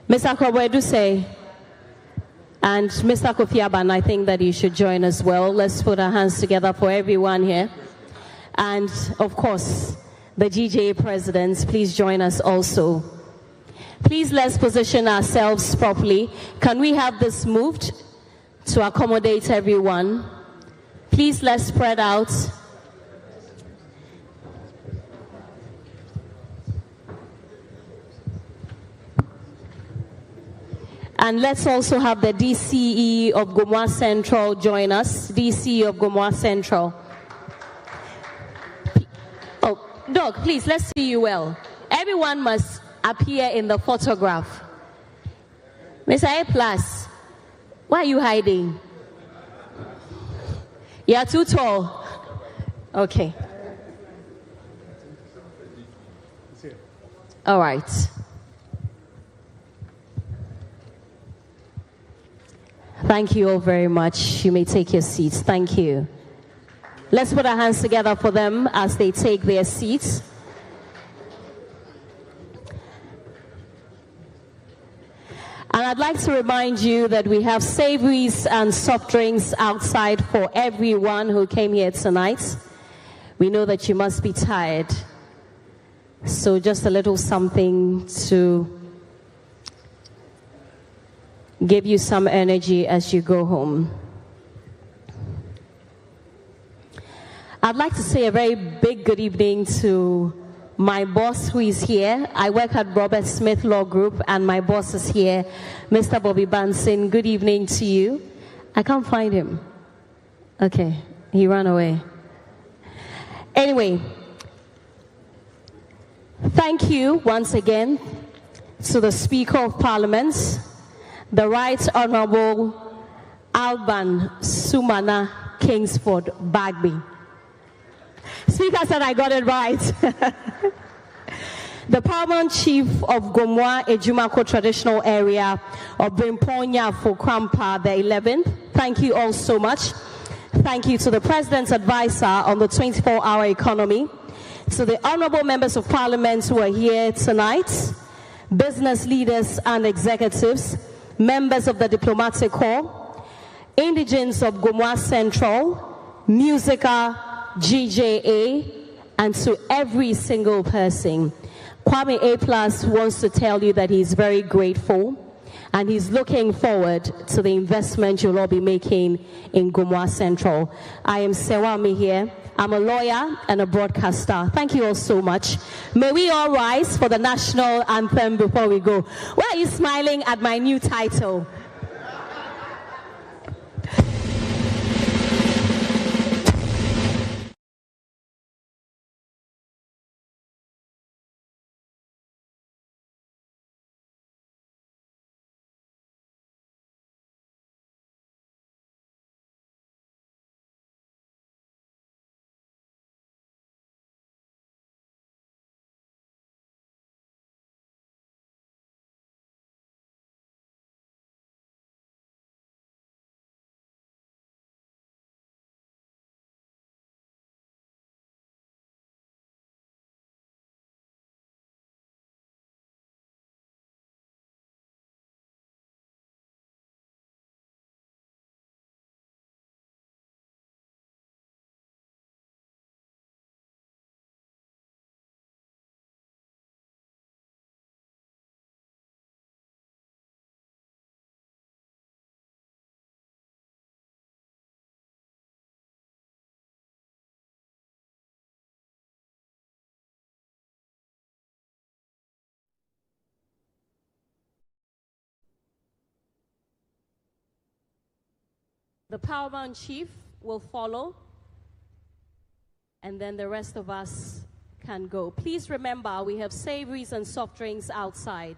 Mr. Krobweduse and Mr. Kofi Aban, I think that you should join as well. Let's put our hands together for everyone here. And of course, the GJA presidents, please join us also. Please let's position ourselves properly. Can we have this moved to accommodate everyone? Please let's spread out. And let's also have the DCE of Gomoa Central join us. DCE of Gomoa Central. Oh, Doc, please, let's see you well. Everyone must appear in the photograph. Mr. A+, why are you hiding? You are too tall. Okay. All right. Thank you all very much. You may take your seats. Thank you. Let's put our hands together for them as they take their seats. And I'd like to remind you that we have savories and soft drinks outside for everyone who came here tonight. We know that you must be tired. So just a little something to give you some energy as you go home. I'd like to say a very big good evening to my boss who is here. I work at Robert Smith Law Group and my boss is here, Mr. Bobby Bansin. Good evening to you. I can't find him. Okay, he ran away. Anyway, thank you once again to the Speaker of Parliament, the Right Honorable Alban Sumana Kingsford Bagby. Speaker said I got it right. The Paramount Chief of Gomoa Ejumako Traditional Area of Brimponya for Krampa the 11th. Thank you all so much. Thank you to the President's Advisor on the 24-hour economy, to the Honorable Members of Parliament who are here tonight, business leaders and executives, members of the Diplomatic Corps, indigents of Gomoa Central, Musica, GHOne, and to every single person. Kwame A+ wants to tell you that he's very grateful and he's looking forward to the investment you'll all be making in Gomoa Central. I am Sewami here. I'm a lawyer and a broadcaster. Thank you all so much. May we all rise for the national anthem before we go. Why are you smiling at my new title? The Paramount Chief will follow, and then the rest of us can go. Please remember, we have savories and soft drinks outside.